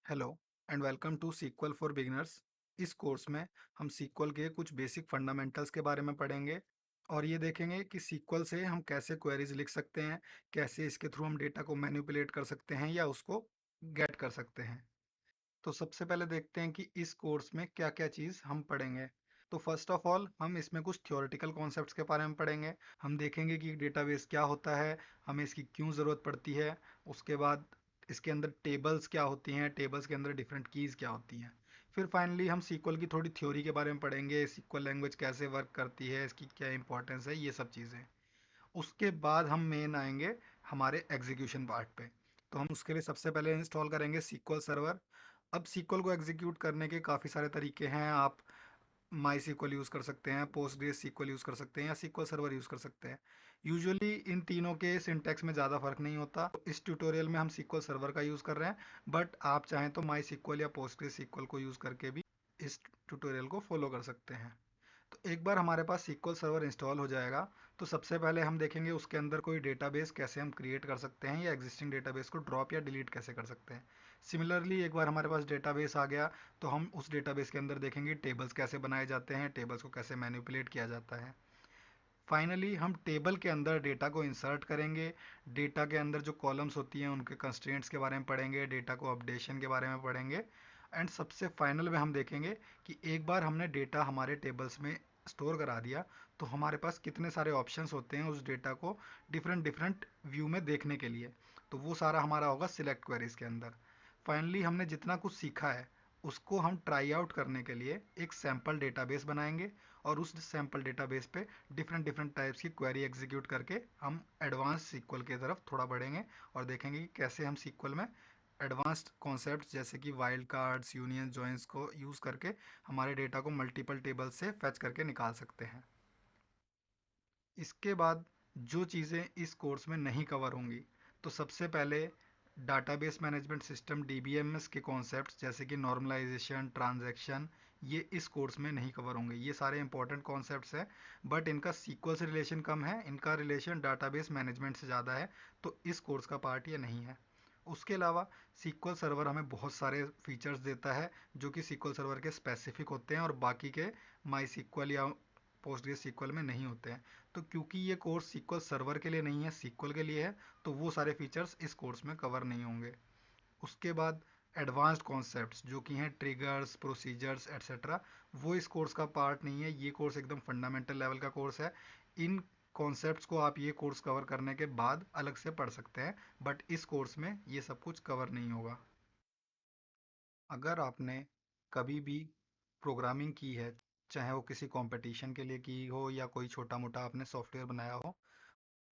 Hello and welcome to SQL for beginners. इस course में हम सीक्वल के कुछ बेसिक फंडामेंटल्स के बारे में पढ़ेंगे और ये देखेंगे कि सीक्वल से हम कैसे क्वेरीज लिख सकते हैं, कैसे इसके थ्रू हम डेटा को मैनिपुलेट कर सकते हैं या उसको गेट कर सकते हैं। तो सबसे पहले देखते हैं कि इस कोर्स में क्या क्या चीज़ हम पढ़ेंगे। तो फर्स्ट ऑफ ऑल हम इसमें कुछ थ्योरेटिकल कॉन्सेप्ट्स के बारे में पढ़ेंगे। हम देखेंगे कि डेटाबेस क्या होता है, हमें इसकी क्यों ज़रूरत पड़ती है। उसके बाद इसके अंदर टेबल्स क्या होती हैं, टेबल्स के अंदर डिफरेंट कीज़ क्या होती हैं। फिर फाइनली हम सीक्वल की थोड़ी थ्योरी के बारे में पढ़ेंगे, सीक्वल लैंग्वेज कैसे वर्क करती है, इसकी क्या इंपॉर्टेंस है, ये सब चीज़ें। उसके बाद हम मेन आएंगे हमारे एग्जीक्यूशन पार्ट पे। तो हम उसके लिए सबसे पहले इंस्टॉल करेंगे सीक्वल सर्वर। अब सीक्वल को एग्जीक्यूट करने के काफ़ी सारे तरीके हैं। आप माई सीक्वल यूज़ कर सकते हैं, पोस्टग्रेस सीक्वल यूज़ कर सकते हैं या सीक्वल सर्वर यूज़ कर सकते हैं। यूजुअली इन तीनों के सिंटैक्स में ज़्यादा फर्क नहीं होता। तो इस ट्यूटोरियल में हम सीक्वल सर्वर का यूज़ कर रहे हैं, बट आप चाहें तो माई सीक्वल या पोस्टग्रेस सीक्वल को यूज़ करके भी इस ट्यूटोरियल को फॉलो कर सकते हैं। तो एक बार हमारे पास सीक्वल सर्वर इंस्टॉल हो जाएगा, तो सबसे पहले हम देखेंगे उसके अंदर कोई डेटाबेस कैसे हम क्रिएट कर सकते हैं या एग्जिस्टिंग डेटाबेस को ड्रॉप या डिलीट कैसे कर सकते हैं। सिमिलरली एक बार हमारे पास डेटाबेस आ गया, तो हम उस डेटाबेस के अंदर देखेंगे टेबल्स कैसे बनाए जाते हैं, टेबल्स को कैसे मैनिपुलेट किया जाता है। फाइनली हम टेबल के अंदर डेटा को इंसर्ट करेंगे। डेटा के अंदर जो कॉलम्स होती हैं उनके कंस्ट्रेंट्स के बारे में पढ़ेंगे, डेटा को अपडेशन के बारे में पढ़ेंगे। एंड सबसे फाइनल में हम देखेंगे कि एक बार हमने डेटा हमारे टेबल्स में स्टोर करा दिया, तो हमारे पास कितने सारे ऑप्शंस होते हैं उस डेटा को डिफरेंट डिफरेंट व्यू में देखने के लिए। तो वो सारा हमारा होगा सिलेक्ट क्वेरीज के अंदर। फाइनली हमने जितना कुछ सीखा है उसको हम ट्राई आउट करने के लिए एक सैम्पल डेटाबेस बनाएंगे, और उस सैम्पल डेटाबेस पे डिफरेंट डिफरेंट टाइप्स की क्वेरी एग्जीक्यूट करके हम एडवांस सीक्वल की तरफ थोड़ा बढ़ेंगे और देखेंगे कि कैसे हम सीक्वल में एडवांस्ड कॉन्सेप्ट्स जैसे कि वाइल्ड कार्ड्स, यूनियन, जॉइंस को यूज़ करके हमारे डेटा को मल्टीपल टेबल से फैच करके निकाल सकते हैं। इसके बाद जो चीज़ें इस कोर्स में नहीं कवर होंगी, तो सबसे पहले डाटाबेस मैनेजमेंट सिस्टम डीबीएमएस के कॉन्सेप्ट्स जैसे कि नॉर्मलाइजेशन, ट्रांजैक्शन, ये इस कोर्स में नहीं कवर होंगे। ये सारे इंपॉर्टेंट कॉन्सेप्ट्स हैं, बट इनका सीक्वल से रिलेशन कम है, इनका रिलेशन डाटाबेस मैनेजमेंट से ज़्यादा है, तो इस कोर्स का पार्ट ये नहीं है। उसके अलावा सीक्वल सर्वर हमें बहुत सारे फीचर्स देता है जो कि सीक्वल सर्वर के स्पेसिफिक होते हैं और बाकी के माई सीक्वल या पोस्टग्रेस सीक्वल में नहीं होते हैं। तो क्योंकि ये कोर्स सीक्वल सर्वर के लिए नहीं है, सीक्वल के लिए है, तो वो सारे फीचर्स इस कोर्स में कवर नहीं होंगे। उसके बाद एडवांस्ड कॉन्सेप्ट्स जो कि हैं ट्रिगर्स, प्रोसीजर्स एट्सेट्रा, वो इस कोर्स का पार्ट नहीं है। ये कोर्स एकदम फंडामेंटल लेवल का कोर्स है। इन कॉन्सेप्ट्स को आप ये कोर्स कवर करने के बाद अलग से पढ़ सकते हैं, बट इस कोर्स में ये सब कुछ कवर नहीं होगा। अगर आपने कभी भी प्रोग्रामिंग की है, चाहे वो किसी कंपटीशन के लिए की हो या कोई छोटा मोटा आपने सॉफ्टवेयर बनाया हो,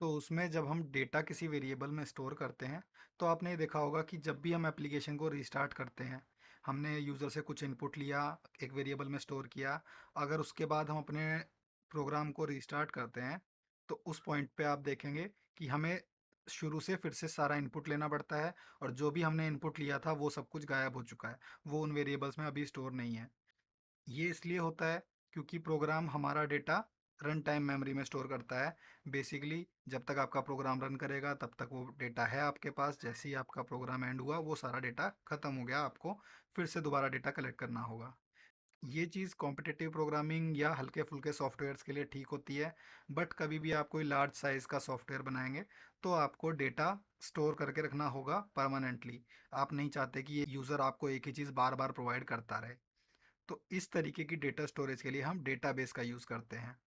तो उसमें जब हम डेटा किसी वेरिएबल में स्टोर करते हैं, तो आपने ये देखा होगा कि जब भी हम एप्लीकेशन को रीस्टार्ट करते हैं, हमने यूज़र से कुछ इनपुट लिया, एक वेरिएबल में स्टोर किया। अगर उसके बाद हम अपने प्रोग्राम को रीस्टार्ट करते हैं, तो उस पॉइंट पे आप देखेंगे कि हमें शुरू से फिर से सारा इनपुट लेना पड़ता है, और जो भी हमने इनपुट लिया था वो सब कुछ गायब हो चुका है, वो उन वेरिएबल्स में अभी स्टोर नहीं है। ये इसलिए होता है क्योंकि प्रोग्राम हमारा डेटा रन टाइम मेमोरी में स्टोर करता है। बेसिकली जब तक आपका प्रोग्राम रन करेगा तब तक वो डेटा है आपके पास। जैसे ही आपका प्रोग्राम एंड हुआ वो सारा डेटा ख़त्म हो गया, आपको फिर से दोबारा डेटा कलेक्ट करना होगा। ये चीज़ कॉम्पिटिटिव प्रोग्रामिंग या हल्के फुल्के सॉफ्टवेयर्स के लिए ठीक होती है, बट कभी भी आप कोई लार्ज साइज़ का सॉफ्टवेयर बनाएंगे तो आपको डेटा स्टोर करके रखना होगा परमानेंटली। आप नहीं चाहते कि ये यूज़र आपको एक ही चीज़ बार बार प्रोवाइड करता रहे। तो इस तरीके की डेटा स्टोरेज के लिए हम डेटाबेस का यूज़ करते हैं।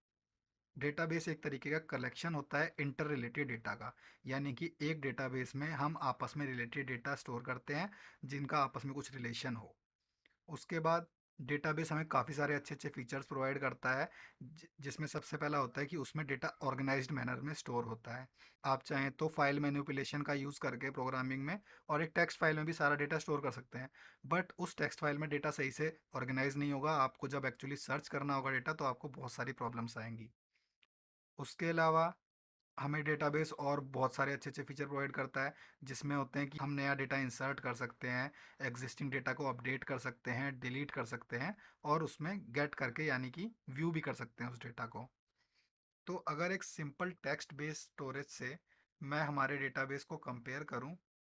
डेटाबेस एक तरीके का कलेक्शन होता है इंटर रिलेटेड डेटा का, यानी कि एक डेटाबेस में हम आपस में रिलेटेड डेटा स्टोर करते हैं जिनका आपस में कुछ रिलेशन हो। उसके बाद डेटाबेस हमें काफ़ी सारे अच्छे अच्छे फीचर्स प्रोवाइड करता है, जिसमें सबसे पहला होता है कि उसमें डेटा ऑर्गेनाइज्ड मैनर में स्टोर होता है। आप चाहें तो फाइल मैनिपुलेशन का यूज़ करके प्रोग्रामिंग में और एक टेक्स्ट फाइल में भी सारा डेटा स्टोर कर सकते हैं, बट उस टेक्स्ट फाइल में डेटा सही से ऑर्गेनाइज नहीं होगा। आपको जब एक्चुअली सर्च करना होगा डेटा तो आपको बहुत सारी प्रॉब्लम्स आएंगी। उसके अलावा हमें डेटाबेस और बहुत सारे अच्छे अच्छे फीचर प्रोवाइड करता है, जिसमें होते हैं कि हम नया डेटा इंसर्ट कर सकते हैं, एग्जिस्टिंग डेटा को अपडेट कर सकते हैं, डिलीट कर सकते हैं, और उसमें गेट करके यानी कि व्यू भी कर सकते हैं उस डेटा को। तो अगर एक सिंपल टेक्स्ट बेस्ड स्टोरेज से मैं हमारे डेटाबेस को कंपेयर करूं,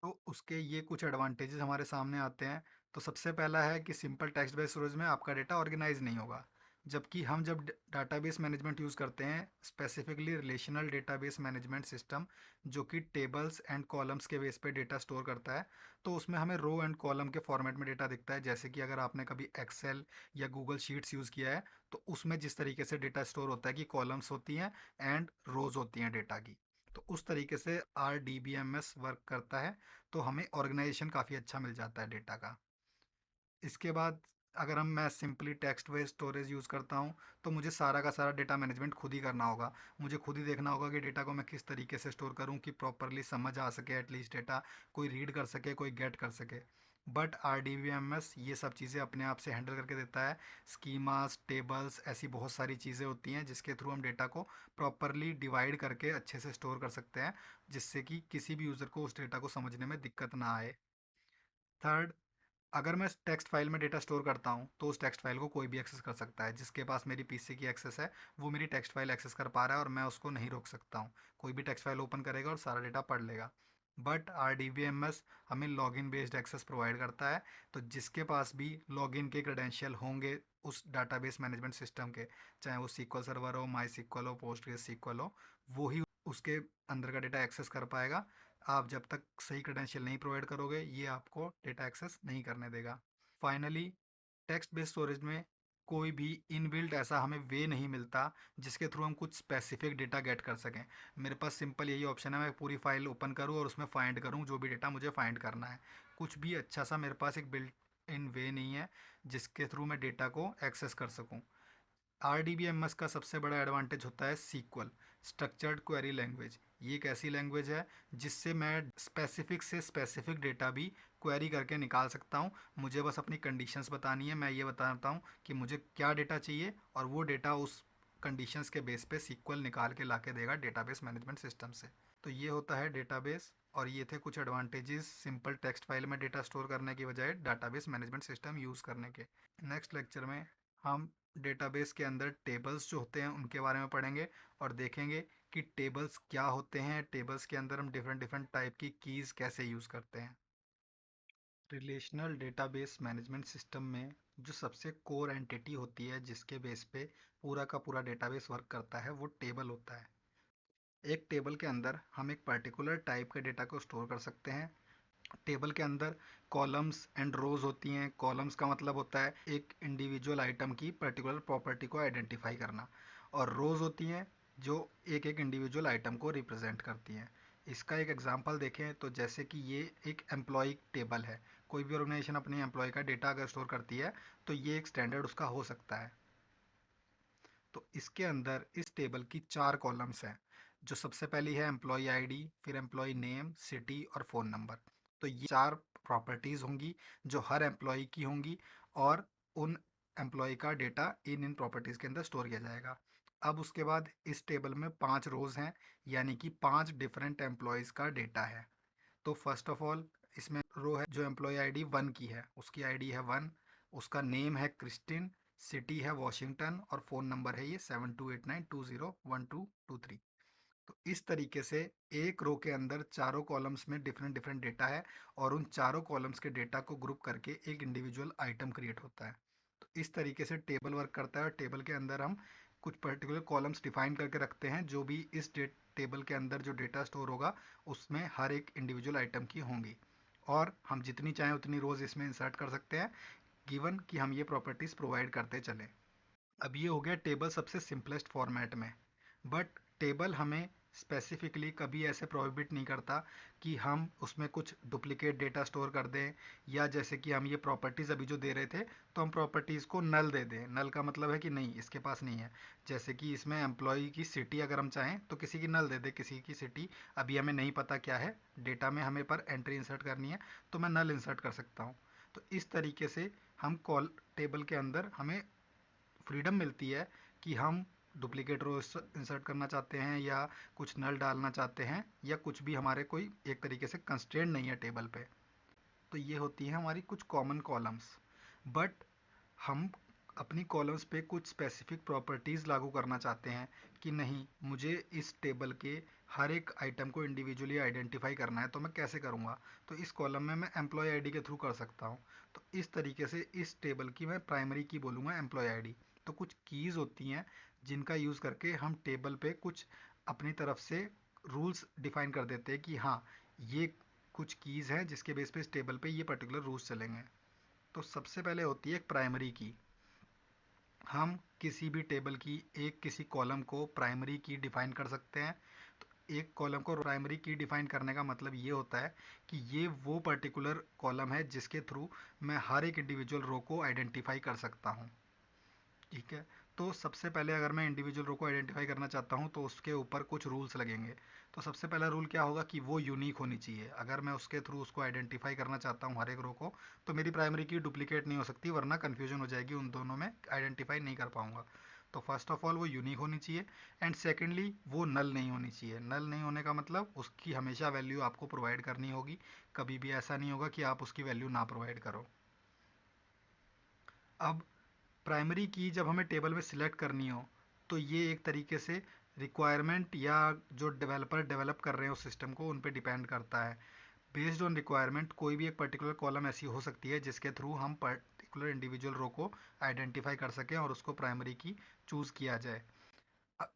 तो उसके ये कुछ एडवांटेजेस हमारे सामने आते हैं। तो सबसे पहला है कि सिंपल टेक्स्ट बेस्ड स्टोरेज में आपका डेटा ऑर्गेनाइज नहीं होगा, जबकि हम जब डाटाबेस मैनेजमेंट यूज़ करते हैं, specifically relational database management system, जो कि टेबल्स एंड कॉलम्स के बेस पे डेटा स्टोर करता है, तो उसमें हमें रो एंड कॉलम के फॉर्मेट में डेटा दिखता है। जैसे कि अगर आपने कभी एक्सेल या गूगल शीट्स यूज़ किया है, तो उसमें जिस तरीके से डेटा स्टोर होता है कि कॉलम्स होती हैं एंड रोज होती हैं डेटा की, तो उस तरीके से R D B M S work करता है। तो हमें ऑर्गेनाइजेशन काफ़ी अच्छा मिल जाता है डेटा का। इसके बाद अगर मैं simply text based storage use करता हूँ, तो मुझे सारा का सारा डेटा मैनेजमेंट खुद ही करना होगा। मुझे खुद ही देखना होगा कि डेटा को मैं किस तरीके से स्टोर करूँ कि प्रॉपरली समझ आ सके, एटलीस्ट डेटा कोई रीड कर सके, कोई गेट कर सके। But R D V M S ये सब चीज़ें अपने आप से हैंडल करके देता है। स्कीमास, टेबल्स, ऐसी बहुत सारी चीज़ें होती हैं जिसके थ्रू हम डेटा को प्रॉपरली डिवाइड करके अच्छे से स्टोर कर सकते हैं, जिससे कि किसी भी यूज़र को उस डेटा को समझने में दिक्कत ना आए। थर्ड, अगर मैं टेक्स्ट फाइल में डेटा स्टोर करता हूँ, तो उस टेक्स्ट फाइल को कोई भी एक्सेस कर सकता है। जिसके पास मेरी पीसी की एक्सेस है, वो मेरी टेक्स्ट फाइल एक्सेस कर पा रहा है और मैं उसको नहीं रोक सकता हूँ। कोई भी टेक्स्ट फाइल ओपन करेगा और सारा डेटा पढ़ लेगा। But R D B M S हमें लॉगिन बेस्ड एक्सेस प्रोवाइड करता है। तो जिसके पास भी लॉगिन के क्रेडेंशियल होंगे उस डाटाबेस मैनेजमेंट सिस्टम के, चाहे वो सीक्वल सर्वर हो, माई सीक्वल हो, पोस्टग्रेस सीक्वल हो, वो ही उसके अंदर का डेटा एक्सेस कर पाएगा। आप जब तक सही क्रेडेंशियल नहीं प्रोवाइड करोगे, ये आपको डेटा एक्सेस नहीं करने देगा। फाइनली, टेक्स्ट बेस्ड स्टोरेज में कोई भी इनबिल्ट ऐसा हमें वे नहीं मिलता जिसके थ्रू हम कुछ स्पेसिफिक डेटा गेट कर सकें। मेरे पास सिंपल यही ऑप्शन है, मैं पूरी फाइल ओपन करूं और उसमें फाइंड करूं जो भी डेटा मुझे फाइंड करना है। कुछ भी अच्छा सा मेरे पास एक बिल्ट इन वे नहीं है जिसके थ्रू मैं डेटा को एक्सेस कर सकूं। R D B M S का सबसे बड़ा एडवांटेज होता है सीक्वल, स्ट्रक्चर्ड क्वेरी लैंग्वेज। ये एक ऐसी लैंग्वेज है जिससे मैं स्पेसिफिक से स्पेसिफिक डेटा भी क्वेरी करके निकाल सकता हूँ। मुझे बस अपनी कंडीशंस बतानी है, मैं ये बताता हूँ कि मुझे क्या डेटा चाहिए और वो डेटा उस कंडीशंस के बेस पे सीक्वल निकाल के ला के देगा डेटाबेस मैनेजमेंट सिस्टम से। तो ये होता है डेटाबेस, और ये थे कुछ एडवांटेजेस सिंपल टेक्स्ट फाइल में डेटा स्टोर करने की बजाय डाटाबेस मैनेजमेंट सिस्टम यूज़ करने के। नेक्स्ट लेक्चर में हम डेटाबेस के अंदर टेबल्स जो होते हैं उनके बारे में पढ़ेंगे और देखेंगे कि टेबल्स क्या होते हैं, टेबल्स के अंदर हम डिफरेंट डिफरेंट टाइप की कीज़ कैसे यूज़ करते हैं। रिलेशनल डेटाबेस मैनेजमेंट सिस्टम में जो सबसे कोर एंटिटी होती है जिसके बेस पे पूरा का पूरा डेटाबेस वर्क करता है, वो टेबल होता है। एक टेबल के अंदर हम एक पर्टिकुलर टाइप के डेटा को स्टोर कर सकते हैं। टेबल के अंदर कॉलम्स एंड रोज होती हैं। कॉलम्स का मतलब होता है एक इंडिविजुअल आइटम की पर्टिकुलर प्रॉपर्टी को आइडेंटिफाई करना, और रोज होती हैं जो एक एक इंडिविजुअल आइटम को रिप्रेजेंट करती हैं। इसका एक एग्जांपल देखें तो जैसे कि ये एक एम्प्लॉय टेबल है। कोई भी ऑर्गेनाइजेशन अपने एम्प्लॉय का डेटा अगर स्टोर करती है, तो ये एक स्टैंडर्ड उसका हो सकता है। तो इसके अंदर इस टेबल की चार कॉलम्स हैं। जो सबसे पहली है एम्प्लॉय आईडी, फिर एम्प्लॉय नेम, सिटी और फ़ोन नंबर। तो ये चार प्रॉपर्टीज़ होंगी जो हर एम्प्लॉय की होंगी, और उन एम्प्लॉय का डेटा इन इन प्रॉपर्टीज़ के अंदर स्टोर किया जाएगा। अब उसके बाद इस टेबल में पांच रोज़ हैं, यानी कि पांच डिफरेंट एम्प्लॉयज़ का डेटा है। तो फर्स्ट ऑफ ऑल इसमें रो है जो एम्प्लॉय आईडी 1 की है, उसकी आईडी है 1, उसका नेम है क्रिस्टिन, सिटी है वॉशिंगटन और फ़ोन नंबर है ये 7289201223। तो इस तरीके से एक रो के अंदर चारों कॉलम्स में डिफरेंट डिफरेंट डेटा है, और उन चारों कॉलम्स के डेटा को ग्रुप करके एक इंडिविजुअल आइटम क्रिएट होता है। तो इस तरीके से टेबल वर्क करता है, और टेबल के अंदर हम कुछ पर्टिकुलर कॉलम्स डिफाइन करके रखते हैं जो भी इस टेबल के अंदर जो डेटा स्टोर होगा उसमें हर एक इंडिविजुअल आइटम की होंगी, और हम जितनी चाहें उतनी रोज इसमें इंसर्ट कर सकते हैं, गिवन कि हम ये प्रॉपर्टीज़ प्रोवाइड करते चलें। अब ये हो गया टेबल सबसे सिंपलेस्ट फॉर्मेट में। बट टेबल हमें स्पेसिफिकली कभी ऐसे प्रोहिबिट नहीं करता कि हम उसमें कुछ डुप्लीकेट डेटा स्टोर कर दें, या जैसे कि हम ये प्रॉपर्टीज़ अभी जो दे रहे थे, तो हम प्रॉपर्टीज़ को नल दे दें। नल का मतलब है कि नहीं, इसके पास नहीं है। जैसे कि इसमें एम्प्लॉय की सिटी अगर हम चाहें तो किसी की नल दे दें, किसी की सिटी अभी हमें नहीं पता क्या है, डेटा में हमें पर एंट्री इंसर्ट करनी है, तो मैं नल इंसर्ट कर सकता हूँ। तो इस तरीके से हम कॉल टेबल के अंदर हमें फ्रीडम मिलती है कि हम डुप्लीकेट रो इंसर्ट करना चाहते हैं, या कुछ नल डालना चाहते हैं, या कुछ भी हमारे कोई एक तरीके से कंस्ट्रेंट नहीं है टेबल पे। तो ये होती है हमारी कुछ कॉमन कॉलम्स। बट हम अपनी कॉलम्स पे कुछ स्पेसिफिक प्रॉपर्टीज़ लागू करना चाहते हैं कि नहीं, मुझे इस टेबल के हर एक आइटम को इंडिविजुअली आइडेंटिफाई करना है तो मैं कैसे करूँगा? तो इस कॉलम में मैं एम्प्लॉय आईडी के थ्रू कर सकता हूँ। तो इस तरीके से इस टेबल की मैं प्राइमरी की बोलूँगा एम्प्लॉय आईडी। तो कुछ कीज़ होती हैं जिनका यूज़ करके हम टेबल पे कुछ अपनी तरफ से रूल्स डिफाइन कर देते हैं कि हाँ, ये कुछ कीज़ हैं जिसके बेस पे इस टेबल पे ये पर्टिकुलर रूल्स चलेंगे। तो सबसे पहले होती है एक प्राइमरी की। हम किसी भी टेबल की एक किसी कॉलम को प्राइमरी की डिफाइन कर सकते हैं। एक कॉलम को प्राइमरी की डिफाइन करने का मतलब ये होता है कि ये वो पर्टिकुलर कॉलम है जिसके थ्रू मैं हर एक इंडिविजुअल रो को आइडेंटिफाई कर सकता हूँ। ठीक है। तो सबसे पहले अगर मैं इंडिविजुअल रो को आइडेंटिफाई करना चाहता हूँ तो उसके ऊपर कुछ रूल्स लगेंगे। तो सबसे पहला रूल क्या होगा कि वो यूनिक होनी चाहिए। अगर मैं उसके थ्रू उसको आइडेंटिफाई करना चाहता हूँ हर एक रो को, तो मेरी प्राइमरी की डुप्लीकेट नहीं हो सकती, वरना कन्फ्यूजन हो जाएगी, उन दोनों में आइडेंटिफाई नहीं कर पाऊंगा। तो फर्स्ट ऑफ ऑल वो यूनिक होनी चाहिए। एंड सेकेंडली वो नल नहीं होनी चाहिए। नल नहीं होने का मतलब उसकी हमेशा वैल्यू आपको प्रोवाइड करनी होगी। कभी भी ऐसा नहीं होगा कि आप उसकी वैल्यू ना प्रोवाइड करो। अब प्राइमरी की जब हमें टेबल में सिलेक्ट करनी हो तो ये एक तरीके से रिक्वायरमेंट या जो डेवलपर डेवलप कर रहे हैं उस सिस्टम को, उन पे डिपेंड करता है। बेस्ड ऑन रिक्वायरमेंट कोई भी एक पर्टिकुलर कॉलम ऐसी हो सकती है जिसके थ्रू हम पर्टिकुलर इंडिविजुअल रो को आइडेंटिफाई कर सकें और उसको प्राइमरी की चूज़ किया जाए।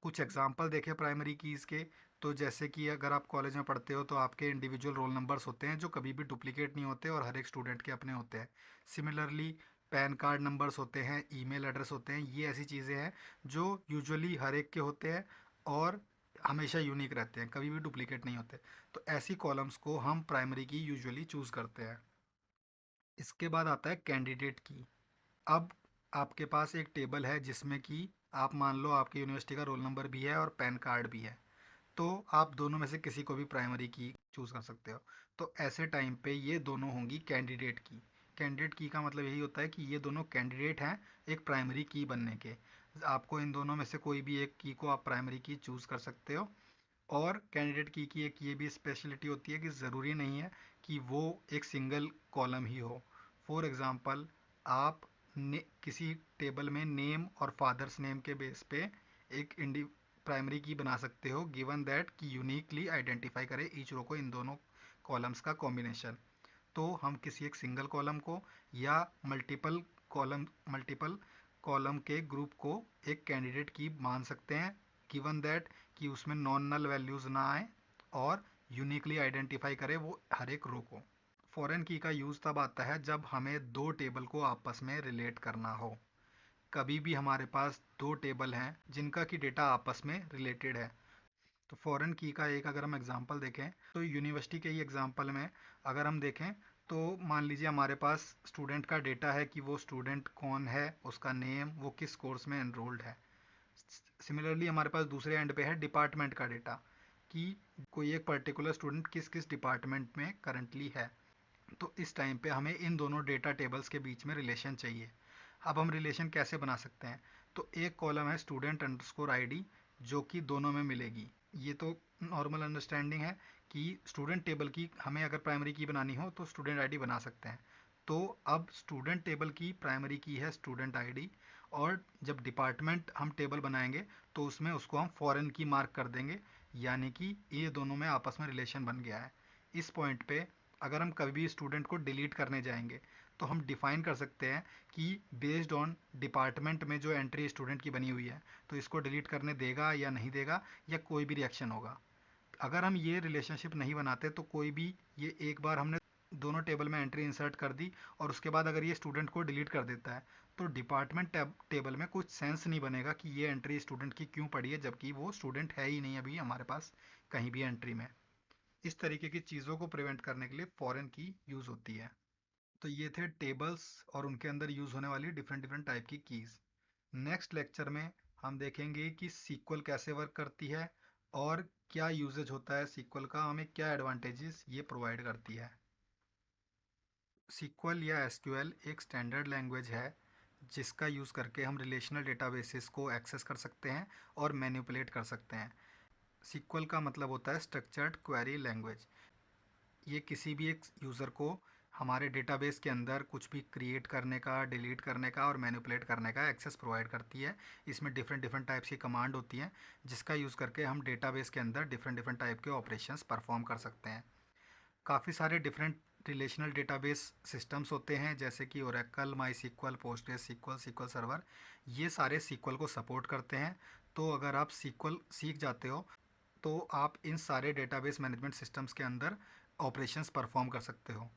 कुछ एग्जांपल देखें प्राइमरी कीज़ के। तो जैसे कि अगर आप कॉलेज में पढ़ते हो तो आपके इंडिविजुअल रोल नंबर्स होते हैं जो कभी भी डुप्लीकेट नहीं होते और हर एक स्टूडेंट के अपने होते हैं। सिमिलरली पैन कार्ड नंबर्स होते हैं, ईमेल एड्रेस होते हैं, ये ऐसी चीज़ें हैं जो यूजुअली हर एक के होते हैं और हमेशा यूनिक रहते हैं, कभी भी डुप्लीकेट नहीं होते। तो ऐसी कॉलम्स को हम प्राइमरी की यूजुअली चूज़ करते हैं। इसके बाद आता है कैंडिडेट की। अब आपके पास एक टेबल है जिसमें कि आप मान लो आपकी यूनिवर्सिटी का रोल नंबर भी है और पैन कार्ड भी है। तो आप दोनों में से किसी को भी प्राइमरी की चूज़ कर सकते हो। तो ऐसे टाइम पे ये दोनों होंगी कैंडिडेट की। कैंडिडेट की का मतलब यही होता है कि ये दोनों कैंडिडेट हैं एक प्राइमरी की बनने के। आपको इन दोनों में से कोई भी एक की को आप प्राइमरी की चूज़ कर सकते हो। और कैंडिडेट की एक ये भी स्पेशलिटी होती है कि ज़रूरी नहीं है कि वो एक सिंगल कॉलम ही हो। फॉर एग्ज़ाम्पल आप किसी टेबल में नेम और फादर्स नेम के बेस पे एक इंडी प्राइमरी की बना सकते हो, गिवन दैट कि यूनिकली आइडेंटिफाई करे ईच रो को इन दोनों कॉलम्स का कॉम्बिनेशन। तो हम किसी एक सिंगल कॉलम को या मल्टीपल कॉलम के ग्रुप को एक कैंडिडेट की मान सकते हैं, गिवन दैट कि उसमें नॉन नल वैल्यूज़ ना आए और यूनिकली आइडेंटिफाई करे वो हर एक रो को। फॉरेन की का यूज़ तब आता है जब हमें दो टेबल को आपस में रिलेट करना हो। कभी भी हमारे पास दो टेबल हैं जिनका कि डेटा आपस में रिलेटेड है। तो फॉरेन की का एक अगर हम एग्जांपल देखें तो यूनिवर्सिटी के ही एग्जांपल में अगर हम देखें तो मान लीजिए हमारे पास स्टूडेंट का डेटा है कि वो स्टूडेंट कौन है, उसका नेम, वो किस कोर्स में एनरोल्ड है। सिमिलरली हमारे पास दूसरे एंड पे है डिपार्टमेंट का डेटा कि कोई एक पर्टिकुलर स्टूडेंट किस किस डिपार्टमेंट में करंटली है। तो इस टाइम पे हमें इन दोनों डेटा टेबल्स के बीच में रिलेशन चाहिए। अब हम रिलेशन कैसे बना सकते हैं? तो एक कॉलम है स्टूडेंट अंडरस्कोर आईडी जो कि दोनों में मिलेगी। ये तो नॉर्मल अंडरस्टैंडिंग है कि स्टूडेंट टेबल की हमें अगर प्राइमरी की बनानी हो तो स्टूडेंट आईडी बना सकते हैं। तो अब स्टूडेंट टेबल की प्राइमरी की है स्टूडेंट आईडी, और जब डिपार्टमेंट हम टेबल बनाएंगे तो उसमें उसको हम फॉरेन की मार्क कर देंगे, यानी कि ये दोनों में आपस में रिलेशन बन गया है। इस पॉइंट पे अगर हम कभी भी स्टूडेंट को डिलीट करने जाएंगे तो हम डिफाइन कर सकते हैं कि बेस्ड ऑन डिपार्टमेंट में जो एंट्री स्टूडेंट की बनी हुई है तो इसको डिलीट करने देगा या नहीं देगा, या कोई भी रिएक्शन होगा। अगर हम ये रिलेशनशिप नहीं बनाते तो कोई भी, ये एक बार हमने दोनों टेबल में एंट्री इंसर्ट कर दी और उसके बाद अगर ये स्टूडेंट को डिलीट कर देता है तो डिपार्टमेंट टेबल में कुछ सेंस नहीं बनेगा कि ये एंट्री स्टूडेंट की क्यों पड़ी है जबकि वो स्टूडेंट है ही नहीं अभी हमारे पास कहीं भी एंट्री में। इस तरीके की चीज़ों को प्रिवेंट करने के लिए फॉरेन की यूज़ होती है। तो ये थे टेबल्स और उनके अंदर यूज़ होने वाली डिफरेंट डिफरेंट टाइप की कीज़। नेक्स्ट लेक्चर में हम देखेंगे कि सीक्वल कैसे वर्क करती है और क्या यूजेज होता है सीक्वल का, हमें क्या एडवांटेजेस ये प्रोवाइड करती है। सीक्वल या एसक्यूएल एक स्टैंडर्ड लैंग्वेज है जिसका यूज़ करके हम रिलेशनल डेटाबेसेस को एक्सेस कर सकते हैं और मैनिपुलेट कर सकते हैं। सीक्वल का मतलब होता है स्ट्रक्चर्ड क्वेरी लैंग्वेज। ये किसी भी एक यूज़र को हमारे डेटाबेस के अंदर कुछ भी क्रिएट करने का, डिलीट करने का और मैनिपुलेट करने का एक्सेस प्रोवाइड करती है। इसमें डिफरेंट डिफरेंट टाइप्स की कमांड होती हैं जिसका यूज़ करके हम डेटाबेस के अंदर डिफरेंट डिफरेंट टाइप के ऑपरेशंस परफॉर्म कर सकते हैं। काफ़ी सारे डिफरेंट रिलेशनल डेटाबेस सिस्टम्स होते हैं जैसे कि Oracle, MySQL, PostgreSQL, SQL Server. ये सारे सीक्वल को सपोर्ट करते हैं। तो अगर आप सीक्वल सीख जाते हो तो आप इन सारे डेटाबेस मैनेजमेंट सिस्टम्स के अंदर ऑपरेशंस परफॉर्म कर सकते हो।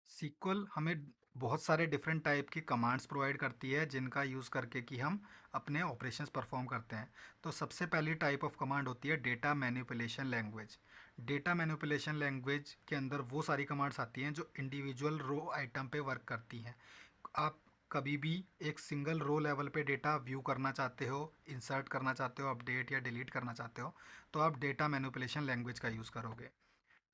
सीक्वल हमें बहुत सारे डिफरेंट टाइप की कमांड्स प्रोवाइड करती है जिनका यूज़ करके कि हम अपने ऑपरेशंस परफॉर्म करते हैं। तो सबसे पहली टाइप ऑफ कमांड होती है data manipulation language. Data manipulation language के अंदर वो सारी कमांड्स आती हैं जो इंडिविजुअल रो आइटम पे वर्क करती हैं। आप कभी भी एक सिंगल रो लेवल पे डेटा व्यू करना चाहते हो, इंसर्ट करना चाहते हो, अपडेट या डिलीट करना चाहते हो, तो आप डेटा मैनिपुलेशन लैंग्वेज का यूज़ करोगे।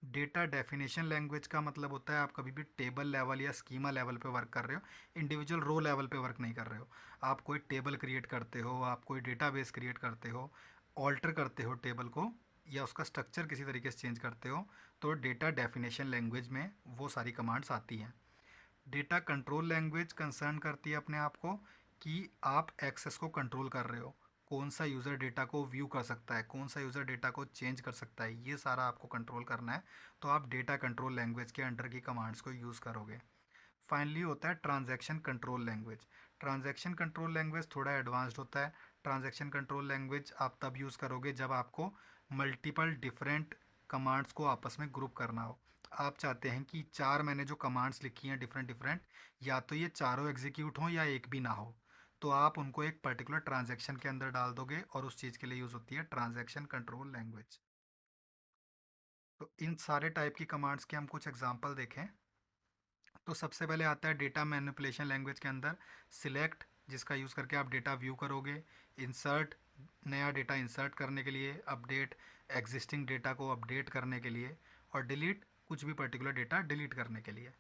डेटा डेफिनेशन लैंग्वेज का मतलब होता है आप कभी भी टेबल लेवल या स्कीमा लेवल पे वर्क कर रहे हो, इंडिविजुअल रो लेवल पे वर्क नहीं कर रहे हो। आप कोई टेबल क्रिएट करते हो, आप कोई डेटाबेस क्रिएट करते हो, ऑल्टर करते हो टेबल को या उसका स्ट्रक्चर किसी तरीके से चेंज करते हो, तो डेटा डेफिनेशन लैंग्वेज में वो सारी कमांड्स आती हैं। डेटा कंट्रोल लैंग्वेज कंसर्न करती है अपने आप को कि आप एक्सेस को कंट्रोल कर रहे हो, कौन सा यूज़र डेटा को व्यू कर सकता है, कौन सा यूज़र डेटा को चेंज कर सकता है, ये सारा आपको कंट्रोल करना है। तो आप डेटा कंट्रोल लैंग्वेज के अंडर की कमांड्स को यूज़ करोगे। फाइनली होता है transaction control language. Transaction control language थोड़ा एडवांस्ड होता है। ट्रांजैक्शन कंट्रोल लैंग्वेज आप तब यूज़ करोगे जब आपको मल्टीपल डिफरेंट कमांड्स को आपस में ग्रुप करना हो। आप चाहते हैं कि चार मैंने जो कमांड्स लिखी हैं डिफरेंट डिफरेंट, या तो ये चारों एग्जीक्यूट हों या एक भी ना हो, तो आप उनको एक पर्टिकुलर ट्रांजैक्शन के अंदर डाल दोगे और उस चीज़ के लिए यूज़ होती है ट्रांजैक्शन कंट्रोल लैंग्वेज। तो इन सारे टाइप की कमांड्स के हम कुछ एग्जांपल देखें तो सबसे पहले आता है डेटा मैनिपुलेशन लैंग्वेज के अंदर सिलेक्ट, जिसका यूज़ करके आप डेटा व्यू करोगे। इंसर्ट, नया डेटा इंसर्ट करने के लिए। अपडेट, एग्जिस्टिंग डेटा को अपडेट करने के लिए। और डिलीट, कुछ भी पर्टिकुलर डेटा डिलीट करने के लिए।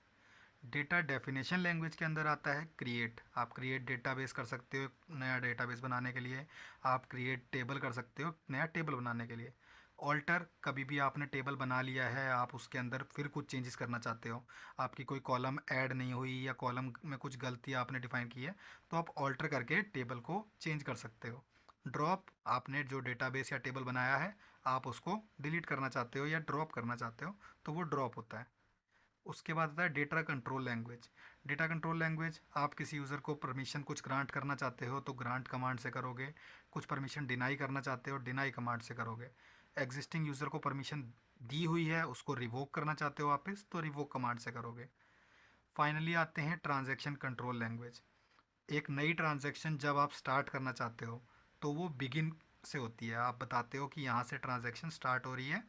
डेटा डेफिनेशन लैंग्वेज के अंदर आता है क्रिएट। आप क्रिएट डेटाबेस कर सकते हो नया डेटाबेस बनाने के लिए। आप क्रिएट टेबल कर सकते हो नया टेबल बनाने के लिए। ऑल्टर, कभी भी आपने टेबल बना लिया है, आप उसके अंदर फिर कुछ चेंजेस करना चाहते हो, आपकी कोई कॉलम ऐड नहीं हुई या कॉलम में कुछ गलती आपने डिफाइन की है, तो आप ऑल्टर करके टेबल को चेंज कर सकते हो। ड्रॉप, आपने जो डेटाबेस या टेबल बनाया है आप उसको डिलीट करना चाहते हो या ड्रॉप करना चाहते हो, तो वो ड्रॉप होता है। उसके बाद आता है data control language. Data control language, आप किसी यूज़र को परमिशन कुछ ग्रांट करना चाहते हो तो ग्रांट कमांड से करोगे। कुछ परमिशन डिनाई करना चाहते हो डिनाई कमांड से करोगे। एग्जिस्टिंग यूज़र को परमिशन दी हुई है उसको रिवोक करना चाहते हो वापस तो रिवोक कमांड से करोगे। फाइनली आते हैं ट्रांजैक्शन कंट्रोल लैंग्वेज। एक नई ट्रांजैक्शन जब आप स्टार्ट करना चाहते हो तो वो बिगिन से होती है। आप बताते हो कि यहाँ से ट्रांजैक्शन स्टार्ट हो रही है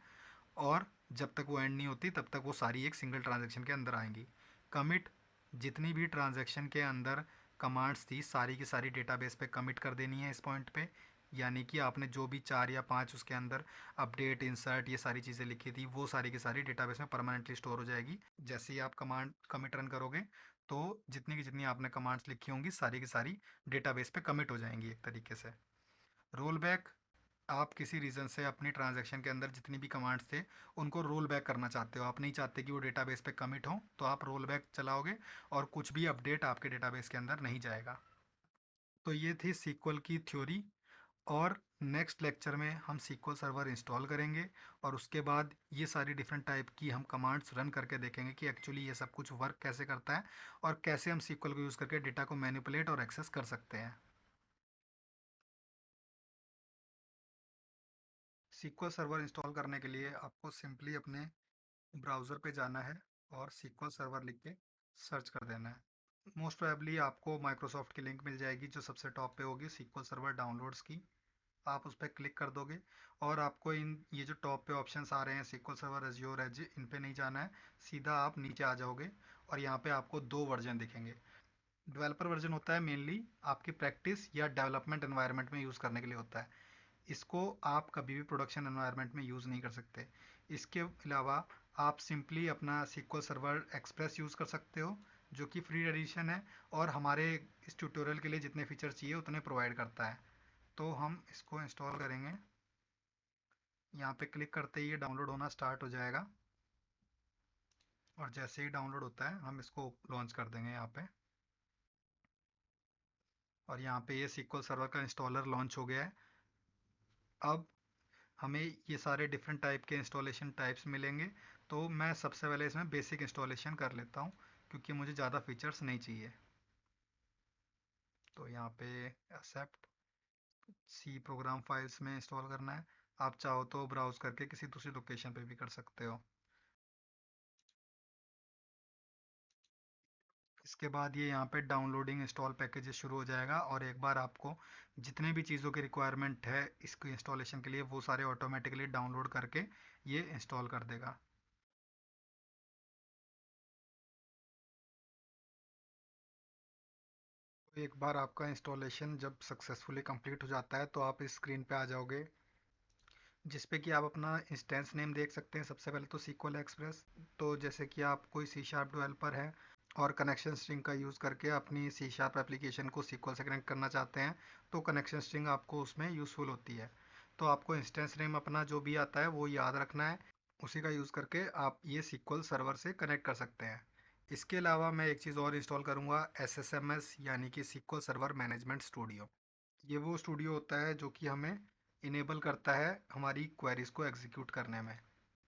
और जब तक वो एंड नहीं होती तब तक वो सारी एक सिंगल ट्रांजैक्शन के अंदर आएंगी। कमिट, जितनी भी ट्रांजैक्शन के अंदर कमांड्स थी सारी की सारी डेटाबेस पे कमिट कर देनी है इस पॉइंट पे। यानी कि आपने जो भी चार या पांच उसके अंदर अपडेट, इंसर्ट, ये सारी चीज़ें लिखी थी वो सारी की सारी डेटाबेस में परमानेंटली स्टोर हो जाएगी। जैसे ही आप कमांड कमिट रन करोगे तो जितनी की जितनी आपने कमांड्स लिखी होंगी सारी की सारी डेटाबेस पे कमिट हो जाएंगी एक तरीके से। रोल बैक, आप किसी रीज़न से अपनी ट्रांजैक्शन के अंदर जितनी भी कमांड्स थे उनको रोल बैक करना चाहते हो, आप नहीं चाहते कि वो डेटाबेस पे कमिट हो, तो आप रोल बैक चलाओगे और कुछ भी अपडेट आपके डेटाबेस के अंदर नहीं जाएगा। तो ये थी सीक्वल की थ्योरी। और नेक्स्ट लेक्चर में हम सीक्वल सर्वर इंस्टॉल करेंगे और उसके बाद ये सारी डिफरेंट टाइप की हम कमांड्स रन करके देखेंगे कि एक्चुअली ये सब कुछ वर्क कैसे करता है और कैसे हम सीक्वल को यूज़ करके डेटा को मैनिपुलेट और एक्सेस कर सकते हैं। सीक्वल सर्वर इंस्टॉल करने के लिए आपको सिंपली अपने ब्राउज़र पे जाना है और सीक्वल सर्वर लिख के सर्च कर देना है। मोस्ट प्रोबेबली आपको माइक्रोसॉफ्ट की लिंक मिल जाएगी जो सबसे टॉप पे होगी सीक्वल सर्वर डाउनलोड्स की। आप उस पर क्लिक कर दोगे और आपको इन ये जो टॉप पे ऑप्शंस आ रहे हैं सीक्वल सर्वर, एज़्योर, एज, इन पे नहीं जाना है। सीधा आप नीचे आ जाओगे और यहाँ पे आपको दो वर्जन दिखेंगे। डेवलपर वर्जन होता है मेनली आपकी प्रैक्टिस या डेवलपमेंट एनवायरनमेंट में यूज़ करने के लिए होता है। इसको आप कभी भी प्रोडक्शन एनवायरनमेंट में यूज़ नहीं कर सकते। इसके अलावा आप सिंपली अपना सीक्वल सर्वर एक्सप्रेस यूज़ कर सकते हो जो कि फ्री एडिशन है और हमारे इस ट्यूटोरियल के लिए जितने फीचर्स चाहिए उतने प्रोवाइड करता है। तो हम इसको इंस्टॉल करेंगे। यहाँ पे क्लिक करते ही ये डाउनलोड होना स्टार्ट हो जाएगा और जैसे ही डाउनलोड होता है हम इसको लॉन्च कर देंगे यहाँ पे। और यहाँ पे ये SQL सर्वर का इंस्टॉलर लॉन्च हो गया है। अब हमें ये सारे डिफरेंट टाइप के इंस्टॉलेशन टाइप्स मिलेंगे। तो मैं सबसे पहले इसमें बेसिक इंस्टॉलेशन कर लेता हूँ, क्योंकि मुझे ज़्यादा फीचर्स नहीं चाहिए। तो यहाँ पे एक्सेप्ट सी प्रोग्राम फाइल्स में इंस्टॉल करना है। आप चाहो तो ब्राउज करके किसी दूसरी लोकेशन पे भी कर सकते हो। इसके बाद ये यहाँ पे डाउनलोडिंग इंस्टॉल पैकेजेस शुरू हो जाएगा, और एक बार आपको जितने भी चीज़ों की रिक्वायरमेंट है इसको इंस्टॉलेशन के लिए वो सारे ऑटोमेटिकली डाउनलोड करके ये इंस्टॉल कर देगा। तो एक बार आपका इंस्टॉलेशन जब सक्सेसफुली कंप्लीट हो जाता है तो आप इस स्क्रीन पे आ जाओगे, जिस पे कि आप अपना इंस्टेंस नेम देख सकते हैं। सबसे पहले तो SQL एक्सप्रेस। तो जैसे कि आप कोई C# डेवलपर है और कनेक्शन स्ट्रिंग का यूज़ करके अपनी C# एप्लीकेशन को SQL से कनेक्ट करना चाहते हैं, तो कनेक्शन स्ट्रिंग आपको उसमें यूज़फुल होती है। तो आपको इंस्टेंस नेम अपना जो भी आता है वो याद रखना है, उसी का यूज़ करके आप ये SQL सर्वर से कनेक्ट कर सकते हैं। इसके अलावा मैं एक चीज़ और इंस्टॉल करूँगा, SSMS यानी कि SQL सर्वर मैनेजमेंट स्टूडियो। ये वो स्टूडियो होता है जो कि हमें इनेबल करता है हमारी क्वेरीज को एग्जीक्यूट करने में।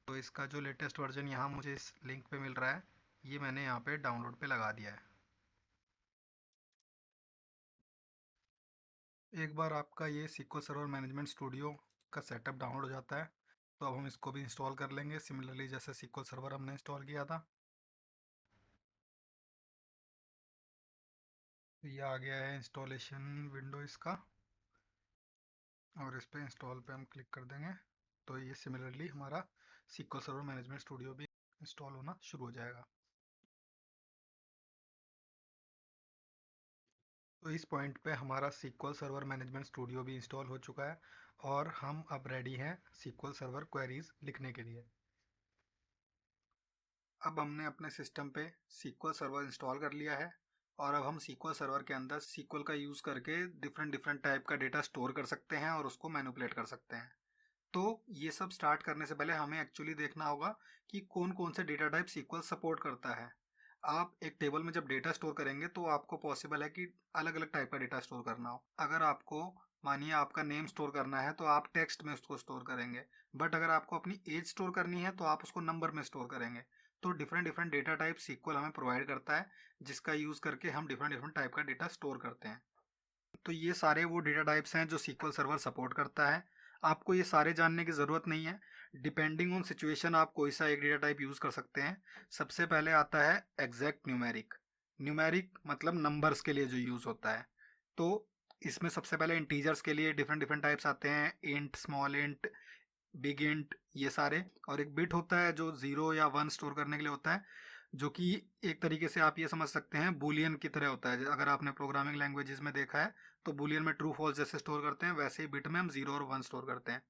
तो इसका जो लेटेस्ट वर्जन यहाँ मुझे इस लिंक पे मिल रहा है, ये मैंने यहाँ पे डाउनलोड पे लगा दिया है। एक बार आपका ये SQL सर्वर मैनेजमेंट स्टूडियो का सेटअप डाउनलोड हो जाता है, तो अब हम इसको भी इंस्टॉल कर लेंगे सिमिलरली जैसे SQL सर्वर हमने इंस्टॉल किया था। तो ये आ गया है इंस्टॉलेशन विंडो इसका, और इस पे इंस्टॉल पे हम क्लिक कर देंगे। तो ये सिमिलरली हमारा SQL सर्वर मैनेजमेंट स्टूडियो भी इंस्टॉल होना शुरू हो जाएगा। तो इस पॉइंट पे हमारा SQL सर्वर मैनेजमेंट स्टूडियो भी इंस्टॉल हो चुका है, और हम अब रेडी हैं SQL सर्वर क्वेरीज लिखने के लिए। अब हमने अपने सिस्टम पे SQL सर्वर इंस्टॉल कर लिया है, और अब हम SQL सर्वर के अंदर SQL का यूज़ करके डिफरेंट डिफरेंट टाइप का डेटा स्टोर कर सकते हैं और उसको मैनिपुलेट कर सकते हैं। तो ये सब स्टार्ट करने से पहले हमें एक्चुअली देखना होगा कि कौन कौन से डेटा टाइप SQL सपोर्ट करता है। आप एक टेबल में जब डेटा स्टोर करेंगे तो आपको पॉसिबल है कि अलग अलग टाइप का डेटा स्टोर करना हो। अगर आपको मानिए आपका नेम स्टोर करना है तो आप टेक्स्ट में उसको स्टोर करेंगे, बट अगर आपको अपनी एज स्टोर करनी है तो आप उसको नंबर में स्टोर करेंगे। तो different different data type SQL हमें प्रोवाइड करता है, जिसका यूज़ करके हम डिफरेंट डिफरेंट टाइप का डेटा स्टोर करते हैं। तो ये सारे वो डेटा टाइप्स हैं जो SQL सर्वर सपोर्ट करता है। आपको ये सारे जानने की ज़रूरत नहीं है, डिपेंडिंग ऑन सिचुएशन आप कोई सा एक डेटा टाइप यूज़ कर सकते हैं। सबसे पहले आता है एग्जैक्ट न्यूमेरिक। न्यूमेरिक मतलब नंबर्स के लिए जो यूज़ होता है। तो इसमें सबसे पहले इंटीजर्स के लिए डिफरेंट डिफरेंट टाइप्स आते हैं, int, small int, big int, ये सारे। और एक बिट होता है जो 0 या 1 स्टोर करने के लिए होता है, जो कि एक तरीके से आप ये समझ सकते हैं बूलियन की तरह होता है। अगर आपने प्रोग्रामिंग लैंग्वेजेस में देखा है तो बूलियन में ट्रू फॉल्स जैसे स्टोर करते हैं, वैसे ही बिट में हम 0 और 1 स्टोर करते हैं।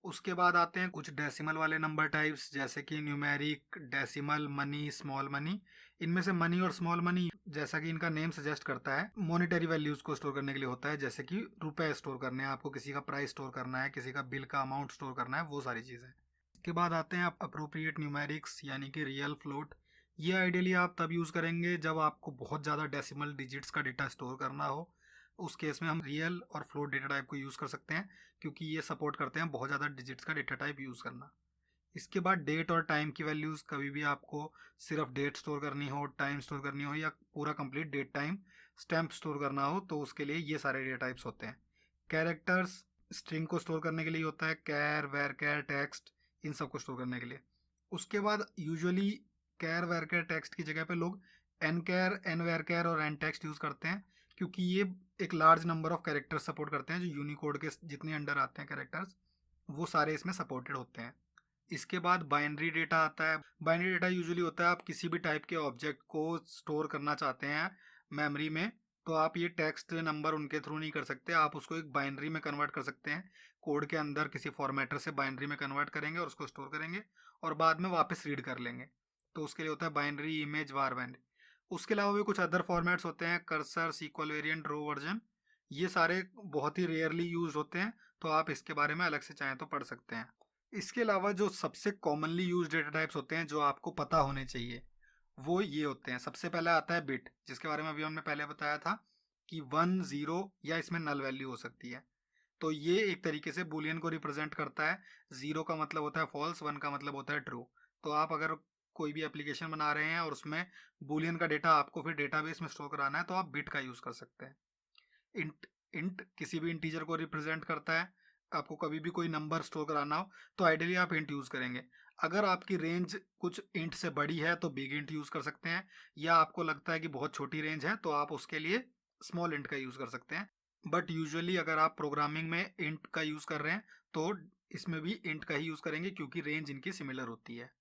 उसके बाद आते हैं कुछ डेसिमल वाले नंबर टाइप्स, जैसे कि numeric, decimal, money, small money. इनमें से मनी और स्मॉल मनी, जैसा कि इनका नेम सजेस्ट करता है, मॉनेटरी वैल्यूज को स्टोर करने के लिए होता है, जैसे कि रुपए स्टोर करने हैं आपको, किसी का प्राइस स्टोर करना है, किसी का बिल का अमाउंट स्टोर करना है, वो सारी चीज़ें। इसके बाद आते हैं अप्रोप्रिएट न्यूमेरिक्स यानी कि रियल फ्लोट। ये आइडियली आप तब यूज़ करेंगे जब आपको बहुत ज़्यादा डेसिमल डिजिट्स का डेटा स्टोर करना हो। उस केस में हम रियल और फ्लोट डेटा टाइप को यूज़ कर सकते हैं, क्योंकि ये सपोर्ट करते हैं बहुत ज़्यादा डिजिट्स का डेटा टाइप यूज़ करना। इसके बाद डेट और टाइम की वैल्यूज़, कभी भी आपको सिर्फ डेट स्टोर करनी हो, टाइम स्टोर करनी हो, या पूरा complete date timestamp store करना हो, तो उसके लिए ये सारे डेटा टाइप्स होते हैं। कैरेक्टर्स स्ट्रिंग को स्टोर करने के लिए होता है, कैर, वेर कैर, टेक्स्ट, इन सब को स्टोर करने के लिए। उसके बाद usually char, varchar, text की जगह पे लोग nchar, nvarchar और एन टेक्स्ट यूज़ करते हैं, क्योंकि ये एक large number of characters support करते हैं। जो यूनिकोड के जितने अंडर आते हैं कैरेक्टर्स, वो सारे इसमें सपोर्टेड होते हैं। इसके बाद बाइनरी डेटा आता है। बाइनरी डेटा यूजुअली होता है आप किसी भी टाइप के ऑब्जेक्ट को स्टोर करना चाहते हैं मेमोरी में, तो आप ये टेक्स्ट नंबर उनके थ्रू नहीं कर सकते, आप उसको एक बाइनरी में कन्वर्ट कर सकते हैं। कोड के अंदर किसी फॉर्मेटर से बाइनरी में कन्वर्ट करेंगे और उसको स्टोर करेंगे, और बाद में वापस रीड कर लेंगे। तो उसके लिए होता है बाइनरी, इमेज, वार बाइनरी। उसके अलावा भी कुछ अदर फॉर्मेट्स होते हैं, कर्सर, सीक्वल वेरिएंट, रो वर्जन। ये सारे बहुत ही रेयरली यूज होते हैं, तो आप इसके बारे में अलग से चाहें तो पढ़ सकते हैं। इसके अलावा जो सबसे कॉमनली यूज डेटा टाइप्स होते हैं जो आपको पता होने चाहिए, वो ये होते हैं, सबसे पहले आता है बिट, जिसके बारे में अभी हमने पहले बताया था कि 1 0 या इसमें नल वैल्यू हो सकती है। तो ये एक तरीके से बूलियन को रिप्रेजेंट करता है। 0 का मतलब होता है फॉल्स, 1 का मतलब होता है ट्रू। तो आप अगर कोई भी एप्लीकेशन बना रहे हैं और उसमें बूलियन का डेटा आपको फिर डेटाबेस में स्टोर कराना है, तो आप बिट का यूज़ कर सकते हैं। इंट इंट किसी भी इंटीजर को रिप्रेजेंट करता है। आपको कभी भी कोई नंबर स्टोर कराना हो तो आइडियली आप इंट यूज़ करेंगे। अगर आपकी रेंज कुछ इंट से बड़ी है तो बिग इंट यूज़ कर सकते हैं, या आपको लगता है कि बहुत छोटी रेंज है तो आप उसके लिए स्मॉल इंट का यूज़ कर सकते हैं। बट यूजुअली अगर आप प्रोग्रामिंग में इंट का यूज़ कर रहे हैं तो इसमें भी इंट का ही यूज़ करेंगे, क्योंकि रेंज इनकी सिमिलर होती है।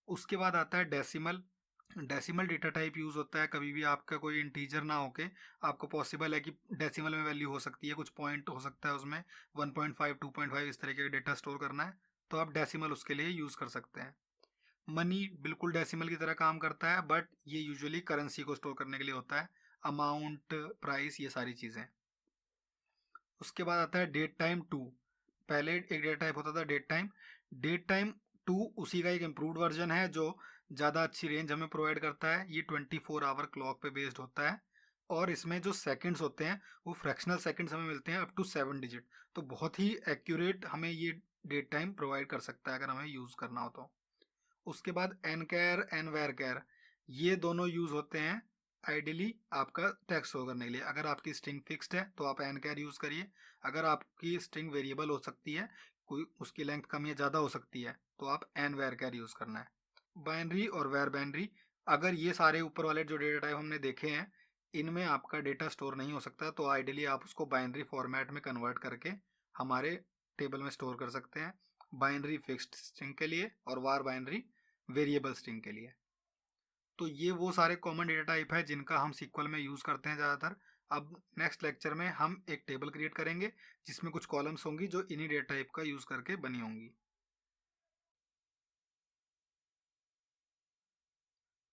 उसके बाद आता है decimal. Decimal data type use होता है कभी भी आपका कोई इंटीजर ना होके, आपको पॉसिबल है कि डेसिमल में वैल्यू हो सकती है, कुछ पॉइंट हो सकता है उसमें 1.5 2.5 इस तरीके का डेटा स्टोर करना है, तो आप डेसिमल उसके लिए यूज़ कर सकते हैं। मनी बिल्कुल डेसिमल की तरह काम करता है, बट ये यूजुअली करेंसी को स्टोर करने के लिए होता है, अमाउंट, प्राइस, ये सारी चीज़ें। उसके बाद आता है डेट टाइम टू। पहले एक डेटा टाइप होता था date time. Date time two उसी का एक इम्प्रूव्ड वर्जन है जो ज़्यादा अच्छी रेंज हमें प्रोवाइड करता है। ये 24 आवर क्लॉक पे बेस्ड होता है, और इसमें जो सेकंड्स होते हैं वो फ्रैक्शनल सेकंड्स हमें मिलते हैं अप टू 7 डिजिट। तो बहुत ही एक्यूरेट हमें ये डेट टाइम प्रोवाइड कर सकता है अगर हमें यूज़ करना हो तो। उसके बाद एन कैर एन वेर कैर, ये दोनों यूज़ होते हैं आइडियली आपका टेक्स्ट शो करने के लिए। अगर आपकी स्ट्रिंग फिक्स्ड है तो आप एन कैर यूज़ करिए। अगर आपकी स्ट्रिंग वेरिएबल हो सकती है, कोई उसकी लेंथ कम या ज़्यादा हो सकती है, तो आप एन वेर कैर यूज़ करना है। बाइनरी और वेर बाइनरी, अगर ये सारे ऊपर वाले जो डेटा टाइप हमने देखे हैं इनमें आपका डेटा स्टोर नहीं हो सकता, तो आइडियली आप उसको बाइनरी फॉर्मेट में कन्वर्ट करके हमारे टेबल में स्टोर कर सकते हैं। बाइनरी फिक्स्ड स्ट्रिंग के लिए और वार बाइनरी वेरिएबल स्ट्रिंग के लिए। तो ये वो सारे कॉमन डेटा टाइप है जिनका हम सीक्वल में यूज़ करते हैं ज़्यादातर। अब नेक्स्ट लेक्चर में हम एक टेबल क्रिएट करेंगे जिसमें कुछ कॉलम्स होंगी जो इन्हीं डेटा टाइप का यूज़ करके बनी होंगी।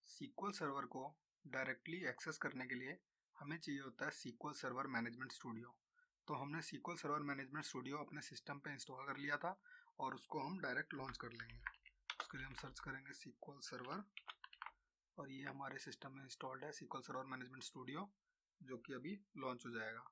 सीक्वल सर्वर को डायरेक्टली एक्सेस करने के लिए हमें चाहिए होता है सीक्वल सर्वर मैनेजमेंट स्टूडियो। तो हमने सीक्वल सर्वर मैनेजमेंट स्टूडियो अपने सिस्टम पे इंस्टॉल कर लिया था और उसको हम डायरेक्ट लॉन्च कर लेंगे। उसके लिए हम सर्च करेंगे सीक्वल सर्वर, और ये हमारे सिस्टम में इंस्टॉल्ड है सीक्वल सर्वर मैनेजमेंट स्टूडियो, जो कि अभी लॉन्च हो जाएगा।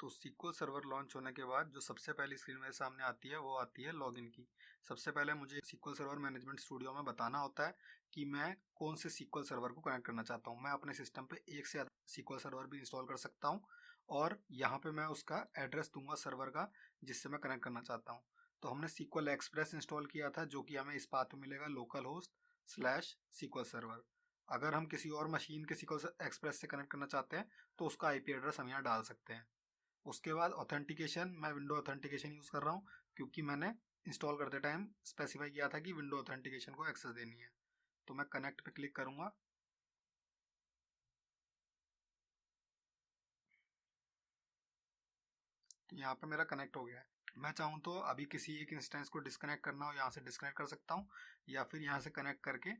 तो सीक्वल सर्वर लॉन्च होने के बाद जो सबसे पहली स्क्रीन मेरे सामने आती है वो आती है लॉगिन की। सबसे पहले मुझे सीक्वल सर्वर मैनेजमेंट स्टूडियो में बताना होता है कि मैं कौन से सीक्वल सर्वर को कनेक्ट करना चाहता हूँ। मैं अपने सिस्टम पे एक से ज़्यादा सीक्वल सर्वर भी इंस्टॉल कर सकता हूँ, और यहाँ पे मैं उसका एड्रेस दूंगा सर्वर का जिससे मैं कनेक्ट करना चाहता हूँ। तो हमने सीक्वल एक्सप्रेस इंस्टॉल किया था, जो कि हमें इस पाथ में मिलेगा local host slash SQL server. अगर हम किसी और मशीन के सीक्वल एक्सप्रेस से कनेक्ट करना चाहते हैं तो उसका आईपी एड्रेस हम यहाँ डाल सकते हैं। उसके बाद ऑथेंटिकेशन, मैं विंडो ऑथेंटिकेशन यूज़ कर रहा हूँ क्योंकि मैंने इंस्टॉल करते टाइम स्पेसिफाई किया था कि विंडो ऑथेंटिकेशन को एक्सेस देनी है। तो मैं कनेक्ट पे क्लिक करूँगा। तो यहाँ पे मेरा कनेक्ट हो गया है। मैं चाहूँ तो अभी किसी एक इंस्टेंस को डिस्कनेक्ट करना हो यहाँ से डिस्कनेक्ट कर सकता हूँ, या फिर यहाँ से कनेक्ट करके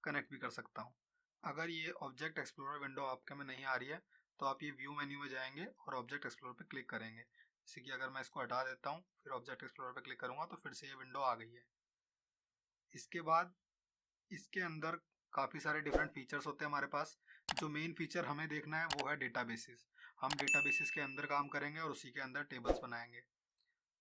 कनेक्ट भी कर सकता हूँ। अगर ये ऑब्जेक्ट एक्सप्लोरर विंडो आपके में नहीं आ रही है तो आप ये व्यू मेन्यू में जाएंगे और ऑब्जेक्ट एक्सप्लोरर पे क्लिक करेंगे। जैसे कि अगर मैं इसको हटा देता हूँ फिर ऑब्जेक्ट एक्सप्लोरर पे क्लिक करूँगा तो फिर से ये विंडो आ गई है। इसके बाद इसके अंदर काफ़ी सारे डिफरेंट फीचर्स होते हैं हमारे पास। जो मेन फीचर हमें देखना है वो है डेटाबेसेस। हम डेटाबेसेस के अंदर काम करेंगे और उसी के अंदर टेबल्स बनाएंगे।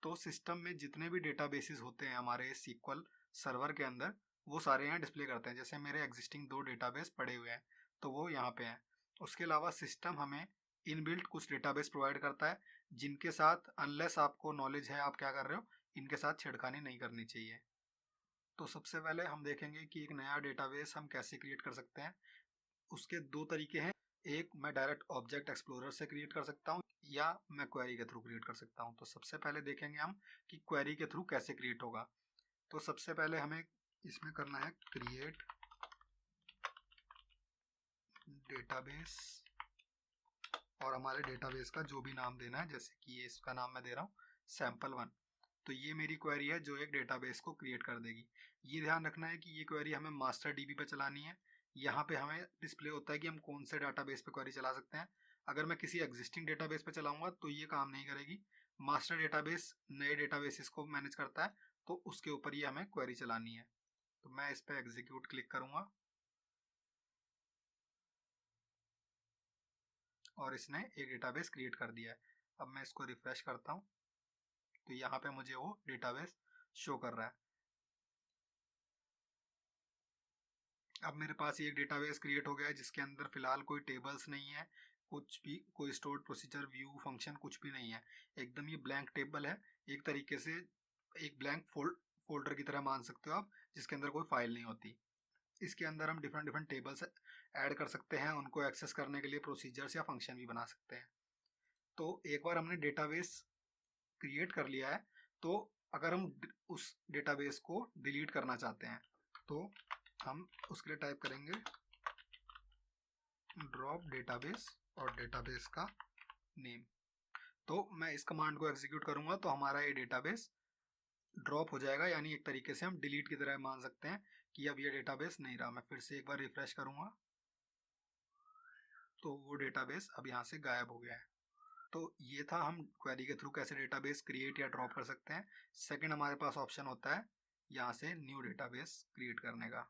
तो सिस्टम में जितने भी डेटाबेसेस होते हैं हमारे सीक्वल सर्वर के अंदर, वो सारे यहाँ डिस्प्ले करते हैं। जैसे मेरे एग्जिस्टिंग 2 डेटाबेस पड़े हुए हैं तो वो यहाँ पे हैं। उसके अलावा सिस्टम हमें इनबिल्ट कुछ डेटाबेस प्रोवाइड करता है जिनके साथ अनलेस आपको नॉलेज है आप क्या कर रहे हो, इनके साथ छेड़खानी नहीं करनी चाहिए। तो सबसे पहले हम देखेंगे कि एक नया डेटाबेस हम कैसे क्रिएट कर सकते हैं। उसके दो तरीके हैं। एक, मैं डायरेक्ट ऑब्जेक्ट एक्सप्लोरर से क्रिएट कर सकता हूँ, या मैं क्वेरी के थ्रू क्रिएट कर सकता हूँ। तो सबसे पहले देखेंगे हम कि क्वेरी के थ्रू कैसे क्रिएट होगा। तो सबसे पहले हमें इसमें करना है क्रिएट डेटाबेस, और हमारे डेटाबेस का जो भी नाम देना है, जैसे कि ये इसका नाम मैं दे रहा हूँ sample1। तो ये मेरी क्वेरी है जो एक डेटाबेस को क्रिएट कर देगी। ये ध्यान रखना है कि ये क्वेरी हमें मास्टर डीबी पे चलानी है। यहाँ पे हमें डिस्प्ले होता है कि हम कौन से डेटाबेस पे क्वेरी चला सकते हैं। अगर मैं किसी एग्जिस्टिंग डेटाबेस पे चलाऊंगा तो ये काम नहीं करेगी, मास्टर डेटाबेस नए डेटाबेसेस को मैनेज करता है, तो उसके ऊपर ही हमें क्वेरी चलानी है। तो मैं इस पर एग्जीक्यूट क्लिक करूंगा और इसने एक डेटाबेस क्रिएट कर दिया है। अब मैं इसको रिफ्रेश करता हूँ तो यहाँ पे मुझे वो डेटाबेस शो कर रहा है। अब मेरे पास ये एक डेटाबेस क्रिएट हो गया है जिसके अंदर फिलहाल कोई टेबल्स नहीं है, कुछ भी कोई स्टोर्ड प्रोसीजर व्यू फंक्शन कुछ भी नहीं है, एकदम ये ब्लैंक टेबल है। एक तरीके से एक ब्लैंक फोल्डर की तरह मान सकते हो आप, जिसके अंदर कोई फाइल नहीं होती। इसके अंदर हम डिफरेंट डिफरेंट टेबल्स ऐड कर सकते हैं, उनको एक्सेस करने के लिए प्रोसीजर्स या फंक्शन भी बना सकते हैं। तो एक बार हमने डेटाबेस क्रिएट कर लिया है, तो अगर हम उस डेटाबेस को डिलीट करना चाहते हैं तो हम उसके लिए टाइप करेंगे ड्रॉप डेटाबेस और डेटाबेस का नेम। तो मैं इस कमांड को एग्जीक्यूट करूंगा तो हमारा ये डेटाबेस ड्रॉप हो जाएगा, यानी एक तरीके से हम डिलीट की तरह मान सकते हैं कि अब ये डेटाबेस नहीं रहा। मैं फिर से एक बार रिफ्रेश करूंगा तो वो डेटाबेस अब यहाँ से गायब हो गया है। तो ये था हम क्वेरी के थ्रू कैसे डेटाबेस क्रिएट या ड्रॉप कर सकते हैं। सेकंड हमारे पास ऑप्शन होता है यहाँ से न्यू डेटाबेस क्रिएट करने का।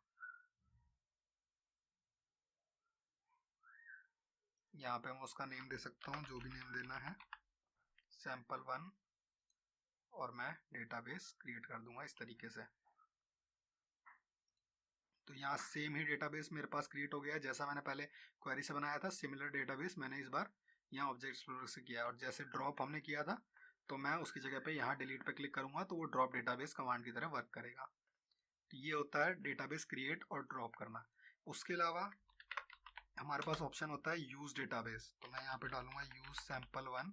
यहाँ पे मैं उसका नेम दे सकता हूँ, जो भी नेम देना है, sample1, और मैं डेटाबेस क्रिएट कर दूंगा इस तरीके से। तो यहाँ सेम ही डेटाबेस मेरे पास क्रिएट हो गया है, जैसा मैंने पहले क्वेरी से बनाया था सिमिलर डेटाबेस मैंने इस बार यहाँ ऑब्जेक्ट एक्सप्लोरर से किया है। और जैसे ड्रॉप हमने किया था तो मैं उसकी जगह पे यहाँ डिलीट पे क्लिक करूंगा तो वो ड्रॉप डेटाबेस कमांड की तरह वर्क करेगा। तो ये होता है डेटाबेस क्रिएट और ड्रॉप करना। उसके अलावा हमारे पास ऑप्शन होता है यूज डेटाबेस। तो मैं यहाँ पे डालूंगा यूज sample1।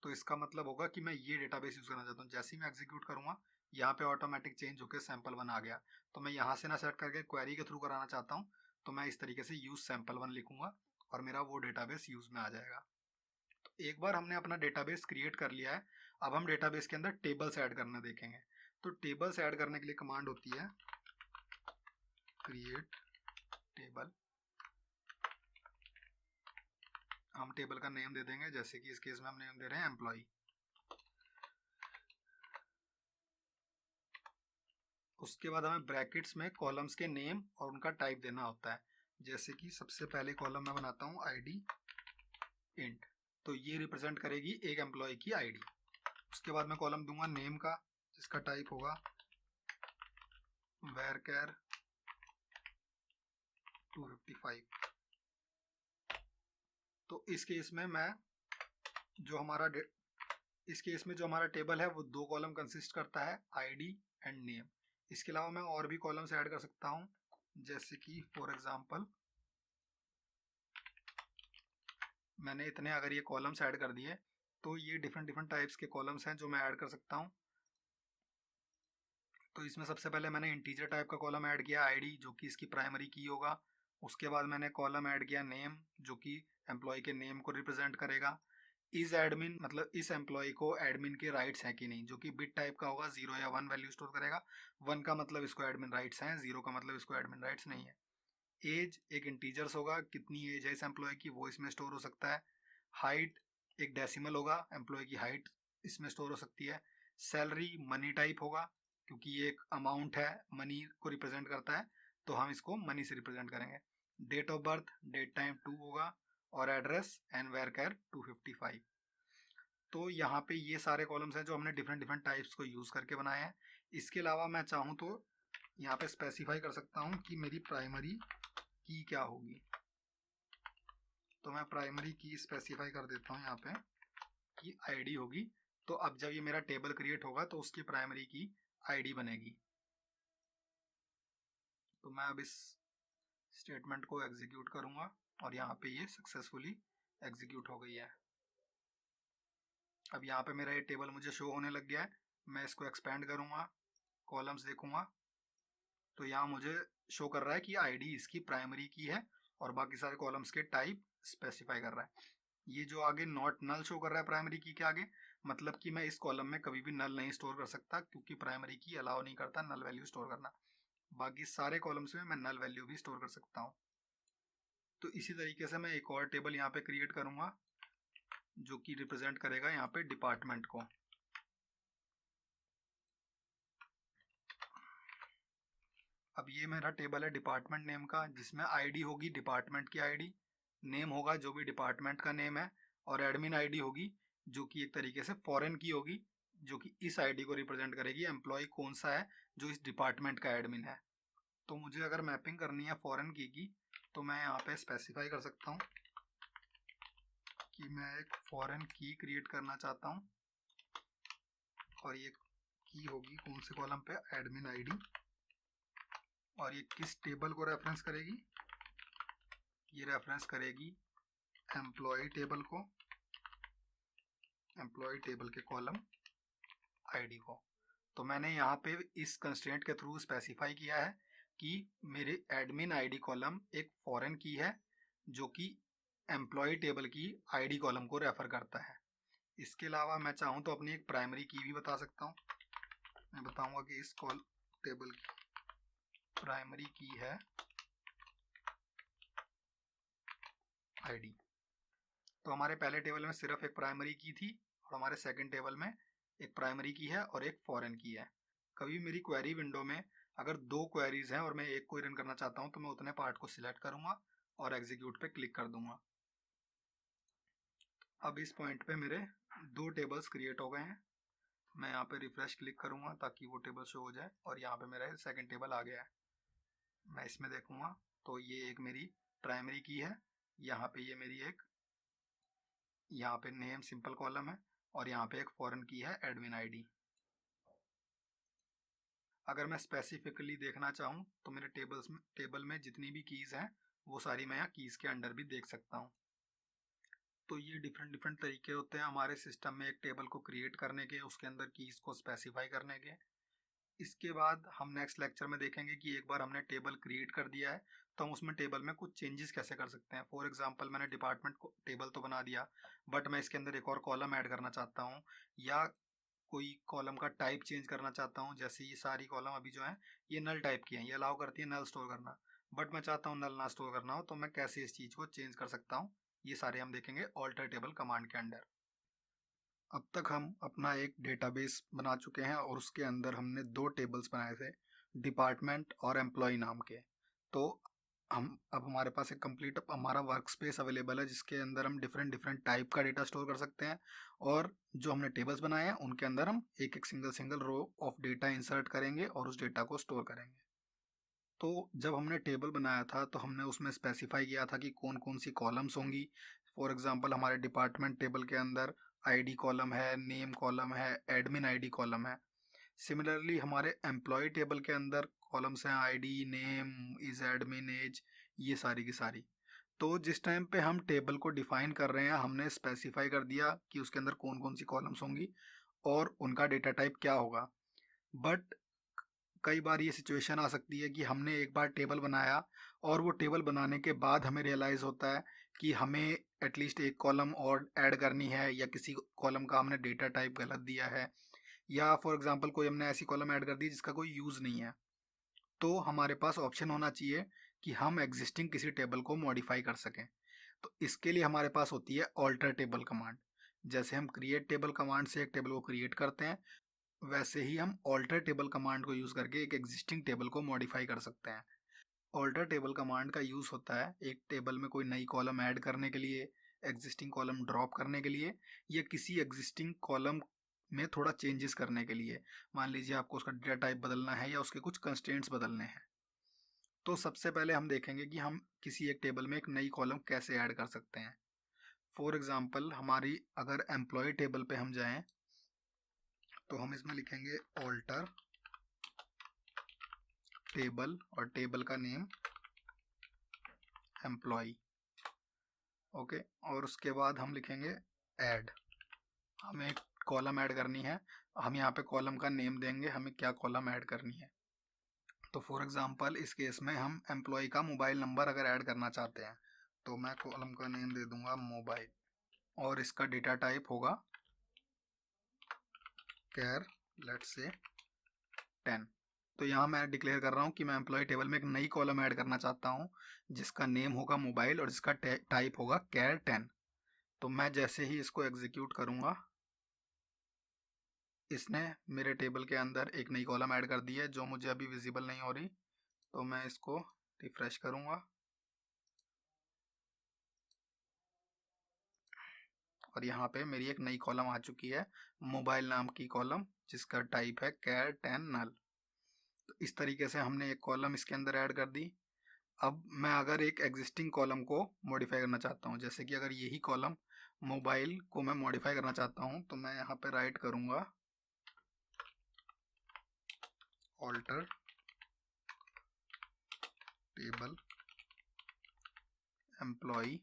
तो इसका मतलब होगा कि मैं ये डेटाबेस यूज करना चाहता हूँ। जैसे ही मैं एग्जीक्यूट करूंगा यहाँ पे ऑटोमेटिक चेंज होकर sample1 आ गया। तो मैं यहाँ से ना सेलेक्ट करके क्वेरी के थ्रू कराना चाहता हूँ तो मैं इस तरीके से यूज sample1 लिखूंगा और मेरा वो डेटाबेस यूज में आ जाएगा। तो एक बार हमने अपना डेटाबेस क्रिएट कर लिया है, अब हम डेटाबेस के अंदर टेबल्स ऐड करना देखेंगे। तो टेबल्स ऐड करने के लिए कमांड होती है क्रिएट टेबल। हम टेबल का नेम दे देंगे, जैसे कि इस केस में हम नेम दे रहे हैं एम्प्लॉय। उसके बाद हमें ब्रैकेट्स में कॉलम्स के नेम और उनका टाइप देना होता है। जैसे कि सबसे पहले कॉलम मैं बनाता हूँ आईडी इंट, तो ये रिप्रेजेंट करेगी एक एम्प्लॉय की आईडी। उसके बाद मैं कॉलम दूंगा नेम का, जिसका टाइप होगा varchar 255। तो इस केस में मैं इस केस में जो हमारा टेबल है वो दो कॉलम कंसिस्ट करता है, आईडी एंड नेम। इसके अलावा मैं और भी कॉलम्स ऐड कर सकता हूँ, जैसे कि फॉर एग्जांपल मैंने इतने अगर ये कॉलम्स ऐड कर दिए तो ये डिफरेंट डिफरेंट टाइप्स के कॉलम्स हैं जो मैं ऐड कर सकता हूँ। तो इसमें सबसे पहले मैंने इंटीजर टाइप का कॉलम ऐड किया आईडी, जो कि इसकी प्राइमरी की होगा। उसके बाद मैंने कॉलम ऐड किया नेम, जो कि एम्प्लॉय के नेम को रिप्रेजेंट करेगा। इस एडमिन मतलब इस एम्प्लॉय को एडमिन के राइट्स हैं कि नहीं, जो कि बिट टाइप का होगा, 0 या 1 वैल्यू स्टोर करेगा। 1 का मतलब इसको एडमिन राइट्स हैं, 0 का मतलब इसको एडमिन राइट्स नहीं है। एज एक इंटीजर्स होगा, कितनी एज है इस एम्प्लॉय की वो इसमें स्टोर हो सकता है। हाइट एक डेसिमल होगा, एम्प्लॉय की हाइट इसमें स्टोर हो सकती है। सैलरी मनी टाइप होगा, क्योंकि ये एक अमाउंट है, मनी को रिप्रेजेंट करता है, तो हम इसको मनी से रिप्रेजेंट करेंगे। Date of birth date time 2 होगा, और एड्रेस एंड varchar 255। तो यहाँ पे ये सारे कॉलम्स हैं जो हमने डिफरेंट डिफरेंट टाइप्स को यूज़ करके बनाए हैं। इसके अलावा मैं चाहूँ तो यहाँ पे स्पेसिफाई कर सकता हूँ कि मेरी प्राइमरी की क्या होगी। तो मैं प्राइमरी की स्पेसिफाई कर देता हूँ यहाँ पे कि आईडी होगी। तो अब जब ये मेरा टेबल क्रिएट होगा तो उसकी प्राइमरी की आईडी बनेगी। तो मैं अब इस स्टेटमेंट को एग्जीक्यूट करूँगा और यहाँ पे ये सक्सेसफुली एग्जीक्यूट हो गई है। अब यहाँ पे मेरा ये टेबल मुझे शो होने लग गया है। मैं इसको एक्सपेंड करूँगा, कॉलम्स देखूँगा तो यहाँ मुझे शो कर रहा है कि आईडी इसकी प्राइमरी की है और बाकी सारे कॉलम्स के टाइप स्पेसिफाई कर रहा है। ये जो आगे नॉट नल शो कर रहा है प्राइमरी की के आगे, मतलब कि मैं इस कॉलम में कभी भी नल नहीं स्टोर कर सकता, क्योंकि प्राइमरी की अलाउ नहीं करता नल वैल्यू स्टोर करना। बाकी सारे कॉलम्स में मैं नल वैल्यू भी स्टोर कर सकता हूँ। तो इसी तरीके से मैं एक और टेबल यहाँ पे क्रिएट करूँगा जो कि रिप्रेजेंट करेगा यहाँ पे डिपार्टमेंट को। अब ये मेरा टेबल है डिपार्टमेंट नेम का, जिसमें आईडी होगी डिपार्टमेंट की आईडी, नेम होगा जो भी डिपार्टमेंट का नेम है, और एडमिन आईडी होगी जो कि एक तरीके से फॉरेन की होगी, जो कि इस आईडी को रिप्रेजेंट करेगी एम्प्लॉय कौन सा है जो इस डिपार्टमेंट का एडमिन है। तो मुझे अगर मैपिंग करनी है फॉरेन की तो मैं यहाँ पे स्पेसिफाई कर सकता हूँ कि मैं एक फॉरेन की क्रिएट करना चाहता हूँ, और ये की होगी कौन से कॉलम पे, एडमिन आईडी, और ये किस टेबल को रेफरेंस करेगी, ये रेफरेंस करेगी एम्प्लॉय टेबल को, एम्प्लॉय टेबल के कॉलम आईडी को। तो मैंने यहाँ पे इस कंस्ट्रेंट के थ्रू स्पेसिफाई किया है कि मेरे एडमिन आईडी कॉलम एक फॉरेन की है जो कि एम्प्लॉय टेबल की आईडी कॉलम को रेफर करता है। इसके अलावा मैं चाहूँ तो अपनी एक प्राइमरी की भी बता सकता हूँ। मैं बताऊंगा कि इस कॉल टेबल की प्राइमरी की है आईडी। तो हमारे पहले टेबल में सिर्फ एक प्राइमरी की थी, और हमारे सेकंड टेबल में एक प्राइमरी की है और एक फॉरेन की है। कभी मेरी क्वेरी विंडो में अगर दो क्वेरीज हैं और मैं एक को रन करना चाहता हूं तो मैं उतने पार्ट को सिलेक्ट करूंगा और एग्जीक्यूट पे क्लिक कर दूंगा। अब इस पॉइंट पे मेरे दो टेबल्स क्रिएट हो गए हैं। मैं यहाँ पे रिफ्रेश क्लिक करूंगा ताकि वो टेबल शो हो जाए, और यहाँ पे मेरा सेकंड टेबल आ गया है। मैं इसमें देखूंगा तो ये एक मेरी प्राइमरी की है, यहाँ पे ये मेरी एक, यहाँ पे नेम सिंपल कॉलम है, और यहाँ पे एक फॉरेन की है एडमिन आईडी। अगर मैं स्पेसिफिकली देखना चाहूँ तो मेरे टेबल में जितनी भी कीज़ हैं वो सारी मैं यहाँ कीज़ के अंडर भी देख सकता हूँ। तो ये डिफरेंट तरीके होते हैं हमारे सिस्टम में एक टेबल को क्रिएट करने के, उसके अंदर कीज़ को स्पेसिफाई करने के। इसके बाद हम नेक्स्ट लेक्चर में देखेंगे कि एक बार हमने टेबल क्रिएट कर दिया है तो हम उसमें टेबल में कुछ चेंजेस कैसे कर सकते हैं। फॉर एग्जांपल मैंने डिपार्टमेंट को टेबल तो बना दिया, बट मैं इसके अंदर एक और कॉलम ऐड करना चाहता हूँ, या कोई कॉलम का टाइप चेंज करना चाहता हूँ। जैसे ये सारी कॉलम अभी जो है ये नल टाइप की हैं, ये अलाउ करती है नल स्टोर करना, बट मैं चाहता हूँ नल ना स्टोर करना हो, तो मैं कैसे इस चीज़ को चेंज कर सकता हूँ, ये सारे हम देखेंगे ऑल्टर टेबल कमांड के अंडर। अब तक हम अपना एक डेटाबेस बना चुके हैं और उसके अंदर हमने दो टेबल्स बनाए थे, डिपार्टमेंट और एम्प्लॉय नाम के। तो अब हमारे पास एक कंप्लीट हमारा वर्क स्पेस अवेलेबल है जिसके अंदर हम डिफरेंट टाइप का डेटा स्टोर कर सकते हैं, और जो हमने टेबल्स बनाए हैं उनके अंदर हम एक एक single row of data insert करेंगे और उस डेटा को स्टोर करेंगे। तो जब हमने टेबल बनाया था तो हमने उसमें स्पेसिफाई किया था कि कौन कौन सी कॉलम्स होंगी। फॉर एग्जांपल हमारे डिपार्टमेंट टेबल के अंदर आईडी कॉलम है, नेम कॉलम है, एडमिन आईडी कॉलम है। सिमिलरली हमारे एम्प्लॉय टेबल के अंदर कॉलम्स हैं ID, name, is admin, age, ये सारी की सारी। तो जिस टाइम पे हम टेबल को डिफाइन कर रहे हैं हमने स्पेसिफाई कर दिया कि उसके अंदर कौन कौन सी कॉलम्स होंगी और उनका डेटा टाइप क्या होगा। बट कई बार ये सिचुएशन आ सकती है कि हमने एक बार टेबल बनाया और वो टेबल बनाने के बाद हमें रियलाइज़ होता है कि हमें एटलीस्ट एक कॉलम और ऐड करनी है, या किसी कॉलम का हमने डेटा टाइप गलत दिया है, या फॉर एग्जांपल कोई हमने ऐसी कॉलम ऐड कर दी जिसका कोई यूज़ नहीं है। तो हमारे पास ऑप्शन होना चाहिए कि हम एग्जिस्टिंग किसी टेबल को मॉडिफाई कर सकें। तो इसके लिए हमारे पास होती है ऑल्टर टेबल कमांड। जैसे हम क्रिएट टेबल कमांड से एक टेबल को क्रिएट करते हैं, वैसे ही हम ऑल्टर टेबल कमांड को यूज़ करके एक एग्जिस्टिंग टेबल को मॉडिफाई कर सकते हैं। ऑल्टर टेबल कमांड का यूज़ होता है एक टेबल में कोई नई कॉलम ऐड करने के लिए, एग्जिस्टिंग कॉलम ड्रॉप करने के लिए, या किसी एग्जिस्टिंग कॉलम में थोड़ा चेंजेस करने के लिए। मान लीजिए आपको उसका डेटा टाइप बदलना है या उसके कुछ कंस्ट्रेंट्स बदलने हैं। तो सबसे पहले हम देखेंगे कि हम किसी एक टेबल में एक नई कॉलम कैसे ऐड कर सकते हैं। फॉर एग्जांपल हमारी अगर एम्प्लॉय टेबल पे हम जाएं तो हम इसमें लिखेंगे ऑल्टर टेबल और टेबल का नेम एम्प्लॉय। ओके, और उसके बाद हम लिखेंगे ऐड। हमें एक कॉलम ऐड करनी है, हम यहाँ पे कॉलम का नेम देंगे हमें क्या कॉलम ऐड करनी है। तो फॉर एग्जांपल इस केस में हम एम्प्लॉय का मोबाइल नंबर अगर ऐड करना चाहते हैं तो मैं कॉलम का नेम दे दूंगा मोबाइल, और इसका डेटा टाइप होगा कैर, लेट्स से 10। तो यहाँ मैं डिक्लेयर कर रहा हूँ कि मैं एम्प्लॉय टेबल में एक नई कॉलम ऐड करना चाहता हूँ जिसका नेम होगा मोबाइल और जिसका टाइप होगा कैर 10। तो मैं जैसे ही इसको एग्जीक्यूट करूँगा, इसने मेरे टेबल के अंदर एक नई कॉलम ऐड कर दी है जो मुझे अभी विजिबल नहीं हो रही। तो मैं इसको रिफ्रेश करूँगा और यहाँ पे मेरी एक नई कॉलम आ चुकी है, मोबाइल नाम की कॉलम, जिसका टाइप है कैर 10 नल। तो इस तरीके से हमने एक कॉलम इसके अंदर ऐड कर दी। अब मैं अगर एक एग्जिस्टिंग कॉलम को मॉडिफाई करना चाहता हूँ, जैसे कि अगर यही कॉलम मोबाइल को मैं मॉडिफाई करना चाहता हूँ, तो मैं यहाँ पे राइट करूँगा alter table employee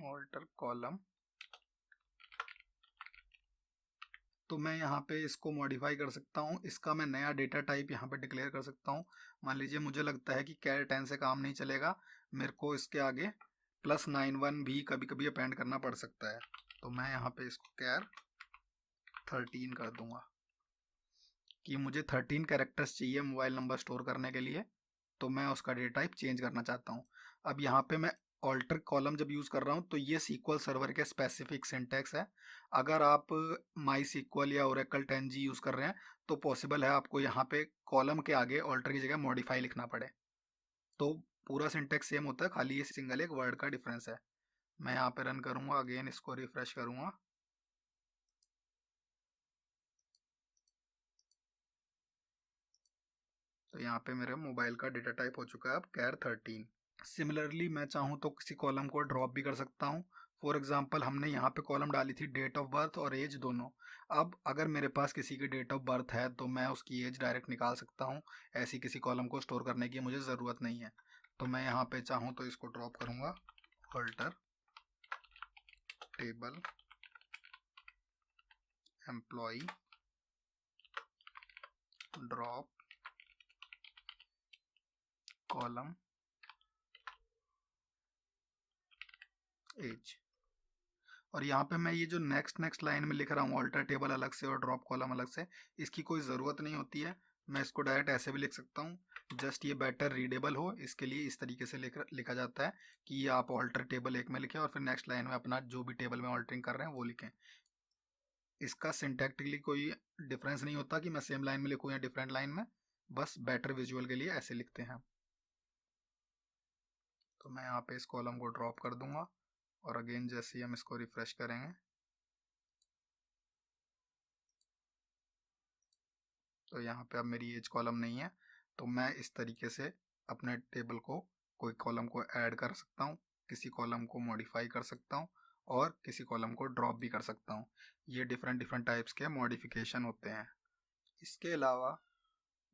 alter column. तो मैं यहाँ पे इसको मॉडिफाई कर सकता हूँ, इसका मैं नया डेटा टाइप यहाँ पे डिक्लेयर कर सकता हूँ। मान लीजिए मुझे लगता है कि कैर 10 से काम नहीं चलेगा, मेरे को इसके आगे +91 भी कभी कभी अपेंड करना पड़ सकता है। तो मैं यहाँ पे इसको कैर 13 कर दूंगा कि मुझे 13 कैरेक्टर्स चाहिए मोबाइल नंबर स्टोर करने के लिए। तो मैं उसका डेटा टाइप चेंज करना चाहता हूँ। अब यहाँ पे मैं ऑल्टर कॉलम जब यूज़ कर रहा हूँ तो ये सीक्वल सर्वर के स्पेसिफिक सिंटैक्स है। अगर आप माई सीक्वल या ओरेकल 10G यूज़ कर रहे हैं तो पॉसिबल है आपको यहाँ पे कॉलम के आगे ऑल्टर की जगह मॉडिफाई लिखना पड़े। तो पूरा सिंटैक्स सेम होता है, खाली ये सिंगल एक वर्ड का डिफरेंस है। मैं यहाँ पे रन करूँगा, अगेन इसको रिफ्रेश करूँगा। तो यहाँ पे मेरे मोबाइल का डेटा टाइप हो चुका है अब कैर 13। सिमिलरली मैं चाहूँ तो किसी कॉलम को ड्रॉप भी कर सकता हूँ। फॉर एग्जांपल हमने यहाँ पे कॉलम डाली थी डेट ऑफ बर्थ और एज दोनों। अब अगर मेरे पास किसी की डेट ऑफ बर्थ है तो मैं उसकी एज डायरेक्ट निकाल सकता हूँ, ऐसी किसी कॉलम को स्टोर करने की मुझे ज़रूरत नहीं है। तो मैं यहाँ पे चाहूँ तो इसको ड्रॉप करूँगा, alter table employee drop column age. और यहाँ पे मैं ये जो नेक्स्ट लाइन में लिख रहा हूँ ऑल्टर टेबल अलग से और ड्रॉप कॉलम अलग से, इसकी कोई ज़रूरत नहीं होती है। मैं इसको डायरेक्ट ऐसे भी लिख सकता हूँ, जस्ट ये बेटर रीडेबल हो इसके लिए इस तरीके से लिखा जाता है कि ये आप ऑल्टर टेबल एक में लिखें और फिर नेक्स्ट लाइन में अपना जो भी टेबल में ऑल्टरिंग कर रहे हैं वो लिखें। इसका सिंटैक्टिकली कोई डिफरेंस नहीं होता कि मैं सेम लाइन में लिखूँ या डिफरेंट लाइन में, बस बेटर विजुअल के लिए ऐसे लिखते हैं। तो मैं यहाँ पे इस कॉलम को ड्रॉप कर दूंगा और अगेन जैसे ही हम इसको रिफ्रेश करेंगे तो यहाँ पे अब मेरी एज कॉलम नहीं है। तो मैं इस तरीके से अपने टेबल को कोई कॉलम को ऐड कर सकता हूँ, किसी कॉलम को मॉडिफाई कर सकता हूँ और किसी कॉलम को ड्रॉप भी कर सकता हूँ। ये डिफरेंट टाइप्स के मॉडिफिकेशन होते हैं। इसके अलावा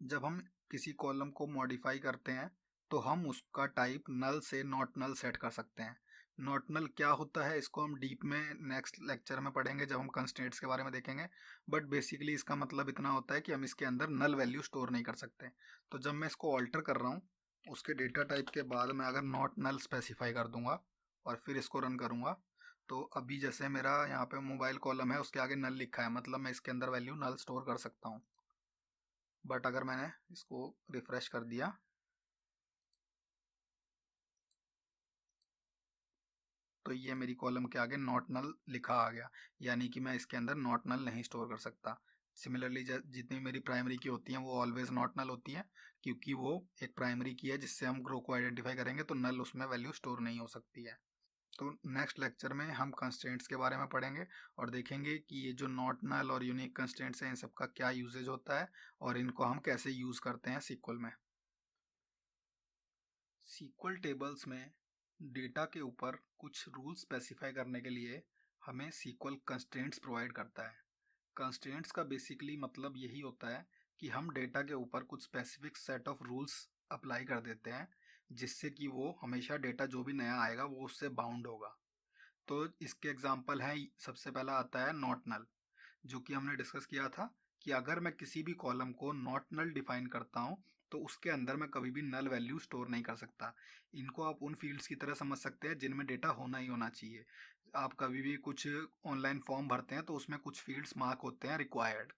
जब हम किसी कॉलम को मॉडिफाई करते हैं तो हम उसका टाइप नल से नॉट नल सेट कर सकते हैं। नॉट नल क्या होता है इसको हम डीप में नेक्स्ट लेक्चर में पढ़ेंगे जब हम कंस्ट्रेंट्स के बारे में देखेंगे। बट बेसिकली इसका मतलब इतना होता है कि हम इसके अंदर नल वैल्यू स्टोर नहीं कर सकते। तो जब मैं इसको ऑल्टर कर रहा हूँ उसके डेटा टाइप के बाद मैं अगर नॉट नल स्पेसिफाई कर दूंगा और फिर इसको रन करूँगा तो अभी जैसे मेरा यहाँ पे मोबाइल कॉलम है उसके आगे नल लिखा है, मतलब मैं इसके अंदर वैल्यू नल स्टोर कर सकता हूँ। बट अगर मैंने इसको रिफ्रेश कर दिया तो ये मेरी कॉलम के आगे नॉट नल लिखा आ गया, यानी कि मैं इसके अंदर नॉट नल नहीं स्टोर कर सकता। सिमिलरली जितनी मेरी प्राइमरी की होती हैं वो ऑलवेज नॉट नल होती हैं क्योंकि वो एक प्राइमरी की है जिससे हम ग्रो को आइडेंटिफाई करेंगे तो नल उसमें वैल्यू स्टोर नहीं हो सकती है। तो नेक्स्ट लेक्चर में हम कंस्ट्रेंट्स के बारे में पढ़ेंगे और देखेंगे कि ये जो नॉट नल और यूनिक कंस्ट्रेंट्स हैं इन सब का क्या यूजेज होता है और इनको हम कैसे यूज़ करते हैं सीक्वल में। सीक्वल टेबल्स में डेटा के ऊपर कुछ रूल्स स्पेसिफाई करने के लिए हमें सीक्वल कंस्ट्रेंट्स प्रोवाइड करता है। कंस्ट्रेंट्स का बेसिकली मतलब यही होता है कि हम डेटा के ऊपर कुछ specific set of rules apply कर देते हैं जिससे कि वो हमेशा डेटा जो भी नया आएगा वो उससे बाउंड होगा। तो इसके एग्जांपल हैं, सबसे पहला आता है नॉट नल, जो कि हमने डिस्कस किया था कि अगर मैं किसी भी कॉलम को नॉट नल डिफाइन करता हूँ तो उसके अंदर मैं कभी भी नल वैल्यू स्टोर नहीं कर सकता। इनको आप उन फील्ड्स की तरह समझ सकते हैं जिनमें डेटा होना ही होना चाहिए। आप कभी भी कुछ ऑनलाइन फॉर्म भरते हैं तो उसमें कुछ फील्ड्स मार्क होते हैं रिक्वायर्ड,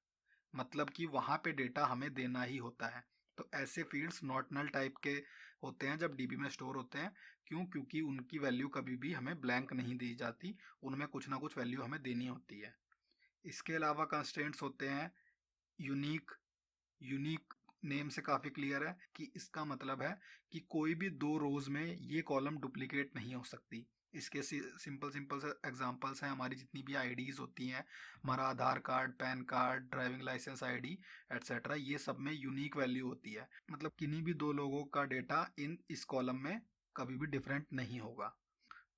मतलब कि वहाँ पे डेटा हमें देना ही होता है। तो ऐसे फील्ड्स नॉट नल टाइप के होते हैं जब डीबी में स्टोर होते हैं। क्यों? क्योंकि उनकी वैल्यू कभी भी हमें ब्लैंक नहीं दी जाती, उनमें कुछ ना कुछ वैल्यू हमें देनी होती है। इसके अलावा कंस्ट्रेंट्स होते हैं यूनिक। यूनिक नेम से काफ़ी क्लियर है कि इसका मतलब है कि कोई भी दो रोज में ये कॉलम डुप्लीकेट नहीं हो सकती। इसके सिंपल सिंपल से एग्जांपल्स हैं, हमारी जितनी भी आईडीज होती हैं, हमारा Aadhaar card, PAN card, driving licence ID etcetera, ये सब में यूनिक वैल्यू होती है। मतलब किन्हीं भी दो लोगों का डेटा इस कॉलम में कभी भी डिफरेंट नहीं होगा।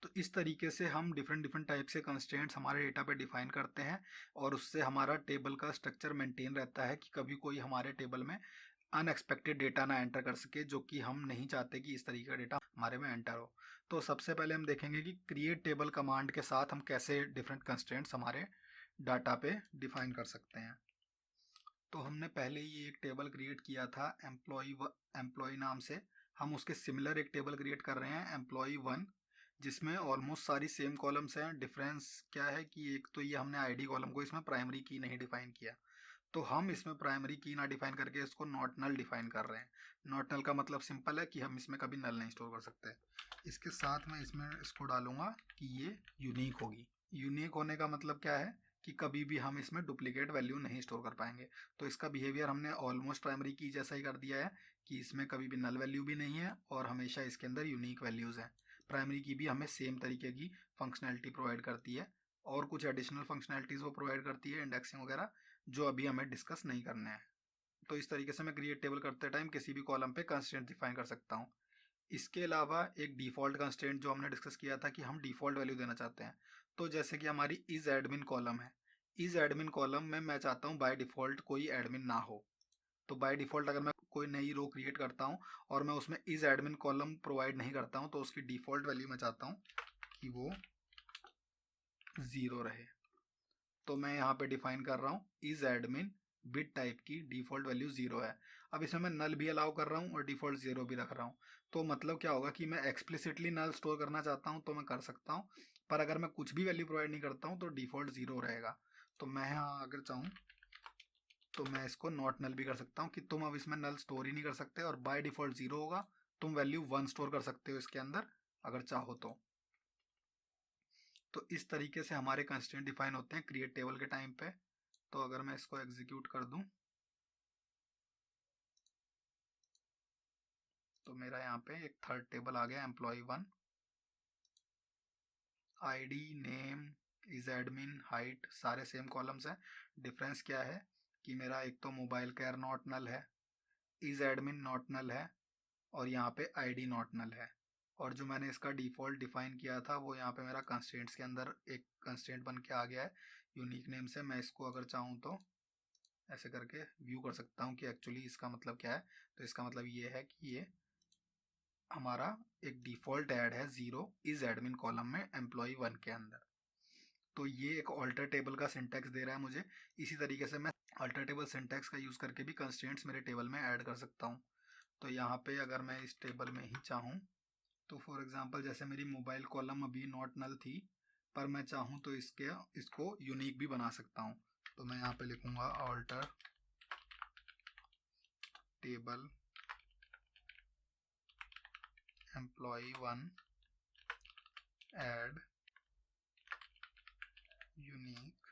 तो इस तरीके से हम डिफरेंट डिफरेंट टाइप से कंस्ट्रेंट्स हमारे डेटा पे डिफाइन करते हैं, और उससे हमारा टेबल का स्ट्रक्चर मेंटेन रहता है कि कभी कोई हमारे टेबल में अनएक्सपेक्टेड डेटा ना एंटर कर सके, जो कि हम नहीं चाहते कि इस तरीके का डेटा हमारे में एंटर हो। तो सबसे पहले हम देखेंगे कि क्रिएट टेबल कमांड के साथ हम कैसे डिफरेंट कंस्ट्रेंट्स हमारे डाटा पे डिफाइन कर सकते हैं। तो हमने पहले ही एक टेबल क्रिएट किया था एम्प्लॉय नाम से। हम उसके सिमिलर एक टेबल क्रिएट कर रहे हैं एम्प्लॉय 1, जिसमें ऑलमोस्ट सारी सेम कॉलम्स हैं। डिफरेंस क्या है कि एक तो ये हमने आईडी कॉलम को इसमें प्राइमरी की नहीं डिफाइन किया, तो हम इसमें प्राइमरी की ना डिफाइन करके इसको नॉट नल डिफाइन कर रहे हैं। नॉट नल का मतलब सिंपल है कि हम इसमें कभी नल नहीं स्टोर कर सकते। इसके साथ मैं इसमें इसको डालूंगा कि ये यूनिक होगी। यूनिक होने का मतलब क्या है कि कभी भी हम इसमें डुप्लीकेट वैल्यू नहीं स्टोर कर पाएंगे। तो इसका बिहेवियर हमने ऑलमोस्ट प्राइमरी की जैसा ही कर दिया है कि इसमें कभी भी नल वैल्यू भी नहीं है और हमेशा इसके अंदर यूनिक वैल्यूज़ हैं। प्राइमरी की भी हमें सेम तरीके की फंक्शनैलिटी प्रोवाइड करती है, और कुछ एडिशनल फंक्शनैलिटीज़ वो प्रोवाइड करती है, इंडेक्सिंग वगैरह, जो अभी हमें डिस्कस नहीं करने हैं। तो इस तरीके से मैं क्रिएट टेबल करते टाइम किसी भी कॉलम पे कंस्ट्रेंट डिफाइन कर सकता हूँ। इसके अलावा एक डिफ़ॉल्ट कंस्ट्रेंट जो हमने डिस्कस किया था कि हम डिफ़ॉल्ट वैल्यू देना चाहते हैं। तो जैसे कि हमारी इज एडमिन कॉलम है, इज एडमिन कॉलम में मैं चाहता हूँ बाय डिफ़ॉल्ट कोई एडमिन ना हो। तो बाय डिफ़ॉल्ट अगर मैं कोई नई रो क्रिएट करता हूँ और मैं उसमें इज एडमिन कॉलम प्रोवाइड नहीं करता हूँ, तो उसकी डिफ़ॉल्ट वैल्यू मैं चाहता हूँ कि वो 0 रहे। तो मैं यहाँ पे डिफाइन कर रहा हूँ इज एडमिन बिट टाइप की डिफॉल्ट वैल्यू 0 है। अब इसमें मैं नल भी अलाउ कर रहा हूँ और डिफॉल्ट 0 भी रख रहा हूँ। तो मतलब क्या होगा कि मैं एक्सप्लिसिटली नल स्टोर करना चाहता हूँ तो मैं कर सकता हूँ, पर अगर मैं कुछ भी वैल्यू प्रोवाइड नहीं करता हूँ तो डिफॉल्ट 0 रहेगा। तो मैं यहाँ अगर चाहूँ तो मैं इसको नॉट नल भी कर सकता हूँ कि तुम अब इसमें नल स्टोर ही नहीं कर सकते और बाय डिफॉल्ट 0 होगा। तुम वैल्यू 1 स्टोर कर सकते हो इसके अंदर अगर चाहो तो इस तरीके से हमारे कंस्ट्रेंट डिफाइन होते हैं क्रिएट टेबल के टाइम पे। तो अगर मैं इसको एग्जीक्यूट कर दूं तो मेरा यहाँ पे एक थर्ड टेबल आ गया employee 1। ID, name, is admin, height सारे सेम कॉलम्स हैं। डिफरेंस क्या है कि मेरा एक तो मोबाइल केयर नॉट नल है, इज एडमिन नॉट नल है, और यहाँ पे आईडी नॉट नल है। और जो मैंने इसका डिफ़ॉल्ट डिफाइन किया था वो यहाँ पे मेरा कंस्ट्रेंट्स के अंदर एक कंस्ट्रेंट बन के आ गया है यूनिक नेम से। मैं इसको अगर चाहूँ तो ऐसे करके व्यू कर सकता हूँ कि एक्चुअली इसका मतलब क्या है। तो इसका मतलब ये है कि ये हमारा एक डिफ़ॉल्ट ऐड है 0 इज एडमिन कॉलम में एम्प्लॉय 1 के अंदर। तो ये एक ऑल्टर टेबल का सिंटैक्स दे रहा है मुझे। इसी तरीके से मैं ऑल्टर टेबल सिंटैक्स का यूज़ करके भी कंस्ट्रेंट्स मेरे टेबल में ऐड कर सकता हूँ। तो यहाँ पे अगर मैं इस टेबल में ही चाहूँ तो फॉर एग्जांपल जैसे मेरी मोबाइल कॉलम अभी नॉट नल थी, पर मैं चाहूँ तो इसको यूनिक भी बना सकता हूँ। तो मैं यहाँ पे लिखूँगा alter table employee 1 add unique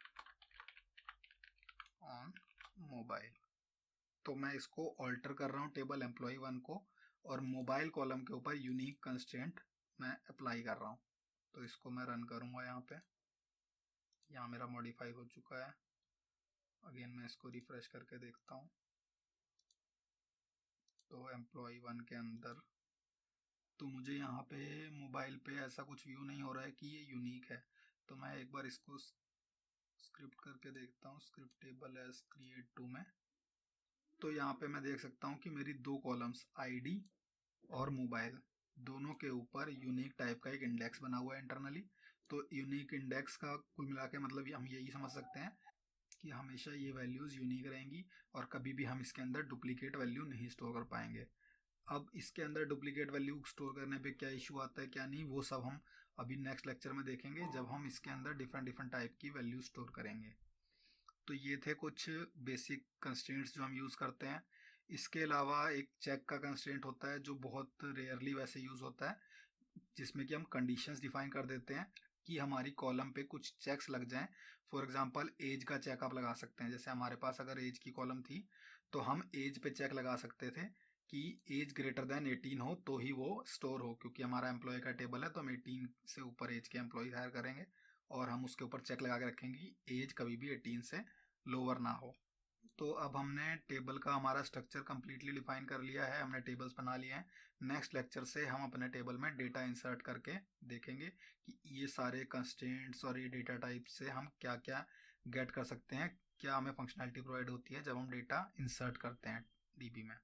on mobile. तो मैं इसको ऑल्टर कर रहा हूँ टेबल एम्प्लॉय 1 को, और मोबाइल कॉलम के ऊपर यूनिक कंस्ट्रेंट मैं अप्लाई कर रहा हूँ। तो इसको मैं रन करूँगा यहाँ पे। यहाँ मेरा मॉडिफाई हो चुका है। अगेन मैं इसको रिफ्रेश करके देखता हूँ तो एम्प्लॉय 1 के अंदर तो मुझे यहाँ पे मोबाइल पे ऐसा कुछ व्यू नहीं हो रहा है कि ये यूनिक है। तो मैं एक बार इसको स्क्रिप्ट करके देखता हूँ, स्क्रिप्ट टेबल एज क्रिएट 2 में। तो यहाँ पे मैं देख सकता हूँ कि मेरी दो कॉलम्स आईडी और मोबाइल दोनों के ऊपर यूनिक टाइप का एक इंडेक्स बना हुआ है इंटरनली। तो यूनिक इंडेक्स का कुल मिला के मतलब हम यही समझ सकते हैं कि हमेशा ये वैल्यूज़ यूनिक रहेंगी और कभी भी हम इसके अंदर डुप्लीकेट वैल्यू नहीं स्टोर कर पाएंगे। अब इसके अंदर डुप्लीकेट वैल्यू स्टोर करने पे क्या इशू आता है क्या नहीं, वो सब हम अभी नेक्स्ट लेक्चर में देखेंगे जब हम इसके अंदर डिफरेंट डिफरेंट टाइप की वैल्यू स्टोर करेंगे। तो ये थे कुछ बेसिक कंस्ट्रेंट्स जो हम यूज़ करते हैं। इसके अलावा एक चेक का कंस्ट्रेंट होता है जो बहुत रेयरली वैसे यूज़ होता है, जिसमें कि हम कंडीशंस डिफाइन कर देते हैं कि हमारी कॉलम पे कुछ चेक्स लग जाएं। फॉर एग्जांपल एज का चेक आप लगा सकते हैं। जैसे हमारे पास अगर एज की कॉलम थी तो हम एज पे चेक लगा सकते थे कि एज ग्रेटर देन 18 हो तो ही वो स्टोर हो, क्योंकि हमारा एम्प्लॉय का टेबल है तो हम 18 से ऊपर एज के एम्प्लॉय हायर करेंगे और हम उसके ऊपर चेक लगा के रखेंगे कि एज कभी भी 18 से लोअर ना हो। तो अब हमने टेबल का हमारा स्ट्रक्चर कम्प्लीटली डिफाइन कर लिया है, हमने टेबल्स बना लिए हैं। नेक्स्ट लेक्चर से हम अपने टेबल में डेटा इंसर्ट करके देखेंगे कि ये सारे कंस्ट्रेंट्स और ये डेटा टाइप से हम क्या क्या गेट कर सकते हैं, क्या हमें फंक्शनैलिटी प्रोवाइड होती है जब हम डेटा इंसर्ट करते हैं डीबी में।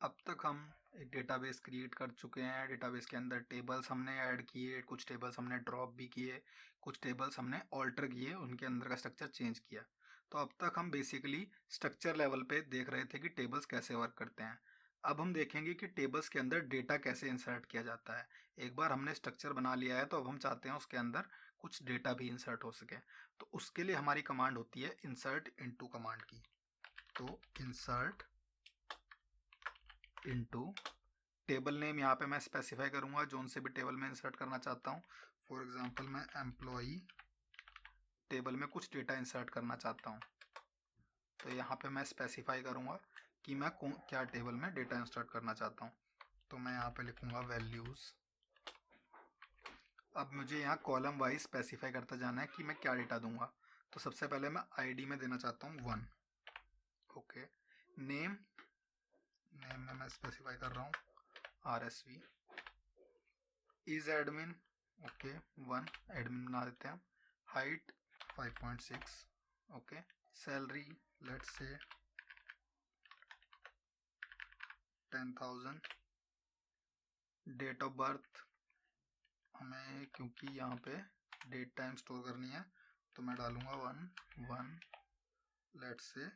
अब तक हम एक डेटाबेस क्रिएट कर चुके हैं। डेटाबेस के अंदर टेबल्स हमने ऐड किए, कुछ टेबल्स हमने ड्रॉप भी किए, कुछ टेबल्स हमने ऑल्टर किए, उनके अंदर का स्ट्रक्चर चेंज किया। तो अब तक हम बेसिकली स्ट्रक्चर लेवल पे देख रहे थे कि टेबल्स कैसे वर्क करते हैं। अब हम देखेंगे कि टेबल्स के अंदर डेटा कैसे इंसर्ट किया जाता है। एक बार हमने स्ट्रक्चर बना लिया है तो अब हम चाहते हैं उसके अंदर कुछ डेटा भी इंसर्ट हो सके। तो उसके लिए हमारी कमांड होती है इंसर्ट इनटू कमांड की। तो इंसर्ट इनटू टेबल नेम यहाँ पे मैं स्पेसिफाई करूँगा जो उनसे भी टेबल में इंसर्ट करना चाहता हूँ। फॉर एग्जांपल मैं एम्प्लॉई टेबल में कुछ डेटा इंसर्ट करना चाहता हूँ, तो यहाँ पे मैं स्पेसिफाई करूँगा कि मैं क्या टेबल में डेटा इंसर्ट करना चाहता हूँ। तो मैं यहाँ पे लिखूँगा वैल्यूज़। अब मुझे यहाँ कॉलम वाइज स्पेसिफाई करता जाना है कि मैं क्या डेटा दूंगा। तो सबसे पहले मैं आईडी में देना चाहता हूँ 1। ओके, नेम में मैं स्पेसिफाई कर रहा हूँ RSV। Is admin, okay 1 admin बना देते हैं। Height 5.6, okay. Salary let's say 10,000। Date of birth हमें, क्योंकि यहाँ पे डेट टाइम स्टोर करनी है तो मैं डालूंगा 1 लेट्स से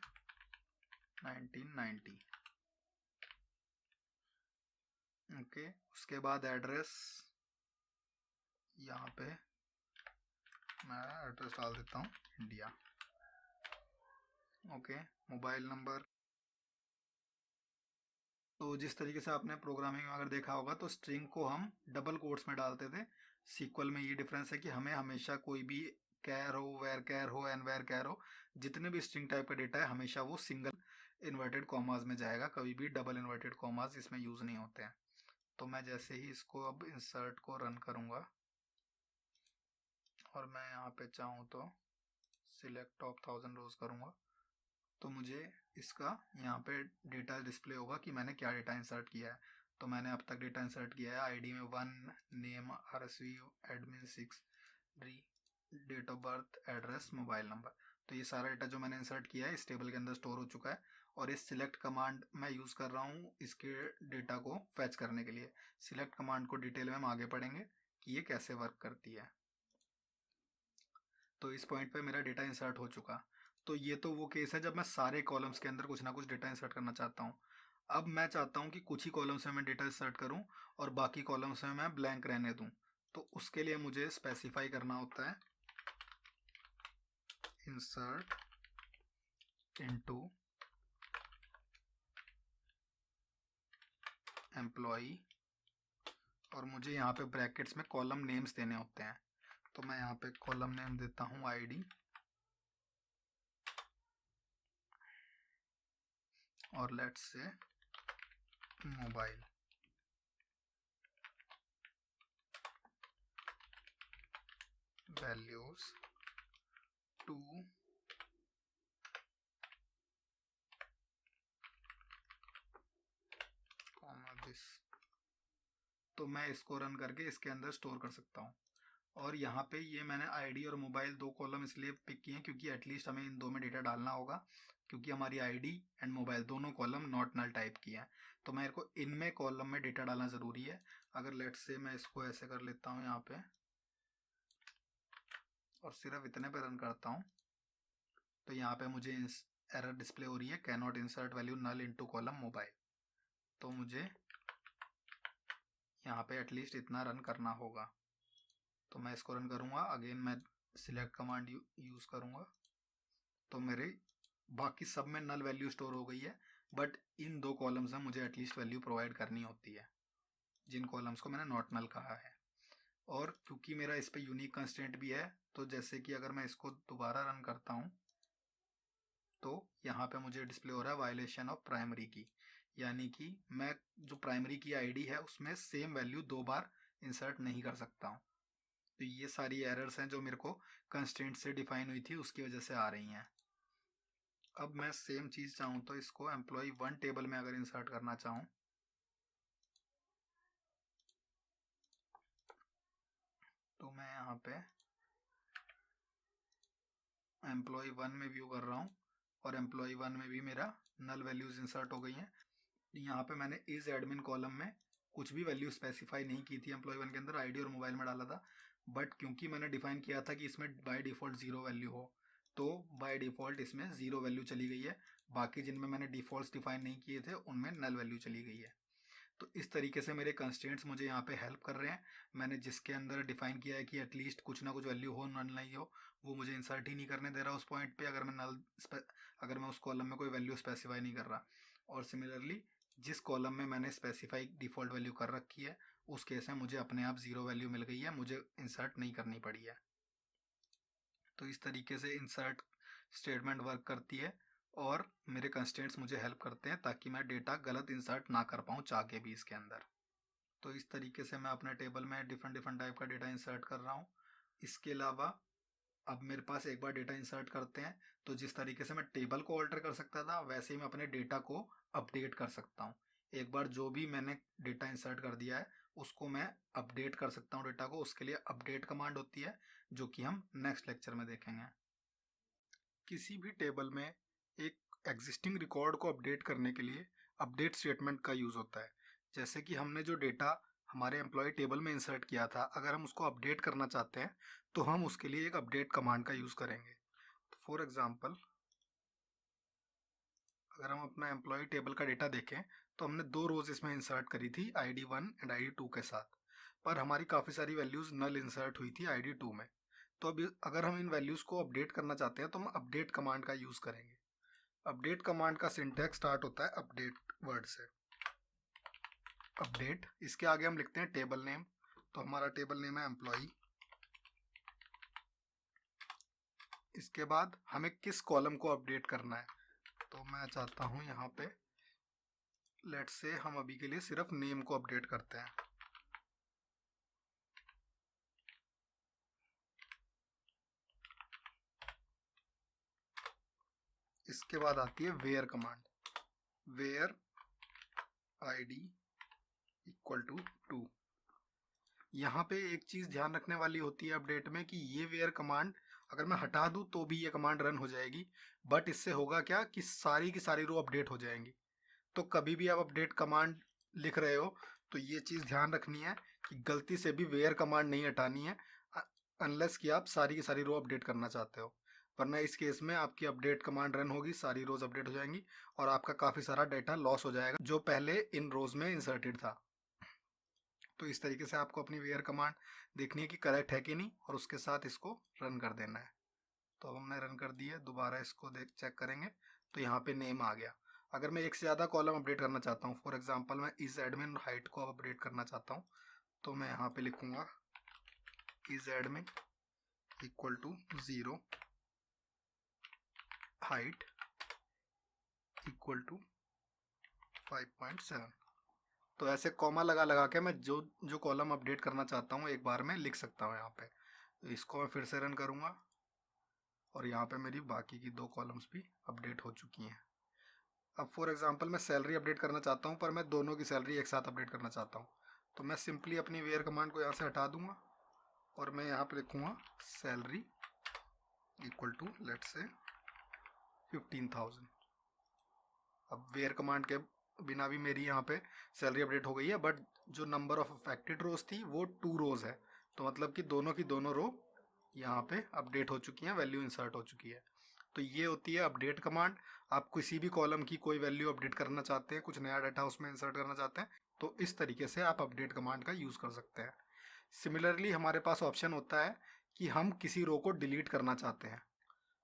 1990, ओके। उसके बाद एड्रेस, यहाँ पे मैं एड्रेस डाल देता हूँ इंडिया, ओके। मोबाइल नंबर, तो जिस तरीके से आपने प्रोग्रामिंग में अगर देखा होगा तो स्ट्रिंग को हम डबल कोट्स में डालते थे। सीक्वल में ये डिफरेंस है कि हमें हमेशा कोई भी कैर हो, वेर कैर हो, एन वेर कैर हो, जितने भी स्ट्रिंग टाइप का डेटा है हमेशा वो सिंगल इन्वर्टेड कॉमास में जाएगा, कभी भी डबल इन्वर्टेड कॉमास इसमें यूज़ नहीं होते हैं। तो मैं जैसे ही इसको अब इंसर्ट को रन करूँगा और मैं यहाँ पे चाहूँ तो सिलेक्ट टॉप 1000 रोज करूँगा तो मुझे इसका यहाँ पे डेटा डिस्प्ले होगा कि मैंने क्या डेटा इंसर्ट किया है। तो मैंने अब तक डेटा इंसर्ट किया है आईडी में 1, name RSV, admin 6, date of birth, address, mobile number. तो ये सारा डेटा जो मैंने इंसर्ट किया है इस टेबल के अंदर स्टोर हो चुका है और इस सिलेक्ट कमांड मैं यूज़ कर रहा हूँ इसके डेटा को फैच करने के लिए। सिलेक्ट कमांड को डिटेल में हम आगे पढ़ेंगे कि ये कैसे वर्क करती है। तो इस पॉइंट पे मेरा डेटा इंसर्ट हो चुका। तो ये तो वो केस है जब मैं सारे कॉलम्स के अंदर कुछ ना कुछ डेटा इंसर्ट करना चाहता हूँ। अब मैं चाहता हूँ कि कुछ ही कॉलम्स में मैं डेटा इंसर्ट करूँ और बाकी कॉलम्स में मैं ब्लैंक रहने दूँ। तो उसके लिए मुझे स्पेसिफाई करना होता है इंसर्ट इनटू एम्प्लॉई और मुझे यहाँ पे ब्रैकेट्स में कॉलम नेम्स देने होते हैं। तो मैं यहाँ पे कॉलम नेम देता हूँ आईडी और let's say mobile. Values 2 this. तो मैं इसको रन करके इसके अंदर स्टोर कर सकता हूँ। और यहाँ पे ये मैंने आईडी और मोबाइल दो कॉलम इसलिए पिक किए हैं क्योंकि एटलीस्ट हमें इन दो में डेटा डालना होगा, क्योंकि हमारी आईडी एंड मोबाइल दोनों कॉलम नॉट नल टाइप की हैं। तो मेरे को इनमें कॉलम में डेटा डालना ज़रूरी है। अगर लेट्स से मैं इसको ऐसे कर लेता हूँ यहाँ पे और सिर्फ इतने पे रन करता हूँ तो यहाँ पे मुझे एरर डिस्प्ले हो रही है, cannot insert value null into column mobile. तो मुझे यहाँ पे एटलीस्ट इतना रन करना होगा। तो मैं इसको रन करूँगा, अगेन मैं सिलेक्ट कमांड यूज़ करूँगा तो मेरे बाकी सब में नल वैल्यू स्टोर हो गई है। बट इन दो कॉलम्स में मुझे एटलीस्ट वैल्यू प्रोवाइड करनी होती है, जिन कॉलम्स को मैंने नॉट नल कहा है। और क्योंकि मेरा इस पे यूनिक कंस्ट्रेंट भी है, तो जैसे कि अगर मैं इसको दोबारा रन करता हूँ तो यहाँ पे मुझे डिस्प्ले हो रहा है वायलेशन ऑफ प्राइमरी की, यानी कि मैं जो प्राइमरी की आईडी है उसमें सेम वैल्यू दो बार इंसर्ट नहीं कर सकता हूँ। तो ये सारी एरर्स हैं जो मेरे को कंस्ट्रेंट से डिफाइन हुई थी उसकी वजह से आ रही हैं। अब मैं सेम चीज़ चाहूँ तो इसको एम्प्लॉय 1 टेबल में अगर इंसर्ट करना चाहूँ तो मैं यहाँ पे एम्प्लॉय 1 में व्यू कर रहा हूँ और एम्प्लॉय 1 में भी मेरा नल वैल्यूज इंसर्ट हो गई हैं। यहाँ पे मैंने इस एडमिन कॉलम में कुछ भी वैल्यू स्पेसिफाई नहीं की थी एम्प्लॉय 1 के अंदर, आईडी और मोबाइल में डाला था, बट क्योंकि मैंने डिफाइन किया था कि इसमें बाय डिफ़ॉल्ट ज़ीरो वैल्यू हो, तो बाय डिफ़ॉल्ट इसमें ज़ीरो वैल्यू चली गई है। बाकी जिनमें मैंने डिफ़ॉल्ट्स डिफाइन नहीं किए थे उनमें नल वैल्यू चली गई है। तो इस तरीके से मेरे कंस्ट्रेंट्स मुझे यहाँ पे हेल्प कर रहे हैं। मैंने जिसके अंदर डिफाइन किया है कि एटलीस्ट कुछ ना कुछ वैल्यू हो, नल नहीं हो, वो मुझे इंसर्ट ही नहीं करने दे रहा उस पॉइंट पे, अगर मैं उस कॉलम में कोई वैल्यू स्पेसिफाई नहीं कर रहा। और सिमिलरली जिस कॉलम में मैंने स्पेसिफाई डिफ़ॉल्ट वैल्यू कर रखी है उस केस में मुझे अपने आप ज़ीरो वैल्यू मिल गई है, मुझे इंसर्ट नहीं करनी पड़ी है। तो इस तरीके से इंसर्ट स्टेटमेंट वर्क करती है और मेरे कंस्ट्रेंट्स मुझे हेल्प करते हैं ताकि मैं डेटा गलत इंसर्ट ना कर पाऊँ चाह के भी इसके अंदर। तो इस तरीके से मैं अपने टेबल में डिफरेंट डिफरेंट टाइप का डेटा इंसर्ट कर रहा हूँ। इसके अलावा अब मेरे पास एक बार डेटा इंसर्ट करते हैं तो जिस तरीके से मैं टेबल को ऑल्टर कर सकता था वैसे ही मैं अपने डेटा को अपडेट कर सकता हूँ। एक बार जो भी मैंने डेटा इंसर्ट कर दिया है उसको मैं अपडेट कर सकता हूँ डेटा को, उसके लिए अपडेट कमांड होती है जो कि हम नेक्स्ट लेक्चर में देखेंगे। किसी भी टेबल में एक एग्जिस्टिंग रिकॉर्ड को अपडेट करने के लिए अपडेट स्टेटमेंट का यूज़ होता है। जैसे कि हमने जो डेटा हमारे एम्प्लॉय टेबल में इंसर्ट किया था, अगर हम उसको अपडेट करना चाहते हैं तो हम उसके लिए एक अपडेट कमांड का यूज़ करेंगे। फॉर एग्जांपल अगर हम अपना एम्प्लॉय टेबल का डेटा देखें तो हमने दो रोज इसमें इंसर्ट करी थी ID1 एंड ID2 के साथ, पर हमारी काफ़ी सारी वैल्यूज़ नल इंसर्ट हुई थी ID2 में। तो अब अगर हम इन वैल्यूज़ को अपडेट करना चाहते हैं तो हम अपडेट कमांड का यूज़ करेंगे। अपडेट कमांड का सिंटैक्स स्टार्ट होता है अपडेट वर्ड से। अपडेट, इसके आगे हम लिखते हैं टेबल नेम, तो हमारा टेबल नेम है एम्प्लॉय। इसके बाद हमें किस कॉलम को अपडेट करना है, तो मैं चाहता हूं यहाँ पे लेट्स से हम अभी के लिए सिर्फ नेम को अपडेट करते हैं। इसके बाद आती है where command, where ID equal to 2। यहाँ पे एक चीज़ ध्यान रखने वाली होती है अपडेट में कि ये वेयर कमांड अगर मैं हटा दूँ तो भी ये कमांड रन हो जाएगी, बट इससे होगा क्या कि सारी की सारी रो अपडेट हो जाएंगी। तो कभी भी आप अपडेट कमांड लिख रहे हो तो ये चीज़ ध्यान रखनी है कि गलती से भी वेयर कमांड नहीं हटानी है अनलेस कि आप सारी की सारी रो अपडेट करना चाहते हो, वरना इस केस में आपकी अपडेट कमांड रन होगी, सारी रोज अपडेट हो जाएंगी और आपका काफ़ी सारा डाटा लॉस हो जाएगा जो पहले इन रोज में इंसर्टेड था। तो इस तरीके से आपको अपनी वेयर कमांड देखनी है कि करेक्ट है कि नहीं और उसके साथ इसको रन कर देना है। तो अब हमने रन कर दिया, दोबारा इसको देख चेक करेंगे तो यहाँ पे नेम आ गया। अगर मैं एक से ज़्यादा कॉलम अपडेट करना चाहता हूँ, फॉर एग्जांपल मैं इस एडमिन हाइट को अपडेट करना चाहता हूँ, तो मैं यहाँ पे लिखूँगा is admin equal to 0 height equal to 5.7। तो ऐसे कॉमा लगा लगा के मैं जो कॉलम अपडेट करना चाहता हूँ एक बार में लिख सकता हूँ यहाँ पे। तो इसको मैं फिर से रन करूँगा और यहाँ पे मेरी बाकी की दो कॉलम्स भी अपडेट हो चुकी हैं। अब फॉर एग्जांपल मैं सैलरी अपडेट करना चाहता हूँ पर मैं दोनों की सैलरी एक साथ अपडेट करना चाहता हूँ, तो मैं सिंपली अपनी वेयर कमांड को यहाँ से हटा दूंगा और मैं यहाँ पे लिखूँगा salary equal to let's say 15,000। अब वेयर कमांड के बिना भी मेरी यहाँ पे सैलरी अपडेट हो गई है, बट जो नंबर ऑफ अफेक्टेड रोज थी वो 2 रोज है, तो मतलब कि दोनों की दोनों रो यहाँ पे अपडेट हो चुकी हैं, वैल्यू इंसर्ट हो चुकी है। तो ये होती है अपडेट कमांड। आप किसी भी कॉलम की कोई वैल्यू अपडेट करना चाहते हैं, कुछ नया डाटा उसमें इंसर्ट करना चाहते हैं, तो इस तरीके से आप अपडेट कमांड का यूज़ कर सकते हैं। सिमिलरली हमारे पास ऑप्शन होता है कि हम किसी रो को डिलीट करना चाहते हैं,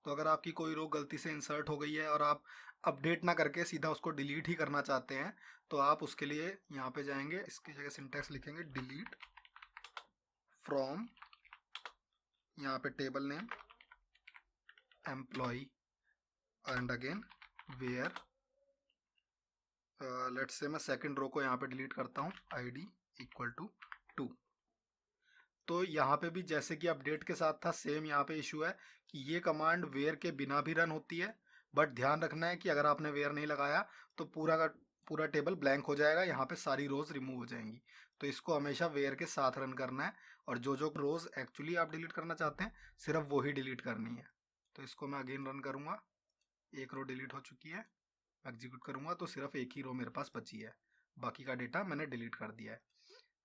तो अगर आपकी कोई रो गलती से इंसर्ट हो गई है और आप अपडेट ना करके सीधा उसको डिलीट ही करना चाहते हैं, तो आप उसके लिए यहाँ पे जाएंगे, इसकी जगह सिंटैक्स लिखेंगे डिलीट फ्रॉम, यहाँ पे table name employee and again where, let's say मैं सेकंड रो को यहाँ पे डिलीट करता हूँ, आईडी इक्वल टू 2। तो यहाँ पे भी जैसे कि अपडेट के साथ था, सेम यहाँ पे इशू है कि ये कमांड वेयर के बिना भी रन होती है, बट ध्यान रखना है कि अगर आपने वेयर नहीं लगाया तो पूरा का पूरा टेबल ब्लैंक हो जाएगा, यहाँ पे सारी रोज रिमूव हो जाएंगी। तो इसको हमेशा वेयर के साथ रन करना है, और जो जो रोज एक्चुअली आप डिलीट करना चाहते हैं सिर्फ वो ही डिलीट करनी है। तो इसको मैं अगेन रन करूँगा, एक रो डिलीट हो चुकी है, एग्जीक्यूट करूँगा तो सिर्फ एक ही रो मेरे पास बची है, बाकी का डेटा मैंने डिलीट कर दिया है।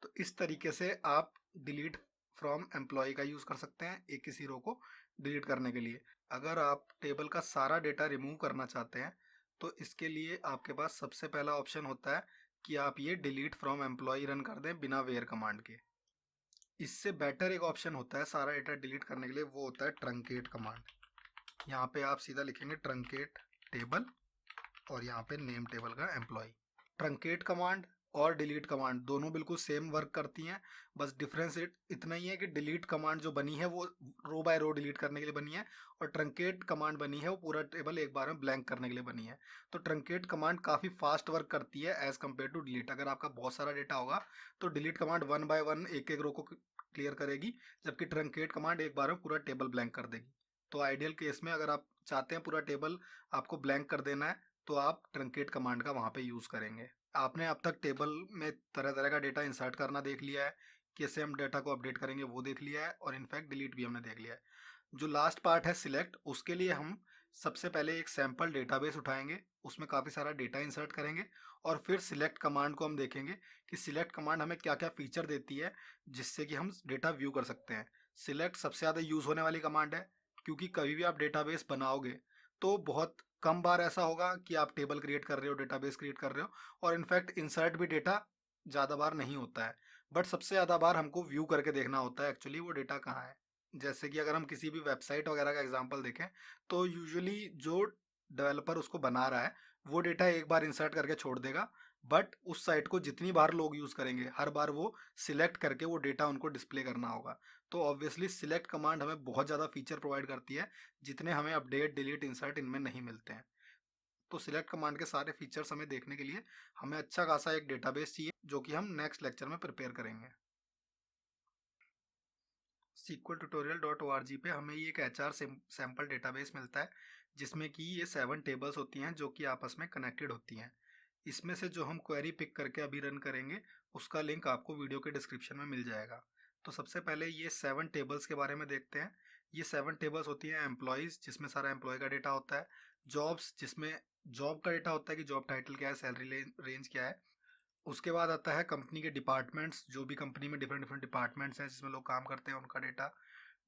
तो इस तरीके से आप डिलीट फ्रॉम एम्प्लॉय का यूज़ कर सकते हैं एक किसी रो को डिलीट करने के लिए। अगर आप टेबल का सारा डेटा रिमूव करना चाहते हैं तो इसके लिए आपके पास सबसे पहला ऑप्शन होता है कि आप ये डिलीट फ्रॉम एम्प्लॉय रन कर दें बिना वेयर कमांड के। इससे बेटर एक ऑप्शन होता है सारा डेटा डिलीट करने के लिए, वो होता है ट्रंकेट कमांड। यहाँ पे आप सीधा लिखेंगे ट्रंकेट टेबल और यहाँ पे नेम टेबल का एम्प्लॉय। ट्रंकेट कमांड और डिलीट कमांड दोनों बिल्कुल सेम वर्क करती हैं, बस डिफरेंस इतना ही है कि डिलीट कमांड जो बनी है वो रो बाय रो डिलीट करने के लिए बनी है, और ट्रंकेट कमांड बनी है वो पूरा टेबल एक बार में ब्लैंक करने के लिए बनी है। तो ट्रंकेट कमांड काफ़ी फास्ट वर्क करती है एज कम्पेयर टू डिलीट। अगर आपका बहुत सारा डेटा होगा तो delete command one by one एक एक रो को क्लियर करेगी, जबकि ट्रंकेट कमांड एक बार में पूरा टेबल ब्लैंक कर देगी। तो आइडियल केस में अगर आप चाहते हैं पूरा टेबल आपको ब्लैंक कर देना है तो आप ट्रंकेट कमांड का वहाँ पे यूज़ करेंगे। आपने अब तक टेबल में तरह तरह का डेटा इंसर्ट करना देख लिया है, कैसे हम डेटा को अपडेट करेंगे वो देख लिया है, और इनफैक्ट डिलीट भी हमने देख लिया है। जो लास्ट पार्ट है सिलेक्ट, उसके लिए हम सबसे पहले एक सैम्पल डेटाबेस उठाएंगे, उसमें काफ़ी सारा डेटा इंसर्ट करेंगे, और फिर सिलेक्ट कमांड को हम देखेंगे कि सिलेक्ट कमांड हमें क्या क्या फीचर देती है जिससे कि हम डेटा व्यू कर सकते हैं। सिलेक्ट सबसे ज़्यादा यूज़ होने वाली कमांड है, क्योंकि कभी भी आप डेटाबेस बनाओगे तो बहुत कम बार ऐसा होगा कि आप टेबल क्रिएट कर रहे हो, डेटाबेस क्रिएट कर रहे हो, और इनफैक्ट इंसर्ट भी डेटा ज़्यादा बार नहीं होता है, बट सबसे ज़्यादा बार हमको व्यू करके देखना होता है एक्चुअली वो डेटा कहाँ है। जैसे कि अगर हम किसी भी वेबसाइट वगैरह का एग्जांपल देखें तो यूजुअली जो डेवलपर उसको बना रहा है वो डेटा एक बार इंसर्ट करके छोड़ देगा, बट उस साइट को जितनी बार लोग यूज़ करेंगे हर बार वो सिलेक्ट करके वो डेटा उनको डिस्प्ले करना होगा। तो ऑब्वियसली सिलेक्ट कमांड हमें बहुत ज़्यादा फीचर प्रोवाइड करती है जितने हमें अपडेट डिलीट इंसर्ट इनमें नहीं मिलते हैं। तो सिलेक्ट कमांड के सारे फीचर्स हमें देखने के लिए हमें अच्छा खासा एक डेटाबेस चाहिए, जो कि हम नेक्स्ट लेक्चर में प्रिपेयर करेंगे। SQLtutorial.org पे हमें ये एक HR सैम्पल डेटाबेस मिलता है जिसमें कि ये 7 टेबल्स होती हैं जो कि आपस में कनेक्टेड होती हैं। इसमें से जो हम क्वेरी पिक करके अभी रन करेंगे उसका लिंक आपको वीडियो के डिस्क्रिप्शन में मिल जाएगा। तो सबसे पहले ये 7 टेबल्स के बारे में देखते हैं। ये 7 टेबल्स होती हैं एम्प्लॉयज़, जिसमें सारा एम्प्लॉय का डेटा होता है। जॉब्स, जिसमें जॉब का डेटा होता है कि जॉब टाइटल क्या है, सैलरी रेंज क्या है। उसके बाद आता है कंपनी के डिपार्टमेंट्स, जो भी कंपनी में डिफरेंट डिफरेंट डिपार्टमेंट्स हैं जिसमें लोग काम करते हैं उनका डेटा।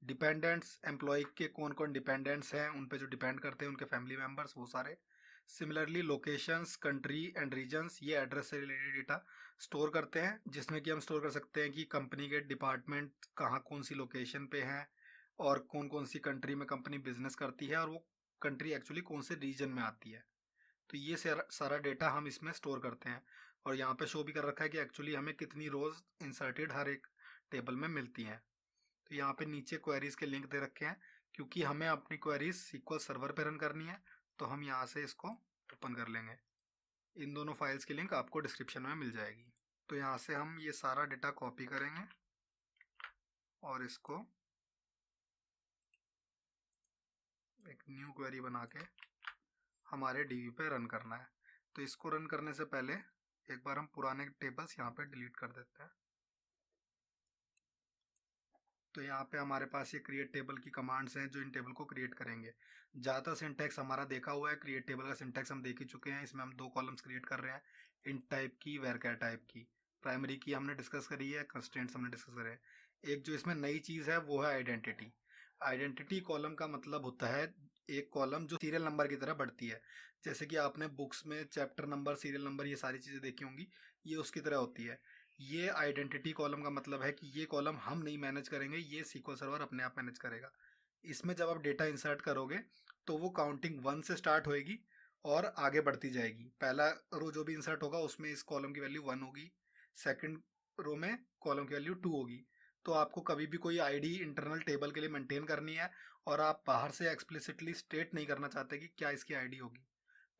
डिपेंडेंट्स, एम्प्लॉय के कौन कौन डिपेंडेंट्स हैं, उन पे जो डिपेंड करते हैं उनके फैमिली मेम्बर्स, वो सारे। Similarly locations, country and regions, ये एड्रेस से रिलेटेड डेटा स्टोर करते हैं, जिसमें कि हम स्टोर कर सकते हैं कि कंपनी के डिपार्टमेंट कहाँ कौन सी लोकेशन पे हैं, और कौन कौन सी कंट्री में कंपनी बिजनेस करती है, और वो कंट्री एक्चुअली कौन से रीजन में आती है। तो ये सारा डेटा हम इसमें स्टोर करते हैं, और यहाँ पे शो भी कर रखा है कि एक्चुअली हमें कितनी रोज इंसर्टेड हर एक टेबल में मिलती हैं। तो यहाँ पे नीचे क्वेरीज के लिंक दे रखे हैं, क्योंकि हमें अपनी क्वेरीज SQL सर्वर पे रन करनी है, तो हम यहाँ से इसको ओपन कर लेंगे। इन दोनों फाइल्स की लिंक आपको डिस्क्रिप्शन में मिल जाएगी। तो यहाँ से हम ये सारा डेटा कॉपी करेंगे और इसको एक न्यू क्वेरी बना के हमारे DB पे रन करना है। तो इसको रन करने से पहले एक बार हम पुराने टेबल्स यहाँ पे डिलीट कर देते हैं। तो यहाँ पे हमारे पास ये क्रिएट टेबल की कमांड्स हैं जो इन टेबल को क्रिएट करेंगे। ज़्यादा सिंटैक्स हमारा देखा हुआ है, क्रिएट टेबल का सिंटैक्स हम देख ही चुके हैं। इसमें हम 2 कॉलम्स क्रिएट कर रहे हैं, इंट टाइप की, वेरचर टाइप की। प्राइमरी की हमने डिस्कस करी है, कंस्ट्रेंट्स हमने डिस्कस करे हैं। एक जो इसमें नई चीज़ है वो है आइडेंटिटी। आइडेंटिटी कॉलम का मतलब होता है एक कॉलम जो सीरियल नंबर की तरह बढ़ती है। जैसे कि आपने बुक्स में चैप्टर नंबर, सीरियल नंबर, ये सारी चीज़ें देखी होंगी, ये उसकी तरह होती है। ये आइडेंटिटी कॉलम का मतलब है कि ये कॉलम हम नहीं मैनेज करेंगे, ये SQL सर्वर अपने आप मैनेज करेगा। इसमें जब आप डेटा इंसर्ट करोगे तो वो काउंटिंग 1 से स्टार्ट होएगी और आगे बढ़ती जाएगी। पहला रो जो भी इंसर्ट होगा उसमें इस कॉलम की वैल्यू 1 होगी, सेकंड रो में कॉलम की वैल्यू 2 होगी। तो आपको कभी भी कोई आईडी इंटरनल टेबल के लिए मेंटेन करनी है और आप बाहर से एक्सप्लिसिटली स्टेट नहीं करना चाहते कि क्या इसकी आईडी होगी,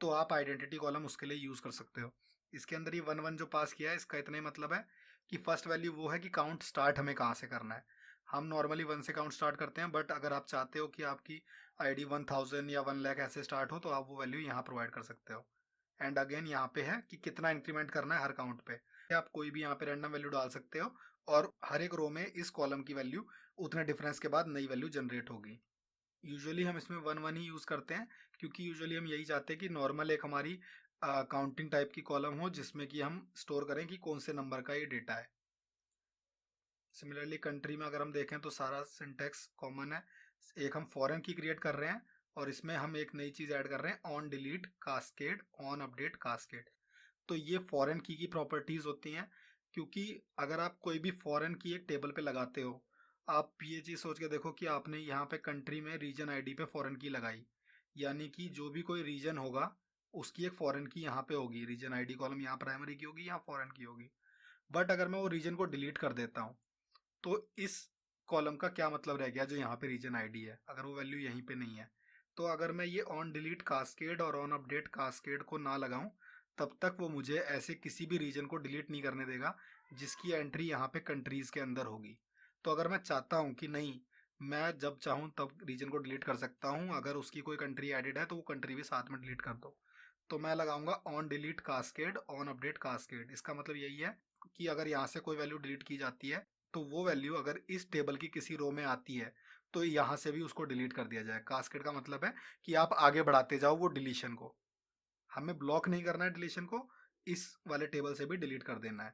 तो आप आइडेंटिटी कॉलम उसके लिए यूज़ कर सकते हो। इसके अंदर ये 1 1 जो पास किया है इसका इतना ही मतलब है कि फर्स्ट वैल्यू वो है कि काउंट स्टार्ट हमें कहाँ से करना है। हम नॉर्मली 1 से काउंट स्टार्ट करते हैं, बट अगर आप चाहते हो कि आपकी आईडी 1000 या 1 लाख ऐसे स्टार्ट हो तो आप वो वैल्यू यहाँ प्रोवाइड कर सकते हो। एंड अगेन यहाँ पे है कि कितना इंक्रीमेंट करना है हर काउंट पे। आप कोई भी यहाँ पे रैंडम वैल्यू डाल सकते हो और हर एक रो में इस कॉलम की वैल्यू उतने डिफरेंस के बाद नई वैल्यू जनरेट होगी। यूजुअली हम इसमें 1 1 ही यूज़ करते हैं क्योंकि यूजुअली हम यही चाहते हैं कि नॉर्मल एक हमारी काउंटिंग टाइप की कॉलम हो जिसमें कि हम स्टोर करें कि कौन से नंबर का ये डेटा है। सिमिलरली कंट्री में अगर हम देखें तो सारा सिंटेक्स कॉमन है। एक हम फॉरेन की क्रिएट कर रहे हैं और इसमें हम एक नई चीज़ ऐड कर रहे हैं, on delete cascade, on update cascade. तो ये फॉरेन की प्रॉपर्टीज़ होती हैं, क्योंकि अगर आप कोई भी फॉरेन की एक टेबल पे लगाते हो, आप ये चीज़ सोच के देखो कि आपने यहाँ पे कंट्री में रीजन आईडी पे फॉरेन की लगाई, यानी कि जो भी कोई रीजन होगा उसकी एक फॉरेन की यहाँ पे होगी, रीजन आईडी कॉलम यहाँ प्राइमरी की होगी, यहाँ फॉरेन की होगी। बट अगर मैं वो रीजन को डिलीट कर देता हूँ तो इस कॉलम का क्या मतलब रह गया जो यहाँ पे रीजन आईडी है, अगर वो वैल्यू यहीं पे नहीं है। तो अगर मैं ये ऑन डिलीट कास्केड और ऑन अपडेट कास्केड को ना लगाऊं तब तक वो मुझे ऐसे किसी भी रीजन को डिलीट नहीं करने देगा जिसकी एंट्री यहाँ पे कंट्रीज के अंदर होगी। तो अगर मैं चाहता हूँ कि नहीं, मैं जब चाहूँ तब रीजन को डिलीट कर सकता हूँ, अगर उसकी कोई कंट्री एडिड है तो वो कंट्री भी साथ में डिलीट कर दो, तो मैं लगाऊंगा on delete cascade on update cascade. इसका मतलब यही है कि अगर यहाँ से कोई वैल्यू डिलीट की जाती है तो वो वैल्यू अगर इस टेबल की किसी रो में आती है तो यहाँ से भी उसको डिलीट कर दिया जाए। कास्केड का मतलब है कि आप आगे बढ़ाते जाओ वो डिलीशन को, हमें ब्लॉक नहीं करना है डिलीशन को, इस वाले टेबल से भी डिलीट कर देना है।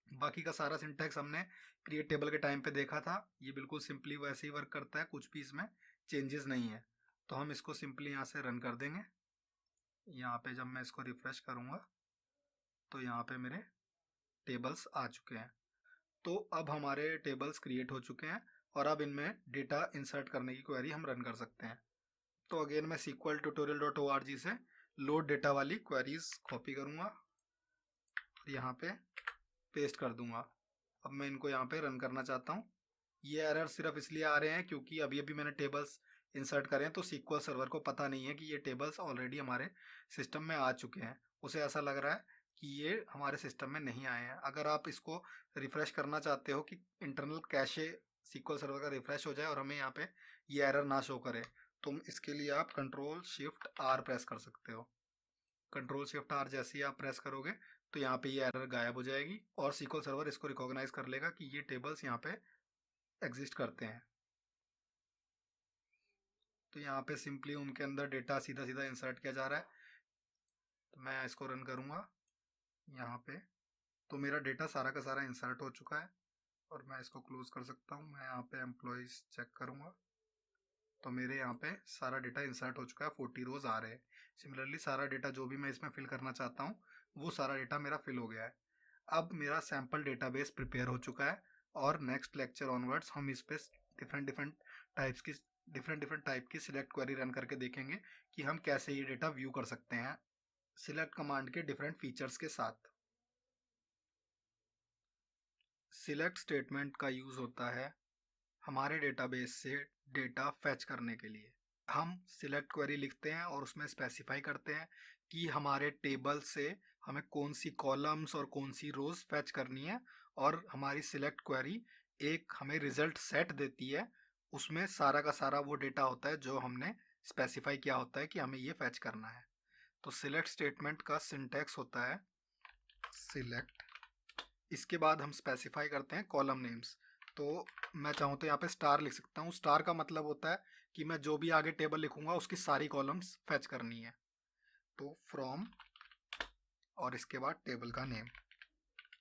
बाकी का सारा सिंटैक्स हमने क्रिएट टेबल के टाइम पे देखा था, ये बिल्कुल सिंपली वैसे ही वर्क करता है, कुछ भी इसमें चेंजेस नहीं है। तो हम इसको सिंपली यहाँ से रन कर देंगे। यहाँ पे जब मैं इसको रिफ्रेश करूँगा तो यहाँ पे मेरे टेबल्स आ चुके हैं। तो अब हमारे टेबल्स क्रिएट हो चुके हैं और अब इनमें डेटा इंसर्ट करने की क्वेरी हम रन कर सकते हैं। तो अगेन मैं SQL tutorial.org से लोड डेटा वाली क्वेरीज कॉपी करूँगा और यहाँ पे पेस्ट कर दूंगा। अब मैं इनको यहाँ पे रन करना चाहता हूँ। ये एरर सिर्फ इसलिए आ रहे हैं क्योंकि अभी अभी मैंने टेबल्स इंसर्ट करे हैं तो SQL सर्वर को पता नहीं है कि ये टेबल्स ऑलरेडी हमारे सिस्टम में आ चुके हैं। उसे ऐसा लग रहा है कि ये हमारे सिस्टम में नहीं आए हैं। अगर आप इसको रिफ्रेश करना चाहते हो कि इंटरनल कैशे SQL सर्वर का रिफ्रेश हो जाए और हमें यहाँ पे ये एरर ना शो करे, तो इसके लिए आप कंट्रोल शिफ्ट आर प्रेस कर सकते हो। कंट्रोल शिफ्ट आर जैसे ही आप प्रेस करोगे तो यहाँ पे ये एरर गायब हो जाएगी और SQL सर्वर इसको रिकॉग्नाइज कर लेगा कि ये टेबल्स यहाँ पे एग्जिस्ट करते हैं। तो यहाँ पे सिंपली उनके अंदर डेटा सीधा सीधा इंसर्ट किया जा रहा है। तो मैं इसको रन करूँगा यहाँ पे, तो मेरा डेटा सारा का सारा इंसर्ट हो चुका है और मैं इसको क्लोज कर सकता हूँ। मैं यहाँ पे एम्प्लॉयज़ चेक करूँगा तो मेरे यहाँ पे सारा डेटा इंसर्ट हो चुका है, 40 रोज आ रहे हैं। सिमिलरली सारा डेटा जो भी मैं इसमें फिल करना चाहता हूँ वो सारा डेटा मेरा फिल हो गया है। अब मेरा सैम्पल डेटाबेस प्रिपेयर हो चुका है और नेक्स्ट लेक्चर ऑनवर्ड्स हम इस पे डिफरेंट डिफरेंट टाइप की सिलेक्ट क्वेरी रन करके देखेंगे कि हम कैसे ये डेटा व्यू कर सकते हैं सिलेक्ट कमांड के डिफरेंट फीचर्स के साथ। सिलेक्ट स्टेटमेंट का यूज़ होता है हमारे डेटाबेस से डेटा फैच करने के लिए। हम सिलेक्ट क्वेरी लिखते हैं और उसमें स्पेसिफाई करते हैं कि हमारे टेबल से हमें कौन सी कॉलम्स और कौन सी रोज फैच करनी है, और हमारी सिलेक्ट क्वेरी एक हमें रिजल्ट सेट देती है। उसमें सारा का सारा वो डेटा होता है जो हमने स्पेसिफाई किया होता है कि हमें ये फैच करना है। तो सिलेक्ट स्टेटमेंट का सिंटैक्स होता है सिलेक्ट, इसके बाद हम स्पेसिफाई करते हैं कॉलम नेम्स। तो मैं चाहूँ तो यहाँ पे स्टार लिख सकता हूँ। स्टार का मतलब होता है कि मैं जो भी आगे टेबल लिखूंगा उसकी सारी कॉलम्स फैच करनी है। तो फ्रॉम और इसके बाद टेबल का नेम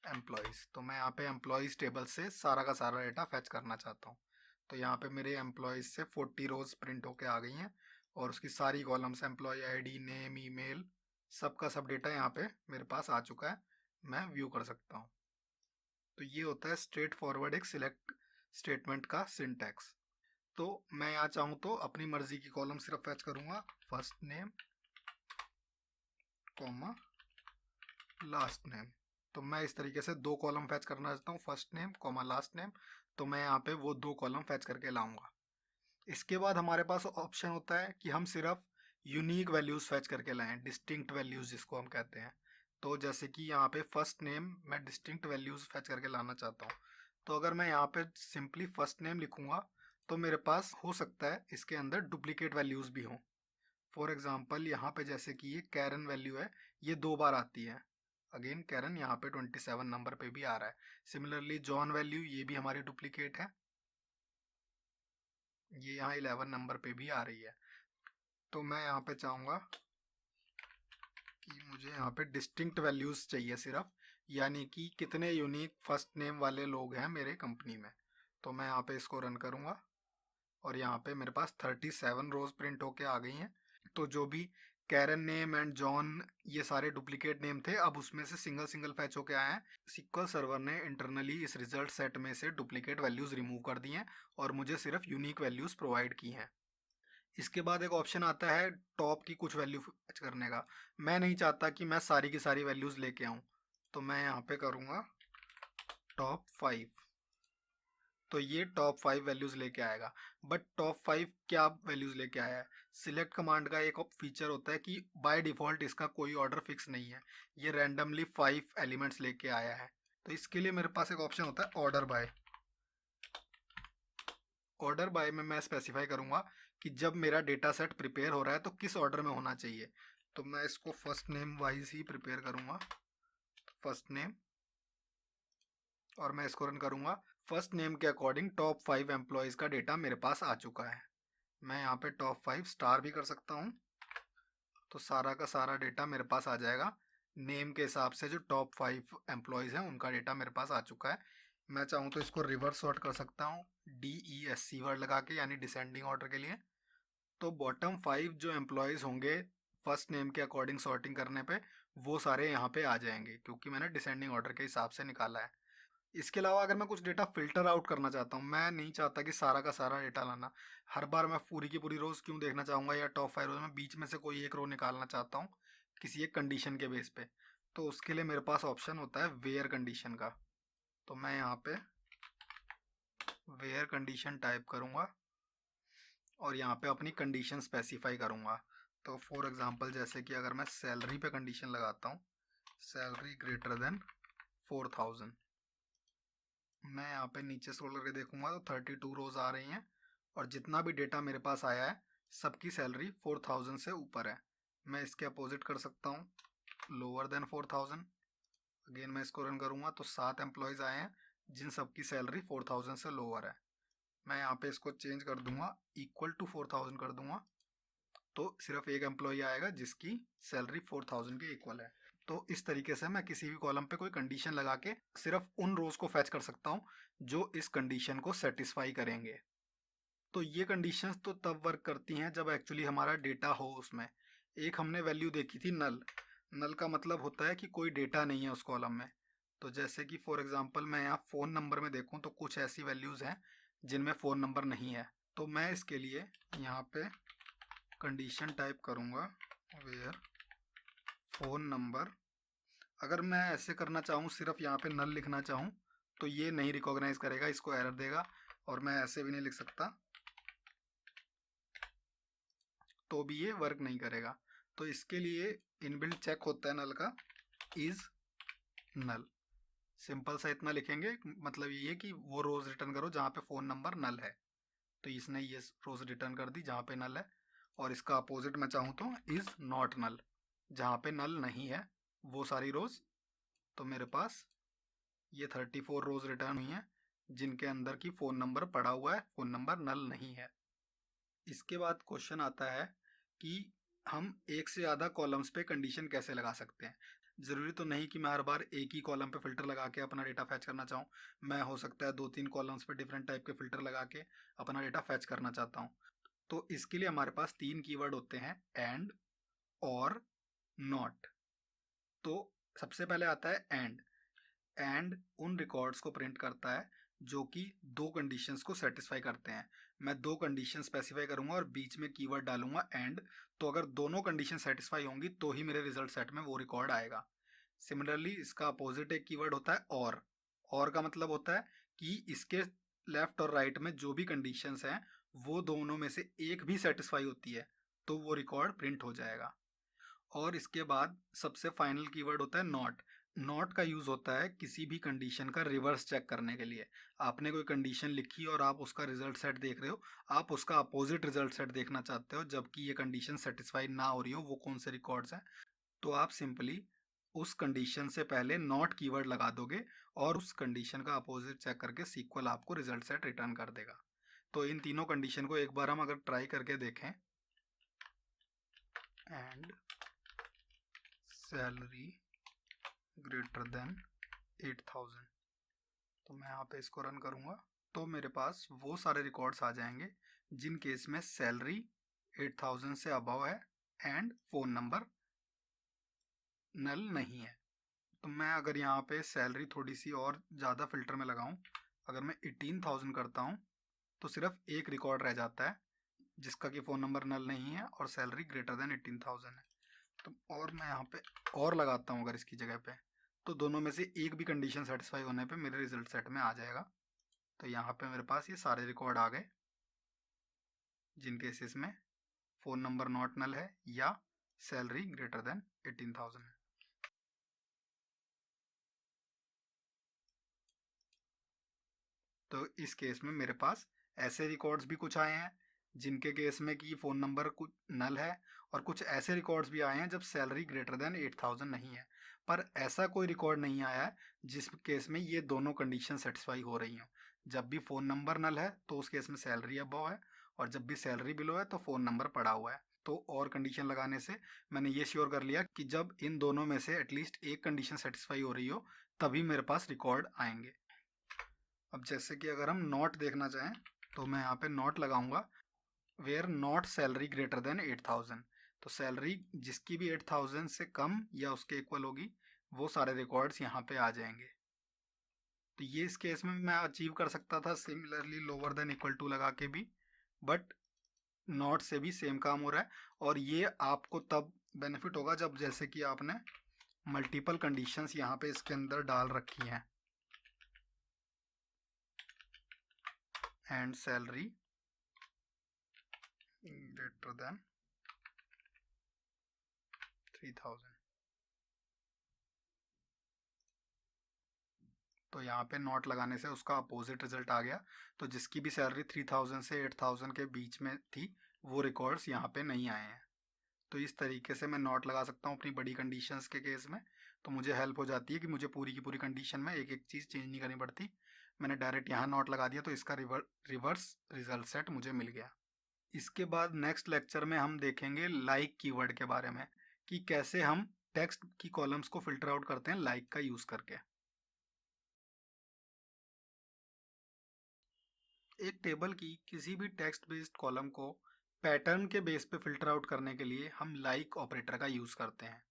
एम्प्लॉयज़, तो मैं यहाँ पे एम्प्लॉयज़ टेबल से सारा का सारा डेटा फैच करना चाहता हूँ। तो यहाँ पे मेरे एम्प्लॉयज़ से 40 रोज प्रिंट होके आ गई हैं और उसकी सारी columns employee ID, name, email, सब का सब डेटा यहाँ पे मेरे पास आ चुका है, मैं व्यू कर सकता हूँ। तो ये होता है स्ट्रेट फॉरवर्ड एक सिलेक्ट स्टेटमेंट का सिंटैक्स। तो मैं यहाँ चाहूँ तो अपनी मर्जी की कॉलम सिर्फ फैच करूँगा, first name comma last name. तो मैं इस तरीके से दो कॉलम फैच करना चाहता हूँ, first name comma last name. तो मैं यहाँ पे वो दो कॉलम फैच करके लाऊंगा। इसके बाद हमारे पास ऑप्शन होता है कि हम सिर्फ यूनिक वैल्यूज फैच करके लाएं, डिस्टिंक्ट वैल्यूज जिसको हम कहते हैं। तो जैसे कि यहाँ पे फर्स्ट नेम मैं डिस्टिंक्ट वैल्यूज फैच करके लाना चाहता हूँ। तो अगर मैं यहाँ पे सिंपली फर्स्ट नेम लिखूंगा तो मेरे पास हो सकता है इसके अंदर डुप्लीकेट वैल्यूज भी हों। फॉर एग्जाम्पल यहाँ पे जैसे कि ये कैरन वैल्यू है, ये दो बार आती है। अगेन कैरन यहाँ पे 27 नंबर पे भी आ रहा है। सिमिलरली जॉन वैल्यू ये भी हमारी डुप्लीकेट है, ये यहाँ 11 नंबर पे भी आ रही है। तो मैं यहाँ पे चाहूँगा कि मुझे यहाँ पे डिस्टिंक्ट वैल्यूज़ चाहिए सिर्फ, यानी कि कितने यूनिक फर्स्ट नेम वाले लोग हैं मेरे कंपनी में। तो मैं यहाँ पे इसको रन करूँगा और यहाँ पे मेरे पास 37 रोज प्रिंट होके आ गई हैं। तो जो भी कैरन नेम एंड जॉन ये सारे डुप्लीकेट नेम थे, अब उसमें से सिंगल सिंगल फैच होके आए हैं। SQL सर्वर ने इंटरनली इस रिजल्ट सेट में से डुप्लीकेट वैल्यूज रिमूव कर दी हैं और मुझे सिर्फ यूनिक वैल्यूज प्रोवाइड की हैं। इसके बाद एक ऑप्शन आता है टॉप की कुछ वैल्यू फैच करने का। मैं नहीं चाहता कि मैं सारी की सारी वैल्यूज लेके आऊँ, तो मैं यहाँ पे करूँगा टॉप 5। तो ये टॉप 5 वैल्यूज लेके आएगा। बट टॉप 5 क्या वैल्यूज लेके आया है? सिलेक्ट कमांड का एक फीचर होता है कि बाय डिफॉल्ट इसका कोई ऑर्डर फिक्स नहीं है, ये रैंडमली 5 एलिमेंट्स लेके आया है। तो इसके लिए मेरे पास एक ऑप्शन होता है ऑर्डर बाय। ऑर्डर बाय में मैं स्पेसिफाई करूंगा कि जब मेरा डेटा सेट प्रिपेयर हो रहा है तो किस ऑर्डर में होना चाहिए। तो मैं इसको फर्स्ट नेम वाइज ही प्रिपेयर करूंगा, फर्स्ट नेम, और मैं इसको रन करूंगा। फर्स्ट नेम के अकॉर्डिंग टॉप 5 एम्प्लॉयज़ का डेटा मेरे पास आ चुका है। मैं यहाँ पे टॉप 5 स्टार भी कर सकता हूँ, तो सारा का सारा डेटा मेरे पास आ जाएगा। नेम के हिसाब से जो टॉप 5 एम्प्लॉयज़ हैं उनका डेटा मेरे पास आ चुका है। मैं चाहूँ तो इसको रिवर्स सॉर्ट कर सकता हूँ, DESC वर्ड लगा के, यानी डिसेंडिंग ऑर्डर के लिए। तो बॉटम 5 जो एम्प्लॉयज़ होंगे फर्स्ट नेम के अकॉर्डिंग सॉर्टिंग करने पे, वो सारे यहाँ पे आ जाएंगे क्योंकि मैंने डिसेंडिंग ऑर्डर के हिसाब से निकाला है। इसके अलावा अगर मैं कुछ डेटा फिल्टर आउट करना चाहता हूँ, मैं नहीं चाहता कि सारा का सारा डेटा लाना, हर बार मैं पूरी की पूरी रोज क्यों देखना चाहूँगा या टॉप 5 रोज में बीच में से कोई एक रो निकालना चाहता हूँ किसी एक कंडीशन के बेस पे। तो उसके लिए मेरे पास ऑप्शन होता है वेयर कंडीशन का। तो मैं यहाँ पे वेयर कंडीशन टाइप करूँगा और यहाँ पे अपनी कंडीशन स्पेसिफाई करूँगा। तो फॉर एग्जांपल जैसे कि अगर मैं सैलरी पे कंडीशन लगाता हूँ, सैलरी ग्रेटर देन 4000, मैं यहाँ पे नीचे स्क्रॉल करके देखूंगा तो 32 रोज आ रही हैं और जितना भी डेटा मेरे पास आया है सबकी सैलरी 4000 से ऊपर है। मैं इसके अपोजिट कर सकता हूँ, लोअर देन 4000। अगेन मैं इसको रन करूँगा तो 7 एम्प्लॉयज़ आए हैं जिन सबकी सैलरी 4000 से लोअर है। मैं यहाँ पे इसको चेंज कर दूंगा, इक्वल टू 4000 कर दूंगा, तो सिर्फ एक एम्प्लॉय आएगा जिसकी सैलरी 4000 के इक्वल है। तो इस तरीके से मैं किसी भी कॉलम पे कोई कंडीशन लगा के सिर्फ उन रोज को फैच कर सकता हूँ जो इस कंडीशन को सेटिस्फाई करेंगे। तो ये कंडीशंस तो तब वर्क करती हैं जब एक्चुअली हमारा डेटा हो उसमें। एक हमने वैल्यू देखी थी नल। नल का मतलब होता है कि कोई डेटा नहीं है उस कॉलम में। तो जैसे कि फॉर एग्जांपल मैं यहाँ फ़ोन नंबर में देखूँ तो कुछ ऐसी वैल्यूज़ हैं जिनमें फ़ोन नंबर नहीं है। तो मैं इसके लिए यहाँ पे कंडीशन टाइप करूँगा वेयर फ़ोन नंबर। अगर मैं ऐसे करना चाहूँ, सिर्फ यहाँ पे नल लिखना चाहूँ, तो ये नहीं रिकॉग्नाइज करेगा, इसको एरर देगा। और मैं ऐसे भी नहीं लिख सकता तो भी ये वर्क नहीं करेगा। तो इसके लिए इनबिल्ट चेक होता है नल का, इज नल। सिंपल सा इतना लिखेंगे, मतलब ये कि वो रोज रिटर्न करो जहाँ पे फ़ोन नंबर नल है। तो इसने ये रोज रिटर्न कर दी जहाँ पे नल है। और इसका अपोजिट मैं चाहूँ तो इज नॉट नल, जहाँ पे नल नहीं है वो सारी रोज। तो मेरे पास ये 34 रोज रिटर्न हुई हैं जिनके अंदर की फ़ोन नंबर पड़ा हुआ है, फ़ोन नंबर नल नहीं है। इसके बाद क्वेश्चन आता है कि हम एक से ज़्यादा कॉलम्स पे कंडीशन कैसे लगा सकते हैं। ज़रूरी तो नहीं कि मैं हर बार एक ही कॉलम पे फ़िल्टर लगा के अपना डेटा फैच करना चाहूँ। मैं हो सकता है 2-3 कॉलम्स पे डिफरेंट टाइप के फ़िल्टर लगा के अपना डेटा फैच करना चाहता हूँ। तो इसके लिए हमारे पास 3 कीवर्ड होते हैं, एंड, और, नॉट। तो सबसे पहले आता है एंड। एंड उन रिकॉर्ड्स को प्रिंट करता है जो कि दो कंडीशंस को सेटिस्फाई करते हैं। मैं दो कंडीशन स्पेसिफाई करूंगा और बीच में कीवर्ड डालूंगा एंड। तो अगर दोनों कंडीशन सेटिस्फाई होंगी तो ही मेरे रिजल्ट सेट में वो रिकॉर्ड आएगा। सिमिलरली इसका अपोजिट एक कीवर्ड होता है और का मतलब होता है कि इसके लेफ्ट और राइट में जो भी कंडीशंस हैं वो दोनों में से एक भी सेटिस्फाई होती है तो वो रिकॉर्ड प्रिंट हो जाएगा। और इसके बाद सबसे फाइनल कीवर्ड होता है नॉट का यूज़ होता है किसी भी कंडीशन का रिवर्स चेक करने के लिए। आपने कोई कंडीशन लिखी और आप उसका रिजल्ट सेट देख रहे हो, आप उसका अपोजिट रिजल्ट सेट देखना चाहते हो जबकि ये कंडीशन सेटिस्फाई ना हो रही हो, वो कौन से रिकॉर्ड्स हैं, तो आप सिंपली उस कंडीशन से पहले नॉट कीवर्ड लगा दोगे और उस कंडीशन का अपोजिट चेक करके सीक्वल आपको रिजल्ट सेट रिटर्न कर देगा। तो इन तीनों कंडीशन को एक बार हम अगर ट्राई करके देखें, एंड सैलरी ग्रेटर देन 8000, तो मैं यहाँ पे इसको रन करूँगा तो मेरे पास वो सारे रिकॉर्ड्स आ जाएंगे जिन केस में सैलरी 8000 से अबव है एंड फ़ोन नंबर नल नहीं है। तो मैं अगर यहाँ पे सैलरी थोड़ी सी और ज़्यादा फिल्टर में लगाऊं, अगर मैं 18000 करता हूँ तो सिर्फ एक रिकॉर्ड रह जाता है जिसका कि फ़ोन नंबर नल नहीं है और सैलरी ग्रेटर देन 18000 है। तो और मैं यहाँ पे और लगाता हूँ अगर इसकी जगह पे, तो दोनों में से एक भी कंडीशन सेटिस्फाई होने पे मेरे रिजल्ट सेट में आ जाएगा। तो यहाँ पे मेरे पास ये सारे रिकॉर्ड आ गए जिन केसेस में फ़ोन नंबर नॉट नल है या सैलरी ग्रेटर देन 18000 है। तो इस केस में मेरे पास ऐसे रिकॉर्ड्स भी कुछ आए हैं जिनके केस में कि फ़ोन नंबर कुछ नल है, और कुछ ऐसे रिकॉर्ड्स भी आए हैं जब सैलरी ग्रेटर देन 8000 नहीं है। पर ऐसा कोई रिकॉर्ड नहीं आया है जिस केस में ये दोनों कंडीशन सेटिस्फाई हो रही हों। जब भी फ़ोन नंबर नल है तो उस केस में सैलरी अबव है, और जब भी सैलरी बिलो है तो फ़ोन नंबर पड़ा हुआ है। तो और कंडीशन लगाने से मैंने ये श्योर कर लिया कि जब इन दोनों में से एटलीस्ट एक कंडीशन सेटिस्फाई हो रही हो तभी मेरे पास रिकॉर्ड आएंगे। अब जैसे कि अगर हम नॉट देखना चाहें तो मैं यहाँ पे नॉट लगाऊंगा where not salary greater than 8000। तो सैलरी जिसकी भी 8000 से कम या उसके इक्वल होगी वो सारे रिकॉर्ड्स यहाँ पे आ जाएंगे। तो ये इस केस में मैं अचीव कर सकता था similarly lower than equal to लगा के भी, बट नॉट से भी सेम काम हो रहा है। और ये आपको तब बेनिफिट होगा जब जैसे कि आपने मल्टीपल कंडीशंस यहाँ पे इसके अंदर डाल रखी हैं, एंड सैलरी ग्रेटर देन 3000। तो यहाँ पे नॉट लगाने से उसका अपोजिट रिजल्ट आ गया। तो जिसकी भी सैलरी 3000 से 8000 के बीच में थी वो रिकॉर्ड्स यहाँ पे नहीं आए हैं। तो इस तरीके से मैं नॉट लगा सकता हूँ अपनी बड़ी कंडीशंस के केस में। तो मुझे हेल्प हो जाती है कि मुझे पूरी की पूरी कंडीशन में एक एक चीज़ चेंज नहीं करनी पड़ती। मैंने डायरेक्ट यहाँ नॉट लगा दिया तो इसका रिवर्स रिजल्ट सेट मुझे मिल गया। इसके बाद नेक्स्ट लेक्चर में हम देखेंगे लाइक कीवर्ड के बारे में कि कैसे हम टेक्स्ट की कॉलम्स को फिल्टर आउट करते हैं लाइक का यूज़ करके। एक टेबल की किसी भी टेक्स्ट बेस्ड कॉलम को पैटर्न के बेस पे फिल्टर आउट करने के लिए हम लाइक ऑपरेटर का यूज़ करते हैं।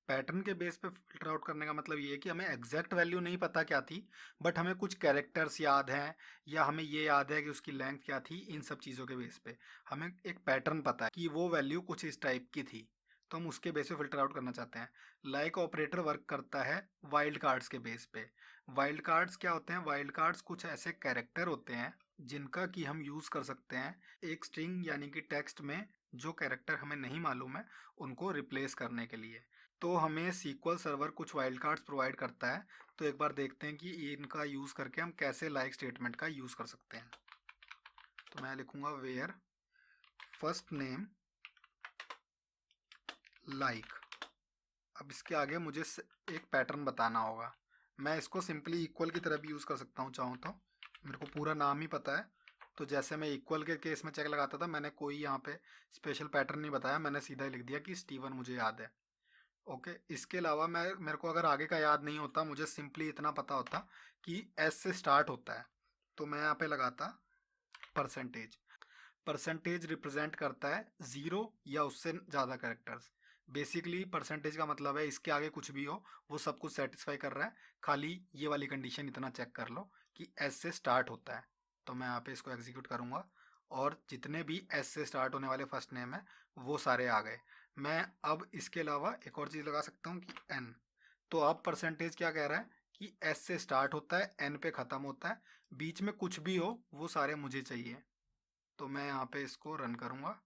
पैटर्न के बेस पे फिल्टर आउट करने का मतलब ये है कि हमें एग्जैक्ट वैल्यू नहीं पता क्या थी, बट हमें कुछ कैरेक्टर्स याद हैं या हमें ये याद है कि उसकी लेंथ क्या थी। इन सब चीज़ों के बेस पे हमें एक पैटर्न पता है कि वो वैल्यू कुछ इस टाइप की थी, तो हम उसके बेस पे फिल्टर आउट करना चाहते हैं। लाइक ऑपरेटर वर्क करता है वाइल्ड कार्ड्स के बेस पे। वाइल्ड कार्ड्स क्या होते हैं? वाइल्ड कार्ड्स कुछ ऐसे कैरेक्टर होते हैं जिनका कि हम यूज़ कर सकते हैं एक स्ट्रिंग यानी कि टेक्स्ट में जो कैरेक्टर हमें नहीं मालूम है उनको रिप्लेस करने के लिए। तो हमें सीक्वल सर्वर कुछ वाइल्ड कार्ड्स प्रोवाइड करता है। तो एक बार देखते हैं कि इनका यूज़ करके हम कैसे लाइक स्टेटमेंट का यूज़ कर सकते हैं। तो मैं लिखूँगा वेयर फर्स्ट नेम लाइक। अब इसके आगे मुझे एक पैटर्न बताना होगा। मैं इसको सिंपली इक्वल की तरह भी यूज़ कर सकता हूँ चाहूँ तो। मेरे को पूरा नाम ही पता है तो जैसे मैं इक्वल के केस में चेक लगाता था मैंने कोई यहाँ पे स्पेशल पैटर्न नहीं बताया, मैंने सीधा ही लिख दिया कि स्टीवन मुझे याद है। ओके, इसके अलावा मेरे को अगर आगे का याद नहीं होता, मुझे सिंपली इतना पता होता कि एस से स्टार्ट होता है, तो मैं यहाँ पे लगाता परसेंटेज। परसेंटेज रिप्रेजेंट करता है 0 या उससे ज़्यादा कैरेक्टर्स। बेसिकली परसेंटेज का मतलब है इसके आगे कुछ भी हो वो सब कुछ सेटिस्फाई कर रहा है, खाली ये वाली कंडीशन इतना चेक कर लो कि एस से स्टार्ट होता है। तो मैं यहाँ पे इसको एग्जीक्यूट करूँगा और जितने भी एस से स्टार्ट होने वाले फर्स्ट नेम है वो सारे आ गए। मैं अब इसके अलावा एक और चीज़ लगा सकता हूँ कि एन। तो अब परसेंटेज क्या कह रहा है कि एस से स्टार्ट होता है, एन पे ख़त्म होता है, बीच में कुछ भी हो वो सारे मुझे चाहिए। तो मैं यहाँ पे इसको रन करूँगा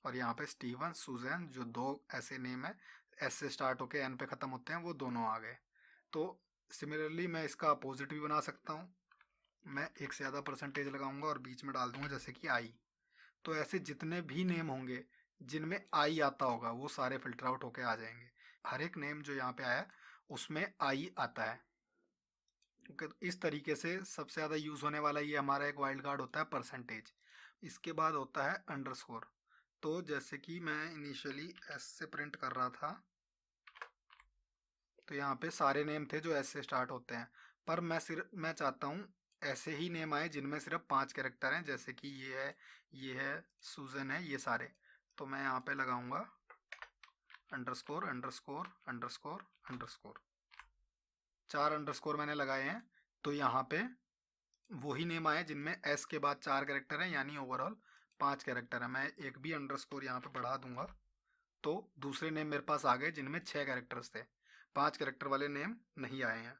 और यहाँ पे स्टीवन, सुजैन जो दो ऐसे नेम है एस से स्टार्ट होके एन पे ख़त्म होते हैं वो दोनों आ गए। तो सिमिलरली मैं इसका अपोजिट भी बना सकता हूँ। मैं एक से ज़्यादा परसेंटेज लगाऊंगा और बीच में डाल दूंगा जैसे कि आई। तो ऐसे जितने भी नेम होंगे जिनमें आई आता होगा वो सारे फिल्टर आउट होके आ जाएंगे। हर एक नेम जो यहाँ पे आया उसमें आई आता है। ओके, तो इस तरीके से सबसे ज़्यादा यूज़ होने वाला ये हमारा एक वाइल्ड कार्ड होता है परसेंटेज। इसके बाद होता है अंडरस्कोर। तो जैसे कि मैं इनिशियली एस से प्रिंट कर रहा था तो यहाँ पे सारे नेम थे जो एस से स्टार्ट होते हैं, पर मैं चाहता हूँ ऐसे ही नेम आए जिनमें सिर्फ 5 कैरेक्टर हैं, जैसे कि ये है, सूजन है, ये सारे। तो मैं यहाँ पे लगाऊंगा underscore underscore underscore underscore. 4 underscore मैंने लगाए हैं। तो यहाँ पे वही नेम आए जिनमें एस के बाद 4 कैरेक्टर हैं, यानी ओवरऑल 5 कैरेक्टर है। मैं एक भी अंडरस्कोर यहाँ पे बढ़ा दूंगा तो दूसरे नेम मेरे पास आ गए जिनमें 6 कैरेक्टर्स थे, 5 कैरेक्टर वाले नेम नहीं आए हैं।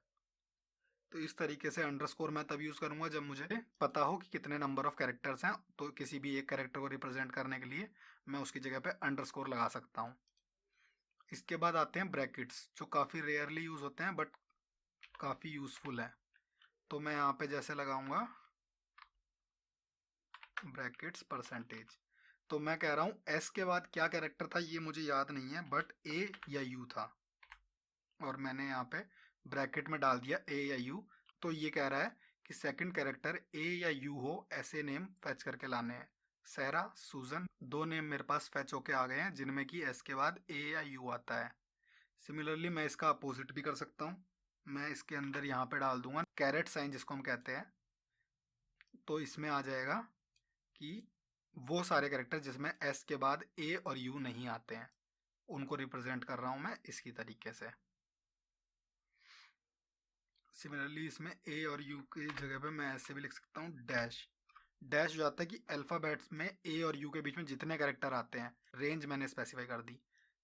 तो इस तरीके से अंडरस्कोर मैं तब यूज़ करूँगा जब मुझे पता हो कि कितने नंबर ऑफ कैरेक्टर्स हैं। तो किसी भी एक कैरेक्टर को रिप्रेजेंट करने के लिए मैं उसकी जगह पे अंडरस्कोर लगा सकता हूँ। इसके बाद आते हैं ब्रैकेट्स, जो काफ़ी रेयरली यूज़ होते हैं बट काफ़ी यूज़फुल है। तो मैं यहाँ पे जैसे लगाऊंगा ब्रैकेट्स परसेंटेज। तो मैं कह रहा हूँ एस के बाद क्या कैरेक्टर था ये मुझे याद नहीं है, बट ए या यू था और मैंने यहाँ पे ब्रैकेट में डाल दिया ए या यू। तो ये कह रहा है कि सेकंड कैरेक्टर ए या यू हो ऐसे नेम फैच करके लाने हैं। सहरा, सूजन, दो नेम मेरे पास फैच होके आ गए हैं जिनमें कि एस के बाद ए या यू आता है। सिमिलरली मैं इसका अपोजिट भी कर सकता हूँ। मैं इसके अंदर यहाँ पे डाल दूंगा कैरेट साइन जिसको हम कहते हैं। तो इसमें आ जाएगा कि वो सारे कैरेक्टर जिसमें एस के बाद ए और यू नहीं आते हैं उनको रिप्रेजेंट कर रहा हूँ मैं इसकी तरीके से। सिमिलरली इसमें ए और यू की जगह पे मैं ऐसे भी लिख सकता हूँ डैश। डैश जो आता है कि अल्फ़ाबेट्स में ए और यू के बीच में जितने कैरेक्टर आते हैं, रेंज मैंने स्पेसिफाई कर दी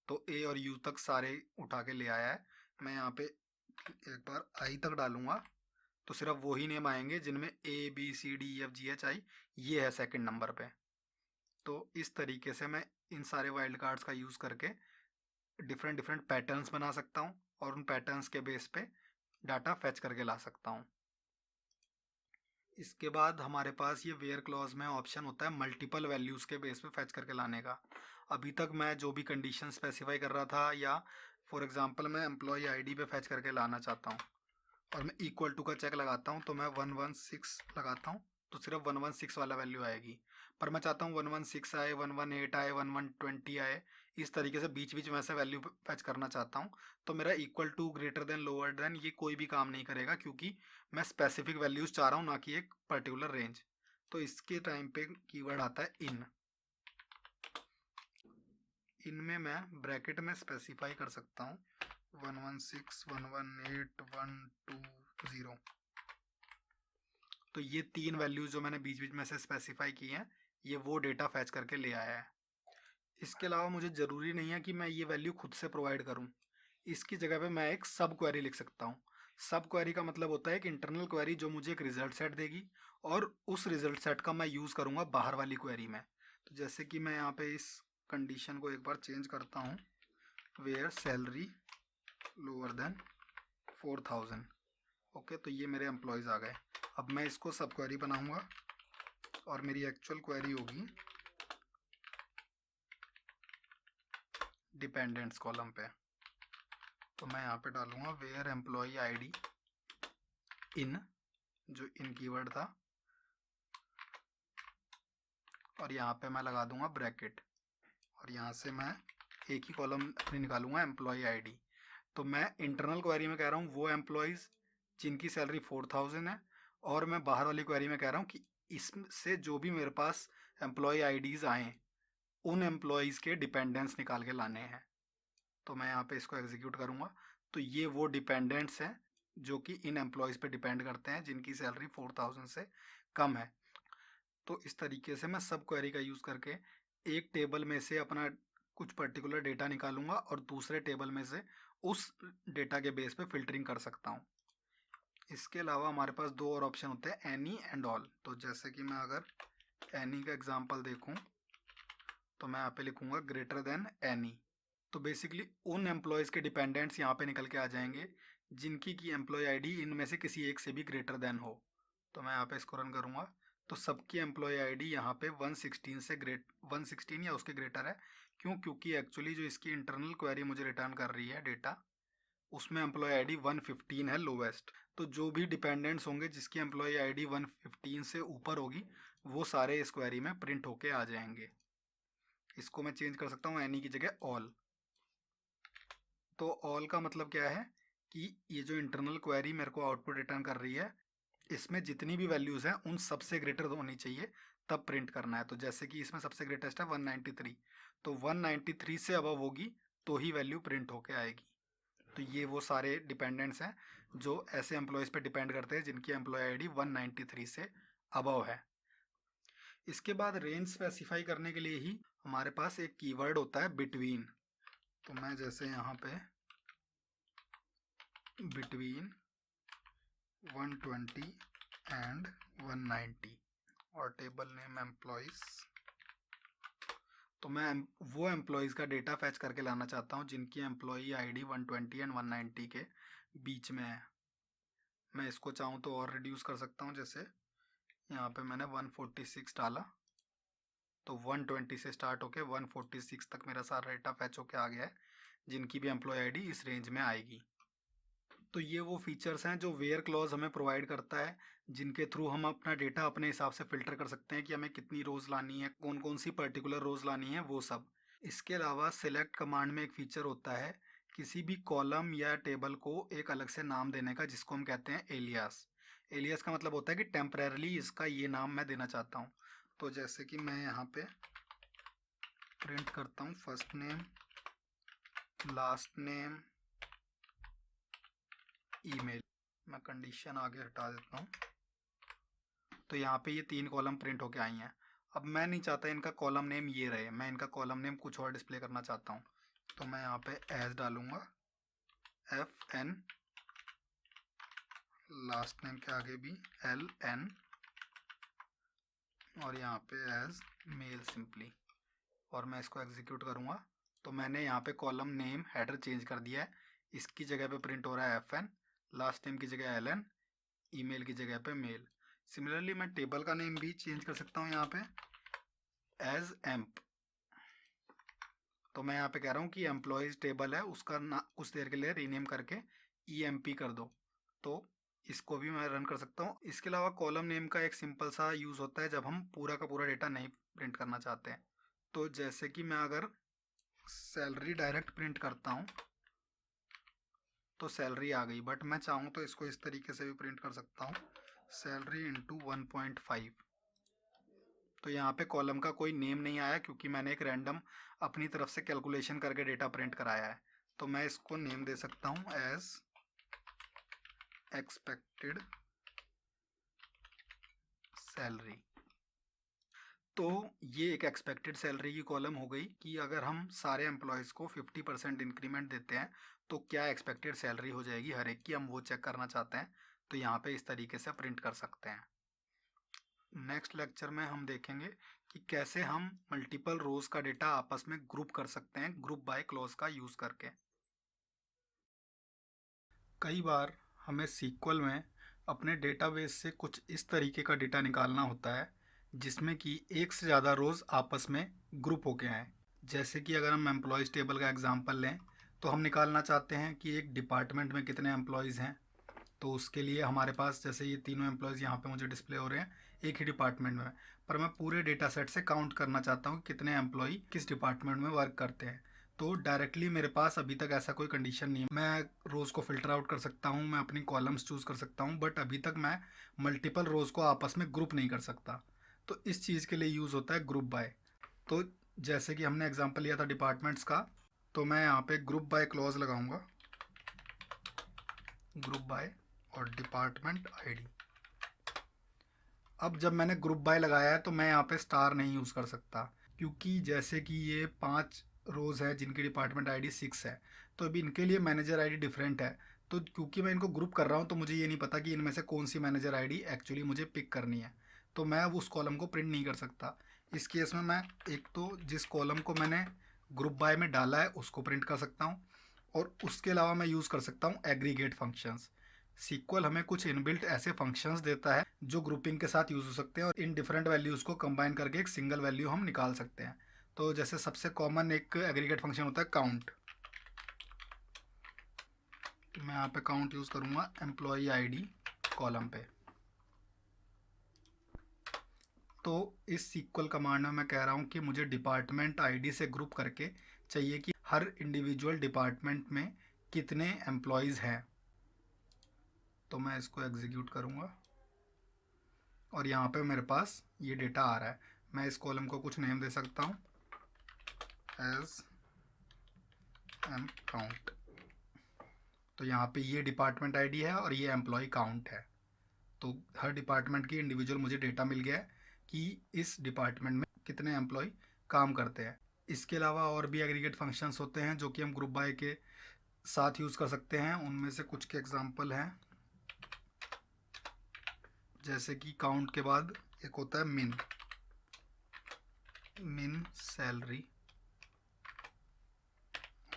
तो ए और यू तक सारे उठा के ले आया है। मैं यहाँ पे एक बार आई तक डालूंगा तो सिर्फ वही नेम आएंगे जिनमें A B C D E F G H I ये है सेकंड नंबर पे। तो इस तरीके से मैं इन सारे वाइल्ड कार्ड्स का यूज़ करके डिफरेंट डिफरेंट पैटर्न्स बना सकता हूँ और उन पैटर्न्स के बेस पे डाटा फैच करके ला सकता हूँ। इसके बाद हमारे पास ये वेयर क्लॉज में ऑप्शन होता है मल्टीपल वैल्यूज़ के बेस पे फैच करके लाने का। अभी तक मैं जो भी कंडीशन स्पेसिफाई कर रहा था, या फॉर एग्जांपल मैं एम्प्लॉय आईडी पे फैच करके लाना चाहता हूँ और मैं इक्वल टू का चेक लगाता हूँ तो मैं 116 लगाता हूँ तो सिर्फ 116 वाला वैल्यू आएगी। पर मैं चाहता हूँ 116 आए, 118 आए, 1120 आए, इस तरीके से बीच बीच में ऐसे वैल्यू फैच करना चाहता हूँ। तो मेरा equal to, greater than, lower than ये कोई भी काम नहीं करेगा क्योंकि मैं स्पेसिफिक वैल्यूज़ चाह रहा हूँ ना कि एक पर्टिकुलर रेंज। तो इसके टाइम पे कीवर्ड आता है इन। इनमें मैं ब्रैकेट में स्पेसिफाई कर सकता हूँ 116, 118, 120। तो ये 3 वैल्यूज़ जो मैंने बीच बीच में से स्पेसिफाई की हैं ये वो डेटा फैच करके ले आया है। इसके अलावा मुझे ज़रूरी नहीं है कि मैं ये वैल्यू खुद से प्रोवाइड करूँ। इसकी जगह पे मैं एक सब क्वेरी लिख सकता हूँ। सब क्वेरी का मतलब होता है एक इंटरनल क्वेरी जो मुझे एक रिजल्ट सेट देगी और उस रिजल्ट सेट का मैं यूज़ करूँगा बाहर वाली क्वेरी में। तो जैसे कि मैं यहाँ पे इस कंडीशन को एक बार चेंज करता हूँ, where salary lower than 4000। Okay, तो ये मेरे एम्प्लॉयज़ आ गए। अब मैं इसको सब क्वेरी बनाऊँगा और मेरी एक्चुअल क्वेरी होगी डिपेंडेंट्स कॉलम पे। तो मैं यहाँ पे डालूँगा वेयर एम्प्लॉई आईडी इन, जो इन कीवर्ड था, और यहाँ पे मैं लगा दूंगा ब्रैकेट और यहाँ से मैं एक ही कॉलम अपनी निकालूंगा एम्प्लॉई आईडी। तो मैं इंटरनल क्वेरी में कह रहा हूँ वो एम्प्लॉयज़ जिनकी सैलरी 4000 है और मैं बाहर वाली क्वेरी में कह रहा हूँ कि इससे जो भी मेरे पास एम्प्लॉई आईडीज़ आएँ उन एम्प्लॉयज़ के डिपेंडेंट्स निकाल के लाने हैं। तो मैं यहाँ पे इसको एग्जीक्यूट करूँगा तो ये वो डिपेंडेंट्स हैं जो कि इन एम्प्लॉयज़ पे डिपेंड करते हैं जिनकी सैलरी 4000 से कम है। तो इस तरीके से मैं सब क्वेरी का यूज़ करके एक टेबल में से अपना कुछ पर्टिकुलर डेटा निकालूंगा और दूसरे टेबल में से उस डेटा के बेस पे फिल्टरिंग कर सकता हूँ। इसके अलावा हमारे पास दो और ऑप्शन होते हैं, एनी एंड ऑल। तो जैसे कि मैं अगर एनी का एग्जांपल देखूं तो मैं यहाँ पे लिखूंगा ग्रेटर देन एनी। तो बेसिकली उन एम्प्लॉयज़ के डिपेंडेंट्स यहाँ पे निकल के आ जाएंगे जिनकी की एम्प्लॉय आईडी इनमें से किसी एक से भी ग्रेटर देन हो। तो मैं यहाँ पे इसको रन करूँगा तो सबकी एम्प्लॉय आईडी यहाँ पे 116 से 116 या उसके ग्रेटर है। क्योंकि एक्चुअली जो इसकी इंटरनल क्वेरी मुझे रिटर्न कर रही है डेटा, उसमें एम्प्लॉय आईडी 115 है लोवेस्ट। तो जो भी डिपेंडेंट्स होंगे जिसकी एम्प्लॉय आईडी 115 से ऊपर होगी वो सारे इस क्वेरी में प्रिंट होके आ जाएंगे। इसको मैं चेंज कर सकता हूँ एनी की जगह ऑल। तो ऑल का मतलब क्या है कि ये जो इंटरनल क्वेरी मेरे को आउटपुट रिटर्न कर रही है इसमें जितनी भी वैल्यूज़ हैं उन सबसे ग्रेटर होनी चाहिए तब प्रिंट करना है। तो जैसे कि इसमें सबसे ग्रेटेस्ट है 193, तो 193 से अबव होगी तो ही वैल्यू प्रिंट होके आएगी। तो ये वो सारे डिपेंडेंट्स हैं जो ऐसे एम्प्लॉयज़ पे डिपेंड करते हैं जिनकी एम्प्लॉय आईडी 193 से अबव है। इसके बाद रेंज स्पेसिफाई करने के लिए ही हमारे पास एक कीवर्ड होता है बिटवीन। तो मैं जैसे यहाँ पे बिटवीन 120 एंड 190 और टेबल नेम एम्प्लॉयज़, तो मैं वो एम्प्लॉयज़ का डेटा फैच करके लाना चाहता हूँ जिनकी एम्प्लॉई आईडी 120 एंड 190 के बीच में है। मैं इसको चाहूँ तो और रिड्यूस कर सकता हूँ, जैसे यहाँ पे मैंने 146 डाला तो 120 से स्टार्ट होके 146 तक मेरा सारा डेटा फैच होके आ गया है जिनकी भी एम्प्लॉय आईडी इस रेंज में आएगी। तो ये वो फीचर्स हैं जो वेयर क्लॉज हमें प्रोवाइड करता है जिनके थ्रू हम अपना डेटा अपने हिसाब से फिल्टर कर सकते हैं कि हमें कितनी रोज़ लानी है, कौन कौन सी पर्टिकुलर रोज़ लानी है, वो सब। इसके अलावा सिलेक्ट कमांड में एक फीचर होता है किसी भी कॉलम या टेबल को एक अलग से नाम देने का, जिसको हम कहते हैं एलियास। एलियास का मतलब होता है कि टेम्परेरली इसका ये नाम मैं देना चाहता हूँ। तो जैसे कि मैं यहाँ पे प्रिंट करता हूँ first name, last name, email. मैं कंडीशन आगे हटा देता हूँ। तो यहाँ पे ये 3 कॉलम प्रिंट होके आई हैं। अब मैं नहीं चाहता इनका कॉलम नेम ये रहे, मैं इनका कॉलम नेम कुछ और डिस्प्ले करना चाहता हूँ। तो मैं यहाँ पे एज डालूँगा, FN, लास्ट नेम के आगे भी LN, और यहाँ पे एज मेल सिंपली, और मैं इसको एग्जीक्यूट करूँगा। तो मैंने यहाँ पे कॉलम नेम हेडर चेंज कर दिया है, इसकी जगह पे प्रिंट हो रहा है FN, लास्ट नेम की जगह LN, ईमेल की जगह पे मेल। सिमिलरली मैं टेबल का नेम भी चेंज कर सकता हूँ यहाँ पे एज एम्प। तो मैं यहाँ पे कह रहा हूँ कि एम्प्लॉयज़ टेबल है उसका ना कुछ देर के लिए रीनेम करके EMP कर दो। तो इसको भी मैं रन कर सकता हूँ। इसके अलावा कॉलम नेम का एक सिंपल सा यूज़ होता है जब हम पूरा का पूरा डेटा नहीं प्रिंट करना चाहते हैं। तो जैसे कि मैं अगर सैलरी डायरेक्ट प्रिंट करता हूँ तो सैलरी आ गई, बट मैं चाहूँ तो इसको इस तरीके से भी प्रिंट कर सकता हूँ, सैलरी इंटू 1.5। तो यहाँ पे कॉलम का कोई नेम नहीं आया क्योंकि मैंने एक रैंडम अपनी तरफ से कैलकुलेशन करके डेटा प्रिंट कराया है। तो मैं इसको नेम दे सकता हूँ एज एक्सपेक्टेड सैलरी। तो ये एक एक्सपेक्टेड सैलरी की कॉलम हो गई कि अगर हम सारे एम्प्लॉयज़ को 50% इंक्रीमेंट देते हैं तो क्या एक्सपेक्टेड सैलरी हो जाएगी हर एक की, हम वो चेक करना चाहते हैं। तो यहाँ पे इस तरीके से प्रिंट कर सकते हैं। नेक्स्ट लेक्चर में हम देखेंगे कि कैसे हम मल्टीपल रोज का डेटा आपस में ग्रुप कर सकते हैं ग्रुप बाय क्लॉज का यूज़ करके। कई बार हमें सीक्वल में अपने डेटाबेस से कुछ इस तरीके का डेटा निकालना होता है जिसमें कि एक से ज़्यादा रोज़ आपस में ग्रुप होके आए। जैसे कि अगर हम एम्प्लॉयज़ टेबल का एग्जांपल लें तो हम निकालना चाहते हैं कि एक डिपार्टमेंट में कितने एम्प्लॉयज़ हैं। तो उसके लिए हमारे पास जैसे ये तीनों एम्प्लॉयज़ यहाँ पे मुझे डिस्प्ले हो रहे हैं एक ही डिपार्टमेंट में, पर मैं पूरे डेटा सेट से काउंट करना चाहता हूँ कि कितने एम्प्लॉय किस डिपार्टमेंट में वर्क करते हैं। तो डायरेक्टली मेरे पास अभी तक ऐसा कोई कंडीशन नहीं है। मैं रोज़ को फिल्टर आउट कर सकता हूँ, मैं अपनी कॉलम्स चूज़ कर सकता हूँ, बट अभी तक मैं मल्टीपल रोज़ को आपस में ग्रुप नहीं कर सकता। तो इस चीज़ के लिए यूज़ होता है ग्रुप बाय। तो जैसे कि हमने एग्जाम्पल लिया था डिपार्टमेंट्स का, तो मैं यहाँ पे ग्रुप बाय क्लॉज लगाऊंगा, ग्रुप बाय और डिपार्टमेंट आईडी। अब जब मैंने ग्रुप बाय लगाया है तो मैं यहाँ पे स्टार नहीं यूज़ कर सकता, क्योंकि जैसे कि ये 5 रोज़ है जिनकी डिपार्टमेंट आईडी 6 है, तो अभी इनके लिए मैनेजर आईडी डिफरेंट है। तो क्योंकि मैं इनको ग्रुप कर रहा हूँ तो मुझे ये नहीं पता कि इनमें से कौन सी मैनेजर आईडी एक्चुअली मुझे पिक करनी है, तो मैं अब उस कॉलम को प्रिंट नहीं कर सकता। इस केस में मैं एक तो जिस कॉलम को मैंने ग्रुप बाय में डाला है उसको प्रिंट कर सकता हूँ, और उसके अलावा मैं यूज़ कर सकता हूँ एग्रीगेट फंक्शंस। सीक्वल हमें कुछ इनबिल्ट ऐसे फंक्शंस देता है जो ग्रुपिंग के साथ यूज़ हो सकते हैं, और इन डिफरेंट वैल्यूज़ को कंबाइन करके एक सिंगल वैल्यू हम निकाल सकते हैं। तो जैसे सबसे कॉमन एक एग्रीगेट फंक्शन होता है काउंट। मैं यहाँ पे काउंट यूज़ करूँगा एम्प्लॉई आईडी कॉलम पे। तो इस सीक्वल कमांड में मैं कह रहा हूँ कि मुझे डिपार्टमेंट आईडी से ग्रुप करके चाहिए कि हर इंडिविजुअल डिपार्टमेंट में कितने एम्प्लॉयज़ हैं। तो मैं इसको एग्जीक्यूट करूँगा और यहाँ पे मेरे पास ये डेटा आ रहा है। मैं इस कॉलम को कुछ नेम दे सकता हूँ एज एम काउंट। तो यहाँ पे ये डिपार्टमेंट आईडी है और ये एम्प्लॉय काउंट है। तो हर डिपार्टमेंट की इंडिविजुअल मुझे डेटा मिल गया है कि इस डिपार्टमेंट में कितने एम्प्लॉय काम करते हैं। इसके अलावा और भी एग्रीगेट फंक्शंस होते हैं जो कि हम ग्रुप बाय के साथ यूज़ कर सकते हैं। उनमें से कुछ के एग्जांपल हैं, जैसे कि काउंट के बाद एक होता है मिन सैलरी,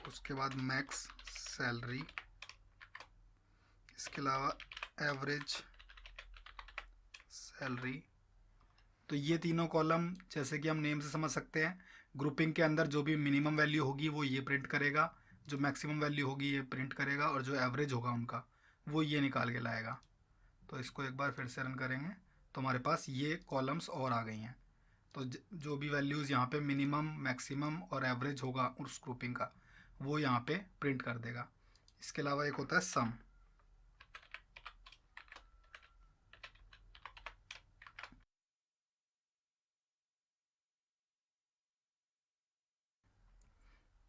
उसके बाद मैक्स सैलरी, इसके अलावा एवरेज सैलरी। तो ये तीनों कॉलम जैसे कि हम नेम से समझ सकते हैं, ग्रुपिंग के अंदर जो भी मिनिमम वैल्यू होगी वो ये प्रिंट करेगा, जो मैक्सिमम वैल्यू होगी ये प्रिंट करेगा, और जो एवरेज होगा उनका वो ये निकाल के लाएगा। तो इसको एक बार फिर से रन करेंगे तो हमारे पास ये कॉलम्स और आ गई हैं। तो जो भी वैल्यूज़ यहाँ पे मिनिमम, मैक्सिमम और एवरेज होगा उस ग्रुपिंग का, वो यहाँ पे प्रिंट कर देगा। इसके अलावा एक होता है सम।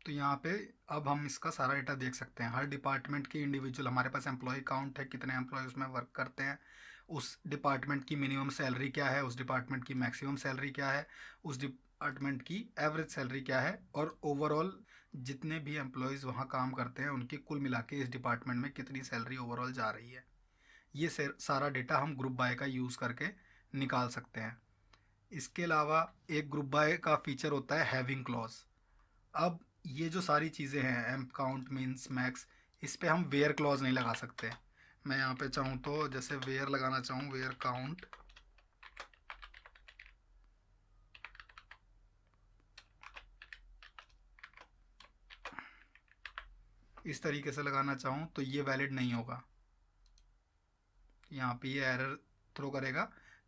तो यहाँ पे अब हम इसका सारा डेटा देख सकते हैं। हर डिपार्टमेंट की इंडिविजुअल हमारे पास एम्प्लॉय काउंट है, कितने एम्प्लॉय उसमें वर्क करते हैं, उस डिपार्टमेंट की मिनिमम सैलरी क्या है, उस डिपार्टमेंट की मैक्सिमम सैलरी क्या है, उस डिपार्टमेंट की एवरेज सैलरी क्या है, और ओवरऑल जितने भी एम्प्लॉयज़ वहाँ काम करते हैं उनकी कुल मिला के इस डिपार्टमेंट में कितनी सैलरी ओवरऑल जा रही है। ये सारा डेटा हम ग्रुप बाय का यूज़ करके निकाल सकते हैं। इसके अलावा एक ग्रुप बाय का फीचर होता है हैविंग क्लॉज। अब ये जो सारी चीज़ें हैं एम्प काउंट मीन्स मैक्स, इस पे हम वेयर क्लॉज नहीं लगा सकते। मैं यहाँ पे चाहूँ तो जैसे वेयर लगाना चाहूँ, वेयर काउंट, इस तरीके से लगाना चाहूँ तो ये वैलिड नहीं होगा। यहाँ पे ये एरर थ्रो करेगा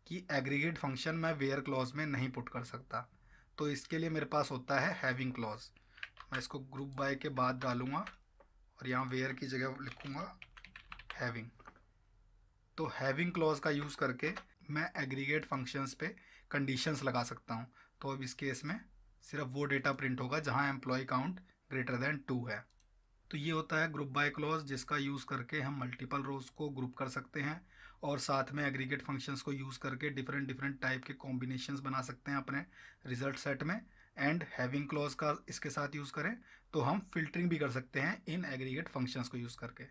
कि एग्रीगेट फंक्शन मैं वेयर क्लॉज में नहीं पुट कर सकता। तो इसके लिए मेरे पास होता है हैविंग क्लॉज। मैं इसको ग्रुप बाय के बाद डालूँगा और यहाँ वेयर की जगह लिखूँगा हैविंग। तो हैविंग क्लॉज का यूज़ करके मैं एग्रीगेट फंक्शंस पे कंडीशंस लगा सकता हूँ। तो अब इस केस में सिर्फ वो डेटा प्रिंट होगा जहाँ एम्प्लॉय काउंट ग्रेटर देन 2 है। तो ये होता है ग्रुप बाय क्लॉज, जिसका यूज़ करके हम मल्टीपल रोज़ को ग्रुप कर सकते हैं और साथ में एग्रीगेट फंक्शंस को यूज़ करके डिफरेंट टाइप के कॉम्बिनेशंस बना सकते हैं अपने रिजल्ट सेट में। एंड हैविंग क्लॉज का इसके साथ यूज़ करें तो हम फिल्टरिंग भी कर सकते हैं इन एग्रीगेट फंक्शंस को यूज़ करके।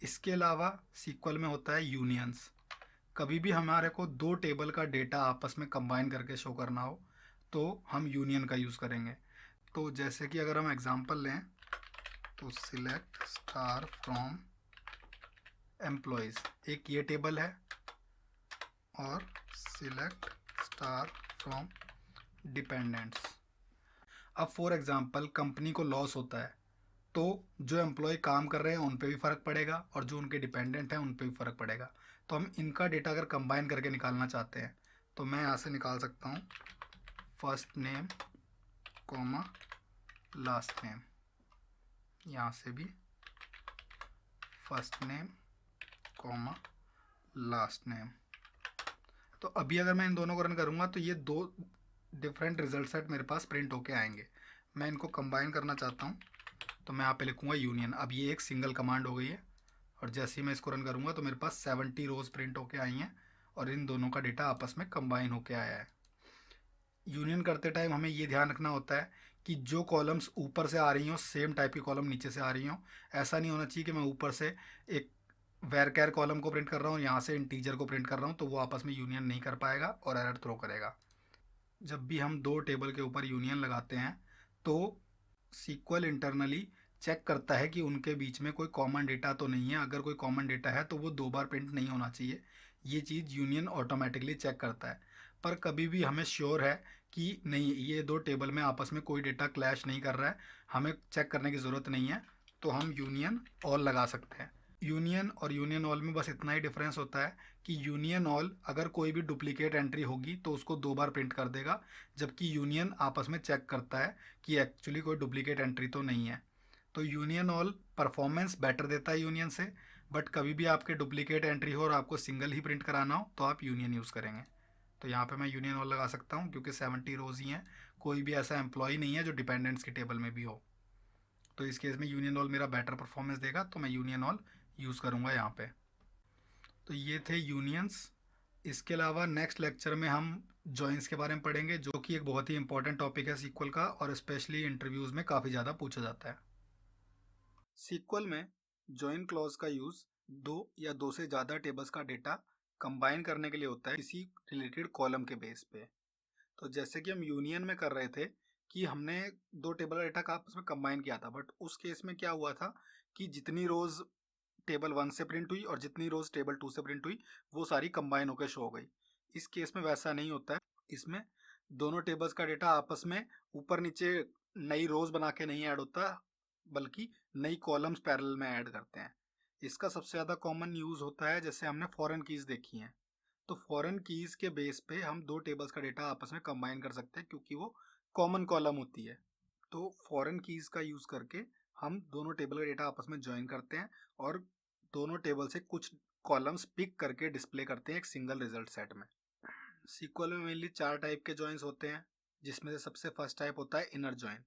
इसके अलावा सीक्वल में होता है यूनियंस। कभी भी हमारे को 2 टेबल का डेटा आपस में कंबाइन करके शो करना हो तो हम यूनियन का यूज़ करेंगे। तो जैसे कि अगर हम एग्जांपल लें तो सिलेक्ट स्टार फ्रॉम एम्प्लॉयज़, एक ये टेबल है, और सिलेक्ट स्टार फ्रॉम डिपेंडेंट्स। अब फॉर एग्जांपल कंपनी को लॉस होता है तो जो एम्प्लॉय काम कर रहे हैं उन पे भी फ़र्क पड़ेगा और जो उनके डिपेंडेंट हैं उन पे भी फ़र्क पड़ेगा। तो हम इनका डेटा अगर कंबाइन करके निकालना चाहते हैं तो मैं यहाँ से निकाल सकता हूँ first name comma last name, यहाँ से भी first name comma last name. तो अभी अगर मैं इन दोनों को रन करूँगा तो ये 2 डिफरेंट रिजल्ट सेट मेरे पास प्रिंट होके आएंगे। मैं इनको कंबाइन करना चाहता हूँ तो मैं यहाँ पे लिखूँगा यूनियन। अब ये एक सिंगल कमांड हो गई है और जैसे ही मैं इसको रन करूँगा तो मेरे पास 70 रोज प्रिंट होके आई हैं और इन दोनों का डेटा आपस में कंबाइन होके आया है। यूनियन करते टाइम हमें ये ध्यान रखना होता है कि जो कॉलम्स ऊपर से आ रही हों सेम टाइप की कॉलम नीचे से आ रही हों। ऐसा नहीं होना चाहिए कि मैं ऊपर से एक वैर कॉलम को प्रिंट कर रहा हूँ, यहाँ से इंटीजर को प्रिंट कर रहा हूँ, तो वो आपस में यूनियन नहीं कर पाएगा और एरर थ्रो करेगा। जब भी हम दो टेबल के ऊपर यूनियन लगाते हैं तो सीक्वल इंटरनली चेक करता है कि उनके बीच में कोई कॉमन डेटा तो नहीं है। अगर कोई कॉमन डेटा है तो वो दो बार प्रिंट नहीं होना चाहिए। ये चीज़ यूनियन ऑटोमेटिकली चेक करता है। पर कभी भी हमें श्योर है कि नहीं, ये दो टेबल में आपस में कोई डेटा क्लैश नहीं कर रहा है, हमें चेक करने की ज़रूरत नहीं है, तो हम यूनियन ऑल लगा सकते हैं। यूनियन और यूनियन ऑल में बस इतना ही डिफरेंस होता है कि यूनियन ऑल अगर कोई भी डुप्लीकेट एंट्री होगी तो उसको दो बार प्रिंट कर देगा, जबकि यूनियन आपस में चेक करता है कि एक्चुअली कोई डुप्लीकेट एंट्री तो नहीं है। तो यूनियन ऑल परफॉर्मेंस बेटर देता है यूनियन से, बट कभी भी आपके डुप्लीकेट एंट्री हो और आपको सिंगल ही प्रिंट कराना हो तो आप यूनियन यूज़ करेंगे। तो यहाँ पे मैं यूनियन ऑल लगा सकता हूँ क्योंकि 70 रोज ही हैं, कोई भी ऐसा एम्प्लॉय नहीं है जो डिपेंडेंट्स की टेबल में भी हो। तो इस केस में यूनियन ऑल मेरा बेटर परफॉर्मेंस देगा, तो मैं यूनियन ऑल यूज़ करूँगा यहाँ पे। तो ये थे यूनियंस। इसके अलावा नेक्स्ट लेक्चर में हम जॉइंस के बारे में पढ़ेंगे, जो कि एक बहुत ही इंपॉर्टेंट टॉपिक है सीक्वल का और स्पेशली इंटरव्यूज़ में काफ़ी ज़्यादा पूछा जाता है। सीक्वल में जॉइन क्लॉज का यूज़ दो या दो से ज़्यादा टेबल्स का डेटा कंबाइन करने के लिए होता है किसी रिलेटेड कॉलम के बेस पे। तो जैसे कि हम यूनियन में कर रहे थे कि हमने दो टेबल का डेटा का आपस में कंबाइन किया था, बट उस केस में क्या हुआ था कि जितनी रोज टेबल 1 से प्रिंट हुई और जितनी रोज टेबल 2 से प्रिंट हुई वो सारी कंबाइन होकर शो हो गई। इस केस में वैसा नहीं होता है। इसमें दोनों टेबल्स का डेटा आपस में ऊपर नीचे नई रोज बना के नहीं ऐड होता, बल्कि नई कॉलम्स पैरेलल में ऐड करते हैं। इसका सबसे ज़्यादा कॉमन यूज़ होता है जैसे हमने फॉरेन कीज़ देखी हैं। तो फॉरेन कीज़ के बेस पे हम दो टेबल्स का डेटा आपस में कंबाइन कर सकते हैं क्योंकि वो कॉमन कॉलम होती है। तो फॉरेन कीज़ का यूज़ करके हम दोनों टेबल का डेटा आपस में ज्वाइन करते हैं और दोनों टेबल से कुछ कॉलम्स पिक करके डिस्प्ले करते हैं एक सिंगल रिजल्ट सेट में। सीक्वल में मेनली 4 टाइप के जॉइंस होते हैं, जिसमें से सबसे फर्स्ट टाइप होता है इनर जॉइन।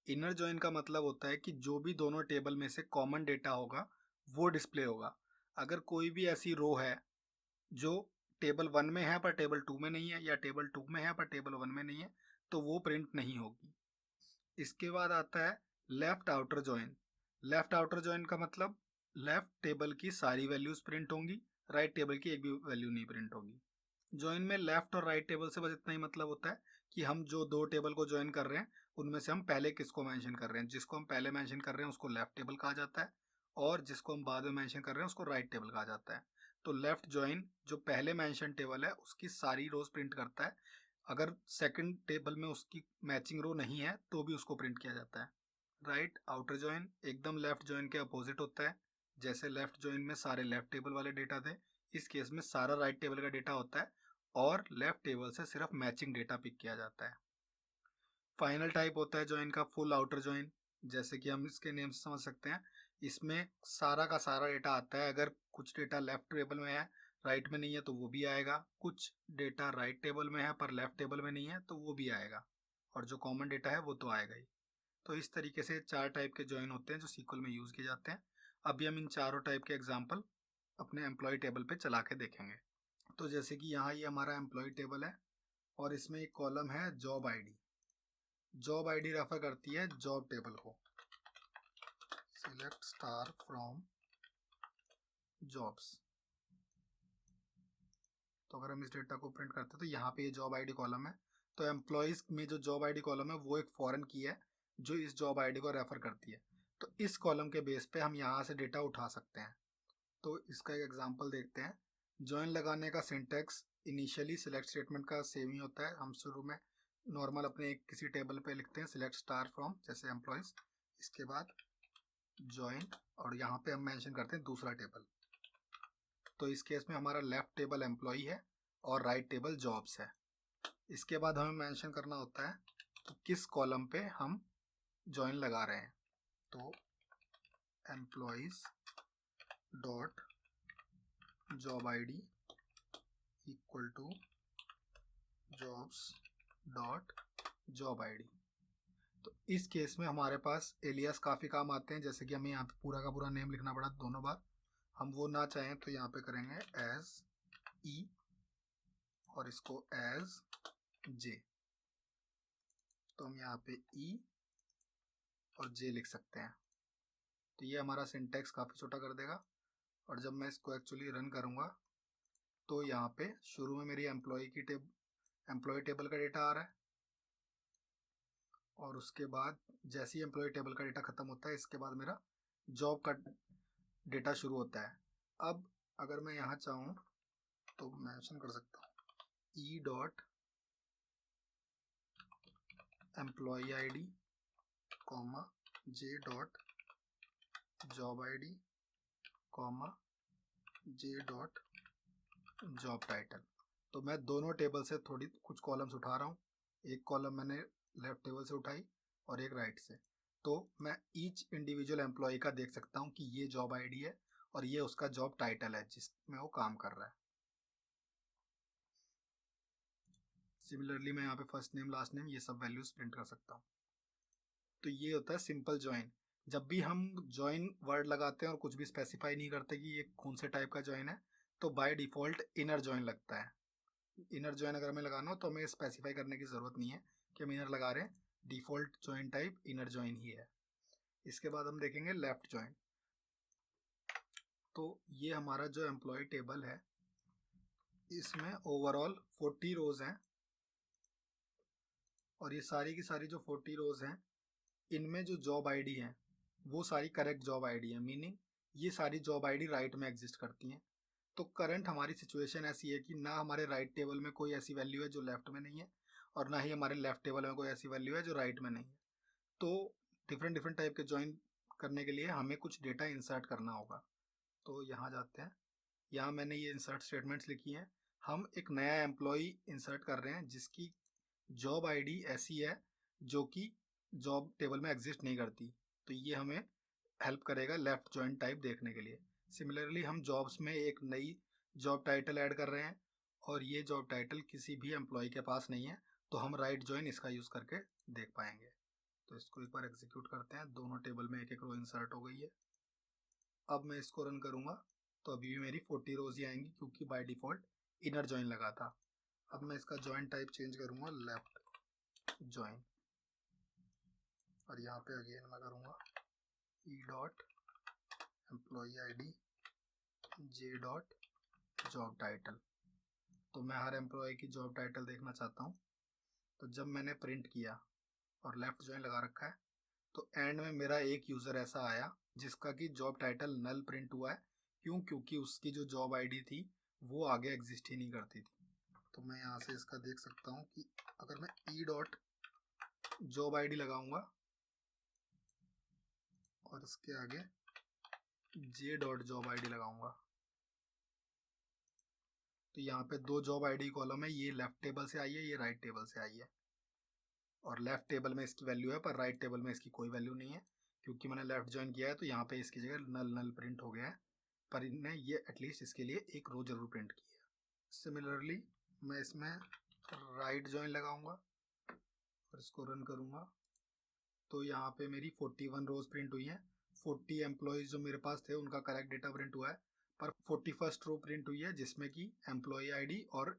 इनर जॉइन का मतलब होता है कि जो भी दोनों टेबल में से कॉमन डेटा होगा वो डिस्प्ले होगा। अगर कोई भी ऐसी रो है जो टेबल 1 में है पर टेबल 2 में नहीं है, या टेबल 2 में है पर टेबल 1 में नहीं है, तो वो प्रिंट नहीं होगी। इसके बाद आता है left outer join. Left outer join का मतलब लेफ्ट टेबल की सारी वैल्यूज प्रिंट होंगी, राइट टेबल की एक भी वैल्यू नहीं प्रिंट होगी। जॉइन में लेफ्ट और राइट टेबल से बस इतना ही मतलब होता है कि हम जो दो टेबल को ज्वाइन कर रहे हैं उनमें से हम पहले किसको मेंशन कर रहे हैं। जिसको हम पहले मेंशन कर रहे हैं उसको लेफ्ट टेबल कहा जाता है, और जिसको हम बाद में मेंशन कर रहे हैं उसको राइट टेबल कहा जाता है। तो लेफ्ट जॉइन जो पहले मेंशन टेबल है उसकी सारी रोज प्रिंट करता है। अगर सेकंड टेबल में उसकी मैचिंग रो नहीं है तो भी उसको प्रिंट किया जाता है। राइट आउटर जॉइन एकदम लेफ्ट जॉइन के अपोजिट होता है। जैसे लेफ्ट जॉइन में सारे लेफ्ट टेबल वाले डेटा थे, इस केस में सारा राइट टेबल का डेटा होता है और लेफ्ट टेबल से सिर्फ मैचिंग डेटा पिक किया जाता है। फाइनल टाइप होता है जॉइन का फुल आउटर जॉइन। जैसे कि हम इसके नेम से समझ सकते हैं, इसमें सारा का सारा डेटा आता है। अगर कुछ डेटा लेफ्ट टेबल में है राइट में नहीं है तो वो भी आएगा, कुछ डेटा राइट टेबल में है पर लेफ्ट टेबल में नहीं है तो वो भी आएगा, और जो कॉमन डेटा है वो तो आएगा ही। तो इस तरीके से 4 टाइप के जॉइन होते हैं जो सीक्वल में यूज़ किए जाते हैं। अभी हम इन चारों टाइप के एग्जाम्पल अपने एम्प्लॉय टेबल पे चला के देखेंगे। तो जैसे कि यहाँ ये हमारा एम्प्लॉय टेबल है और इसमें एक कॉलम है job ID. Job ID refer करती है जॉब टेबल को। Select star from jobs. तो अगर हम इस डेटा को प्रिंट करते हैं तो यहाँ पे ये जॉब आईडी कॉलम है। तो एम्प्लॉयज में जो जॉब आईडी कॉलम है वो एक फॉरेन की है जो इस जॉब आईडी को रेफर करती है। तो इस कॉलम के बेस पे हम यहाँ से डेटा उठा सकते हैं। तो इसका एक एग्जांपल देखते हैं। जॉइन लगाने का सिंटेक्स इनिशियली सिलेक्ट स्टेटमेंट का सेम ही होता है। हम शुरू में नॉर्मल अपने एक किसी टेबल पे लिखते हैं सिलेक्ट स्टार फ्रॉम जैसे एम्प्लॉयज, इसके बाद जॉइन, और यहाँ पे हम मेंशन करते हैं दूसरा टेबल। तो इस केस में हमारा लेफ्ट टेबल एम्प्लॉय है और राइट टेबल जॉब्स है। इसके बाद हमें मेंशन करना होता है कि किस कॉलम पे हम जॉइन लगा रहे हैं। तो employees dot job ID equal to jobs dot job ID. तो इस केस में हमारे पास एलियास काफ़ी काम आते हैं, जैसे कि हमें यहाँ पे पूरा का पूरा नेम लिखना पड़ा दोनों बार। हम वो ना चाहें तो यहाँ पे करेंगे एज ई और इसको एज जे। तो हम यहाँ पे ई और जे लिख सकते हैं। तो ये हमारा सिंटैक्स काफ़ी छोटा कर देगा। और जब मैं इसको एक्चुअली रन करूँगा तो यहाँ पे शुरू में मेरी एम्प्लॉय टेबल का डेटा आ रहा है, और उसके बाद जैसे ही एम्प्लॉय टेबल का डेटा ख़त्म होता है इसके बाद मेरा जॉब का डेटा शुरू होता है। अब अगर मैं यहाँ चाहूँ तो मेंशन कर सकता हूँ E dot employee I D comma J dot job I D comma J dot job title. तो मैं दोनों टेबल से थोड़ी कुछ कॉलम्स उठा रहा हूँ। एक कॉलम मैंने लेफ्ट टेबल से उठाई और एक राइट से। तो मैं ईच इंडिविजुअल एम्प्लॉय का देख सकता हूँ कि ये जॉब आईडी है और ये उसका जॉब टाइटल है जिसमें वो काम कर रहा है। सिमिलरली मैं यहाँ पे फर्स्ट नेम लास्ट नेम ये सब वैल्यूज प्रिंट कर सकता हूँ। तो ये होता है सिंपल ज्वाइन। जब भी हम ज्वाइन वर्ड लगाते हैं और कुछ भी स्पेसिफाई नहीं करते कि ये कौन से टाइप का ज्वाइन है, तो बाय डिफ़ॉल्ट इनर ज्वाइन लगता है। इनर ज्वाइन अगर हमें लगाना हो तो हमें स्पेसिफाई करने की ज़रूरत नहीं है कि हम इनर लगा रहे हैं, default join type inner join ही है। इसके बाद हम देखेंगे लेफ्ट ज्वाइन। तो ये हमारा जो एम्प्लॉय टेबल है इसमें ओवरऑल 40 रोज हैं, और ये सारी की सारी जो 40 रोज हैं इनमें जो जॉब आईडी है वो सारी करेक्ट जॉब आईडी है, मीनिंग ये सारी जॉब आईडी राइट में एग्जिस्ट करती हैं। तो करंट हमारी सिचुएशन ऐसी है कि ना हमारे राइट टेबल में कोई ऐसी वैल्यू है जो लेफ्ट में नहीं है, और ना ही हमारे लेफ्ट टेबल में कोई ऐसी वैल्यू है जो राइट में नहीं है। तो डिफरेंट डिफरेंट टाइप के ज्वाइन करने के लिए हमें कुछ डेटा इंसर्ट करना होगा। तो यहाँ जाते हैं, यहाँ मैंने ये इंसर्ट स्टेटमेंट्स लिखी हैं। हम एक नया एम्प्लॉय इंसर्ट कर रहे हैं जिसकी जॉब आईडी ऐसी है जो कि जॉब टेबल में एग्जिस्ट नहीं करती। तो ये हमें हेल्प करेगा लेफ्ट ज्वाइन टाइप देखने के लिए। सिमिलरली हम जॉब्स में एक नई जॉब टाइटल ऐड कर रहे हैं और ये जॉब टाइटल किसी भी एम्प्लॉय के पास नहीं है, तो हम राइट ज्वाइन इसका यूज़ करके देख पाएंगे। तो इसको एक बार एग्जीक्यूट करते हैं। दोनों टेबल में एक एक रो इंसर्ट हो गई है। अब मैं इसको रन करूँगा तो अभी भी मेरी 40 रोज ही आएंगी क्योंकि बाय डिफ़ॉल्ट इनर ज्वाइन लगा था। अब मैं इसका ज्वाइन टाइप चेंज करूँगा लेफ्ट ज्वाइन, और यहाँ पे अगेन मैं करूँगा E dot employee I D J dot job title. तो मैं हर एम्प्लॉय की जॉब टाइटल देखना चाहता हूँ। तो जब मैंने प्रिंट किया और लेफ्ट ज्वाइन लगा रखा है तो एंड में मेरा एक यूज़र ऐसा आया जिसका कि जॉब टाइटल नल प्रिंट हुआ है। क्यों? क्योंकि उसकी जो जॉब आईडी थी वो आगे एग्जिस्ट ही नहीं करती थी। तो मैं यहाँ से इसका देख सकता हूँ कि अगर मैं ई डॉट जॉब आईडी लगाऊंगा और इसके आगे जे डॉट जॉब आईडी लगाऊंगा तो यहाँ पे दो जॉब आईडी कॉलम है, ये लेफ्ट टेबल से आई है, ये राइट टेबल से आई है। और लेफ्ट टेबल में इसकी वैल्यू है पर राइट टेबल में इसकी कोई वैल्यू नहीं है क्योंकि मैंने लेफ्ट ज्वाइन किया है। तो यहाँ पे इसकी जगह नल नल प्रिंट हो गया है, पर इनने ये एटलीस्ट इसके लिए एक रो जरूर प्रिंट की है। सिमिलरली मैं इसमें राइट ज्वाइन लगाऊंगा और इसको रन करूंगा तो यहाँ पे मेरी 41 रोज प्रिंट हुई हैं। 40 एम्प्लॉयज़ जो मेरे पास थे उनका करेक्ट डेटा प्रिंट हुआ है, पर 41st रो प्रिंट हुई है जिसमें कि एम्प्लॉय आईडी और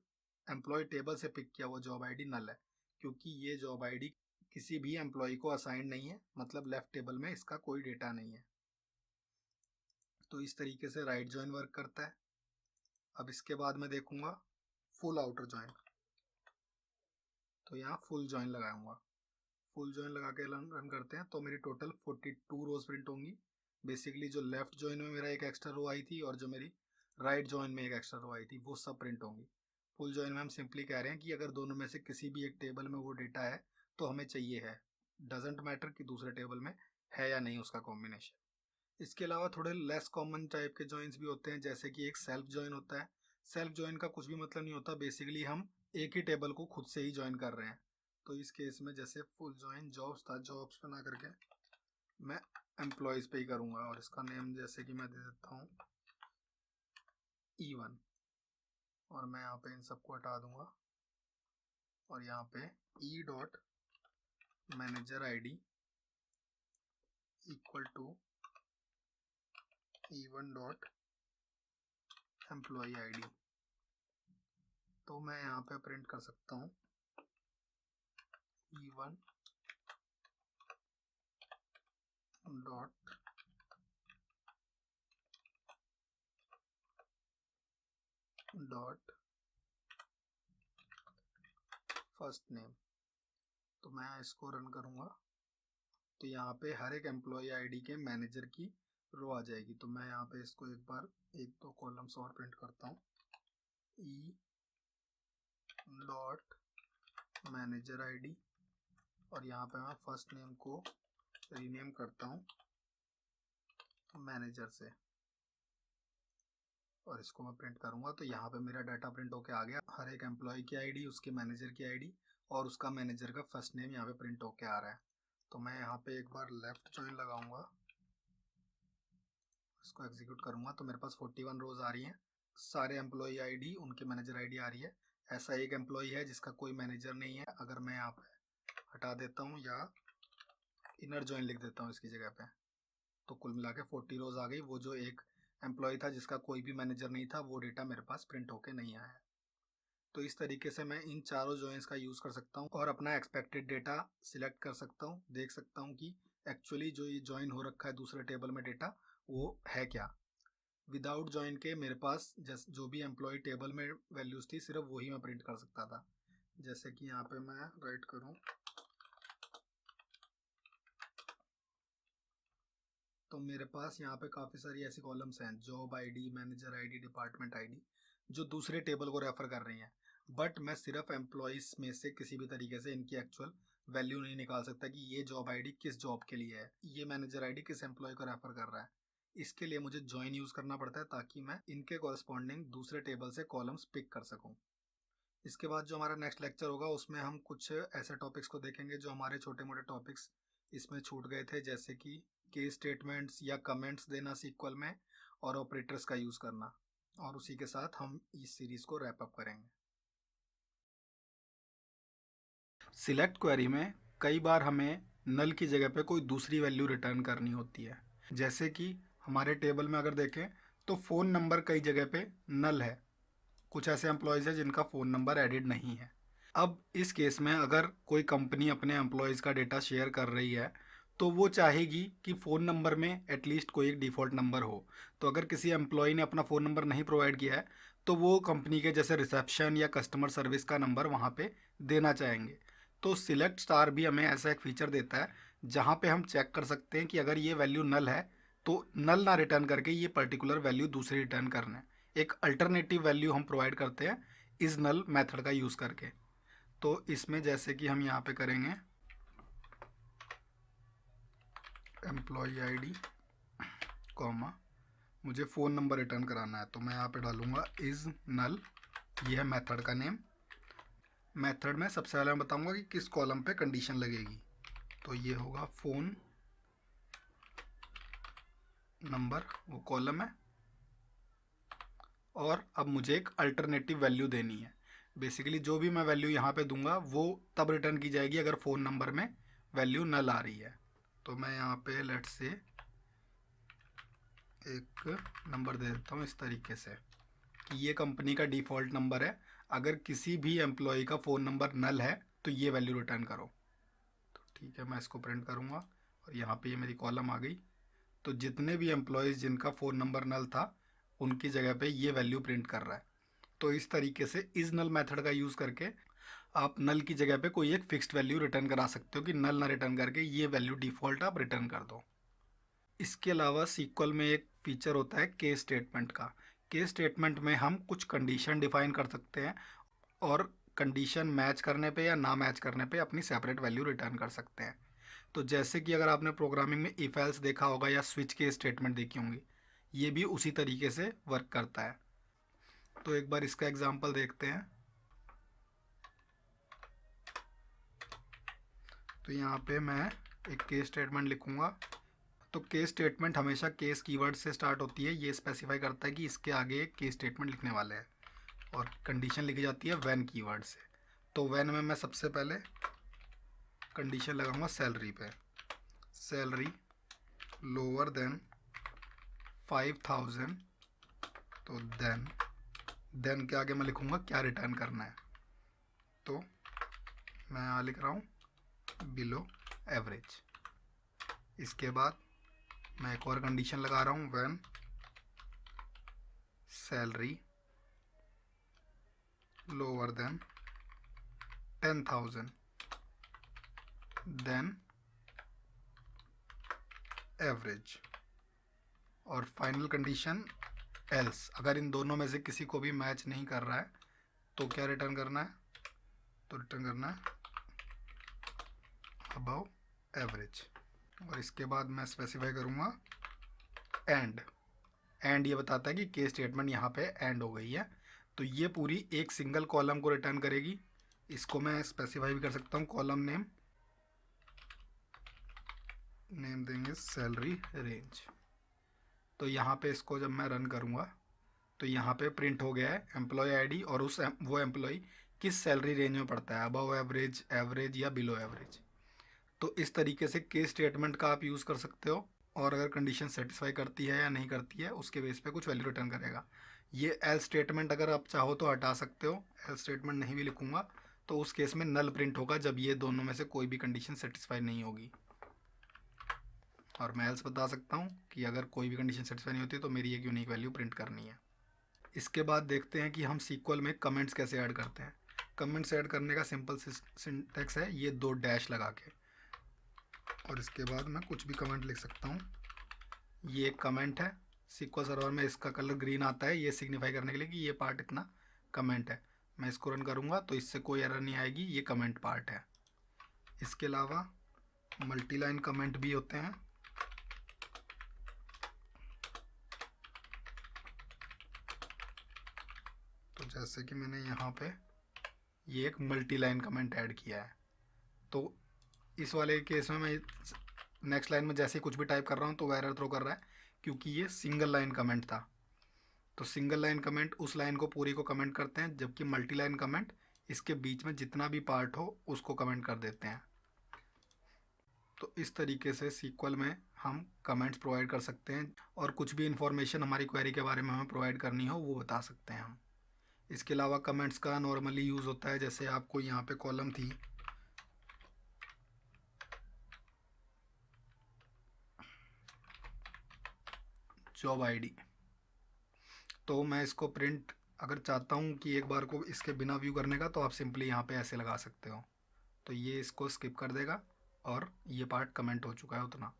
एम्प्लॉय टेबल से पिक किया वो जॉब आईडी नल है, क्योंकि ये जॉब आईडी किसी भी एम्प्लॉय को असाइन नहीं है, मतलब लेफ्ट टेबल में इसका कोई डेटा नहीं है। तो इस तरीके से राइट ज्वाइन वर्क करता है। अब इसके बाद मैं देखूंगा फुल आउटर ज्वाइन। तो यहाँ फुल ज्वाइन लगाऊंगा। फुल ज्वाइन लगा के रन करते हैं तो मेरी टोटल 42 रोज प्रिंट होंगी। बेसिकली जो लेफ्ट ज्वाइन में मेरा एक एक्स्ट्रा रो आई थी और जो मेरी राइट ज्वाइन में एक एक्स्ट्रा रो आई थी वो सब प्रिंट होंगी। फुल ज्वाइन में हम सिंपली कह रहे हैं कि अगर दोनों में से किसी भी एक टेबल में वो डेटा है तो हमें चाहिए है, डजेंट मैटर कि दूसरे टेबल में है या नहीं उसका कॉम्बिनेशन। इसके अलावा थोड़े लेस कॉमन टाइप के ज्वाइंस भी होते हैं, जैसे कि एक सेल्फ ज्वाइन होता है। सेल्फ ज्वाइन का कुछ भी मतलब नहीं होता, बेसिकली हम एक ही टेबल को खुद से ही ज्वाइन कर रहे हैं। तो इस केस में जैसे फुल ज्वाइन जॉब्स था, जॉब्स पे ना करके मैं एम्प्लॉयज़ पे ही करूँगा और इसका नेम जैसे कि मैं दे देता हूँ E1, और मैं यहाँ पे इन सबको हटा दूंगा और यहाँ पे E dot manager I D equal to E1 dot employee ID, तो मैं यहाँ पे प्रिंट कर सकता हूँ E1 डॉट फर्स्ट नेम। तो मैं इसको रन करूँगा तो यहाँ पे हर एक एम्प्लॉय आईडी के मैनेजर की रो आ जाएगी। तो मैं यहाँ पे इसको एक बार एक दो कॉलम्स और प्रिंट करता हूँ, ई डॉट मैनेजर आईडी, और यहाँ पे मैं फर्स्ट नेम को रीनेम करता हूँ मैनेजर से, और इसको मैं प्रिंट करूँगा तो यहाँ पे मेरा डाटा प्रिंट होके आ गया। हर एक एम्प्लॉय की आईडी, उसके मैनेजर की आईडी और उसका मैनेजर का फर्स्ट नेम यहाँ पे प्रिंट होके आ रहा है। तो मैं यहाँ पे एक बार लेफ्ट जॉइन लगाऊंगा, इसको एग्जीक्यूट करूँगा तो मेरे पास 41 रोज आ रही हैं, सारे एम्प्लॉय आईडी उनके मैनेजर आईडी आ रही है। ऐसा एक एम्प्लॉय है जिसका कोई मैनेजर नहीं है, अगर मैं यहाँ पे हटा देता हूँ या इनर जॉइन लिख देता हूँ इसकी जगह पे, तो कुल मिला के 40 रोज आ गई। वो जो एक एम्प्लॉय था जिसका कोई भी मैनेजर नहीं था, वो डेटा मेरे पास प्रिंट होके नहीं आया। तो इस तरीके से मैं इन चारों जॉइंस का यूज़ कर सकता हूँ और अपना एक्सपेक्टेड डेटा सिलेक्ट कर सकता हूँ, देख सकता हूँ कि एक्चुअली जो ये जॉइन हो रखा है दूसरे टेबल में डेटा वो है क्या। विदाउट जॉइन के मेरे पास जो भी एम्प्लॉय टेबल में वैल्यूज़ थी सिर्फ वही मैं प्रिंट कर सकता था। जैसे कि यहाँ पे मैं राइट करूँ तो मेरे पास यहाँ पे काफ़ी सारी ऐसी कॉलम्स हैं, job ID, manager ID, department ID, जो दूसरे टेबल को रेफर कर रही हैं। बट मैं सिर्फ एम्प्लॉयज़ में से किसी भी तरीके से इनकी एक्चुअल वैल्यू नहीं निकाल सकता कि ये जॉब आईडी किस जॉब के लिए है, ये मैनेजर आईडी किस एम्प्लॉय को रेफर कर रहा है। इसके लिए मुझे जॉइन यूज़ करना पड़ता है ताकि मैं इनके कॉरस्पॉन्डिंग दूसरे टेबल से कॉलम्स पिक कर सकूँ। इसके बाद जो हमारा नेक्स्ट लेक्चर होगा उसमें हम कुछ ऐसे टॉपिक्स को देखेंगे जो हमारे छोटे मोटे टॉपिक्स इसमें छूट गए थे, जैसे कि केस स्टेटमेंट्स या कमेंट्स देना सीक्वल में और ऑपरेटर्स का यूज़ करना। और उसी के साथ हम इस सीरीज़ को रैप अप करेंगे। सिलेक्ट क्वेरी में कई बार हमें नल की जगह पे कोई दूसरी वैल्यू रिटर्न करनी होती है। जैसे कि हमारे टेबल में अगर देखें तो फ़ोन नंबर कई जगह पे नल है, कुछ ऐसे एम्प्लॉयज़ हैं जिनका फ़ोन नंबर एडिड नहीं है। अब इस केस में अगर कोई कंपनी अपने एम्प्लॉयज़ का डेटा शेयर कर रही है तो वो चाहेगी कि फ़ोन नंबर में एटलीस्ट कोई एक डिफ़ॉल्ट नंबर हो। तो अगर किसी एम्प्लॉय ने अपना फ़ोन नंबर नहीं प्रोवाइड किया है तो वो कंपनी के जैसे रिसेप्शन या कस्टमर सर्विस का नंबर वहाँ पे देना चाहेंगे। तो सिलेक्ट स्टार भी हमें ऐसा एक फ़ीचर देता है जहाँ पे हम चेक कर सकते हैं कि अगर ये वैल्यू नल है तो नल ना रिटर्न करके ये पर्टिकुलर वैल्यू दूसरी रिटर्न करना है। एक अल्टरनेटिव वैल्यू हम प्रोवाइड करते हैं इस नल मेथड का यूज़ करके। तो इसमें जैसे कि हम यहाँ पे करेंगे एम्प्लॉय आईडी कॉमा, मुझे फ़ोन नंबर रिटर्न कराना है तो मैं यहाँ पे डालूँगा इज़ नल, ये है मेथड का नेम। मेथड में सबसे पहले मैं बताऊँगा कि किस कॉलम पे कंडीशन लगेगी, तो ये होगा फ़ोन नंबर, वो कॉलम है। और अब मुझे एक अल्टरनेटिव वैल्यू देनी है। बेसिकली जो भी मैं वैल्यू यहाँ पे दूंगा वो तब रिटर्न की जाएगी अगर फ़ोन नंबर में वैल्यू नल आ रही है। तो मैं यहाँ पे लेट्स से एक नंबर दे देता हूँ इस तरीके से कि ये कंपनी का डिफ़ॉल्ट नंबर है, अगर किसी भी एम्प्लॉय का फ़ोन नंबर नल है तो ये वैल्यू रिटर्न करो। तो ठीक है, मैं इसको प्रिंट करूँगा और यहाँ पे ये मेरी कॉलम आ गई। तो जितने भी एम्प्लॉयज़ जिनका फ़ोन नंबर नल था उनकी जगह पे ये वैल्यू प्रिंट कर रहा है। तो इस तरीके से इस नल मेथड का यूज़ करके आप नल की जगह पे कोई एक फिक्स्ड वैल्यू रिटर्न करा सकते हो कि नल ना रिटर्न करके ये वैल्यू डिफ़ॉल्ट आप रिटर्न कर दो। इसके अलावा सीक्वल में एक फीचर होता है केस स्टेटमेंट का। केस स्टेटमेंट में हम कुछ कंडीशन डिफाइन कर सकते हैं और कंडीशन मैच करने पे या ना मैच करने पे अपनी सेपरेट वैल्यू रिटर्न कर सकते हैं। तो जैसे कि अगर आपने प्रोग्रामिंग में इफ एल्स देखा होगा या स्विच केस स्टेटमेंट देखी होंगी, ये भी उसी तरीके से वर्क करता है। तो एक बार इसका एग्जांपल देखते हैं। तो यहाँ पे मैं एक केस स्टेटमेंट लिखूँगा। तो केस स्टेटमेंट हमेशा केस कीवर्ड से स्टार्ट होती है, ये स्पेसिफाई करता है कि इसके आगे एक केस स्टेटमेंट लिखने वाले हैं, और कंडीशन लिखी जाती है व्हेन कीवर्ड से। तो व्हेन में मैं सबसे पहले कंडीशन लगाऊंगा सैलरी पे, सैलरी लोअर देन 5000 तो देन के आगे मैं लिखूँगा क्या रिटर्न करना है। तो मैं यहाँ लिख रहा हूँ बिलो एवरेज। इसके बाद मैं एक और कंडीशन लगा रहा हूँ, when salary lower than 10,000 then average. और फाइनल कंडीशन एल्स, अगर इन दोनों में से किसी को भी मैच नहीं कर रहा है तो क्या रिटर्न करना है, तो रिटर्न करना है अबव एवरेज। और इसके बाद मैं स्पेसिफाई करूँगा एंड ये बताता है कि केस स्टेटमेंट यहाँ पे एंड हो गई है, तो ये पूरी एक सिंगल कॉलम को रिटर्न करेगी। इसको मैं स्पेसिफाई भी कर सकता हूँ, कॉलम नेम देंगे सैलरी रेंज। तो यहाँ पे इसको जब मैं रन करूँगा तो यहाँ पे प्रिंट हो गया है एम्प्लॉय आईडी और वो एम्प्लॉय किस सैलरी रेंज में पड़ता है, अबव एवरेज, एवरेज या बिलो एवरेज। तो इस तरीके से केस स्टेटमेंट का आप यूज़ कर सकते हो, और अगर कंडीशन सेटिस्फाई करती है या नहीं करती है उसके बेस पे कुछ वैल्यू रिटर्न करेगा। ये एल स्टेटमेंट अगर आप चाहो तो हटा सकते हो, एल स्टेटमेंट नहीं भी लिखूँगा तो उस केस में नल प्रिंट होगा जब ये दोनों में से कोई भी कंडीशन सेटिस्फाई नहीं होगी। और मैं एल्स बता सकता हूँ कि अगर कोई भी कंडीशन सेटिस्फाई नहीं होती तो मेरी एक यूनिक वैल्यू प्रिंट करनी है। इसके बाद देखते हैं कि हम सीक्वल में कमेंट्स कैसे ऐड करते हैं। कमेंट्स ऐड करने का सिंपल सिंटैक्स है ये 2 डैश लगा के, और इसके बाद मैं कुछ भी कमेंट लिख सकता हूँ। ये एक कमेंट है, सीक्वल सर्वर में इसका कलर ग्रीन आता है ये सिग्निफाई करने के लिए कि ये पार्ट इतना कमेंट है। मैं इसको रन करूँगा तो इससे कोई एरर नहीं आएगी, ये कमेंट पार्ट है। इसके अलावा मल्टी लाइन कमेंट भी होते हैं। तो जैसे कि मैंने यहाँ पे ये एक मल्टी लाइन कमेंट ऐड किया है, तो इस वाले केस में मैं नेक्स्ट लाइन में जैसे कुछ भी टाइप कर रहा हूँ तो वह एरर थ्रो कर रहा है क्योंकि ये सिंगल लाइन कमेंट था। तो सिंगल लाइन कमेंट उस लाइन को पूरी को कमेंट करते हैं, जबकि मल्टी लाइन कमेंट इसके बीच में जितना भी पार्ट हो उसको कमेंट कर देते हैं। तो इस तरीके से सीक्वल में हम कमेंट्स प्रोवाइड कर सकते हैं, और कुछ भी इन्फॉर्मेशन हमारी क्वेरी के बारे में हमें प्रोवाइड करनी हो वो बता सकते हैं हम। इसके अलावा कमेंट्स का नॉर्मली यूज़ होता है, जैसे आपको यहाँ पे कॉलम थी जॉब आईडी, तो मैं इसको प्रिंट अगर चाहता हूँ कि एक बार को इसके बिना व्यू करने का, तो आप सिंपली यहाँ पे ऐसे लगा सकते हो, तो ये इसको स्किप कर देगा और ये पार्ट कमेंट हो चुका है उतना।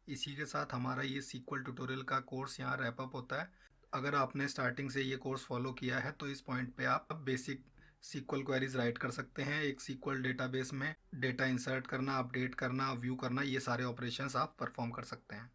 इसी के साथ हमारा ये सीक्वल ट्यूटोरियल का कोर्स यहाँ रैप अप होता है। अगर आपने स्टार्टिंग से ये कोर्स फॉलो किया है तो इस पॉइंट पे आप बेसिक सीक्वल क्वेरीज राइट कर सकते हैं। एक सीक्वल डेटाबेस में डेटा इंसर्ट करना, अपडेट करना, व्यू करना, ये सारे ऑपरेशंस आप परफॉर्म कर सकते हैं।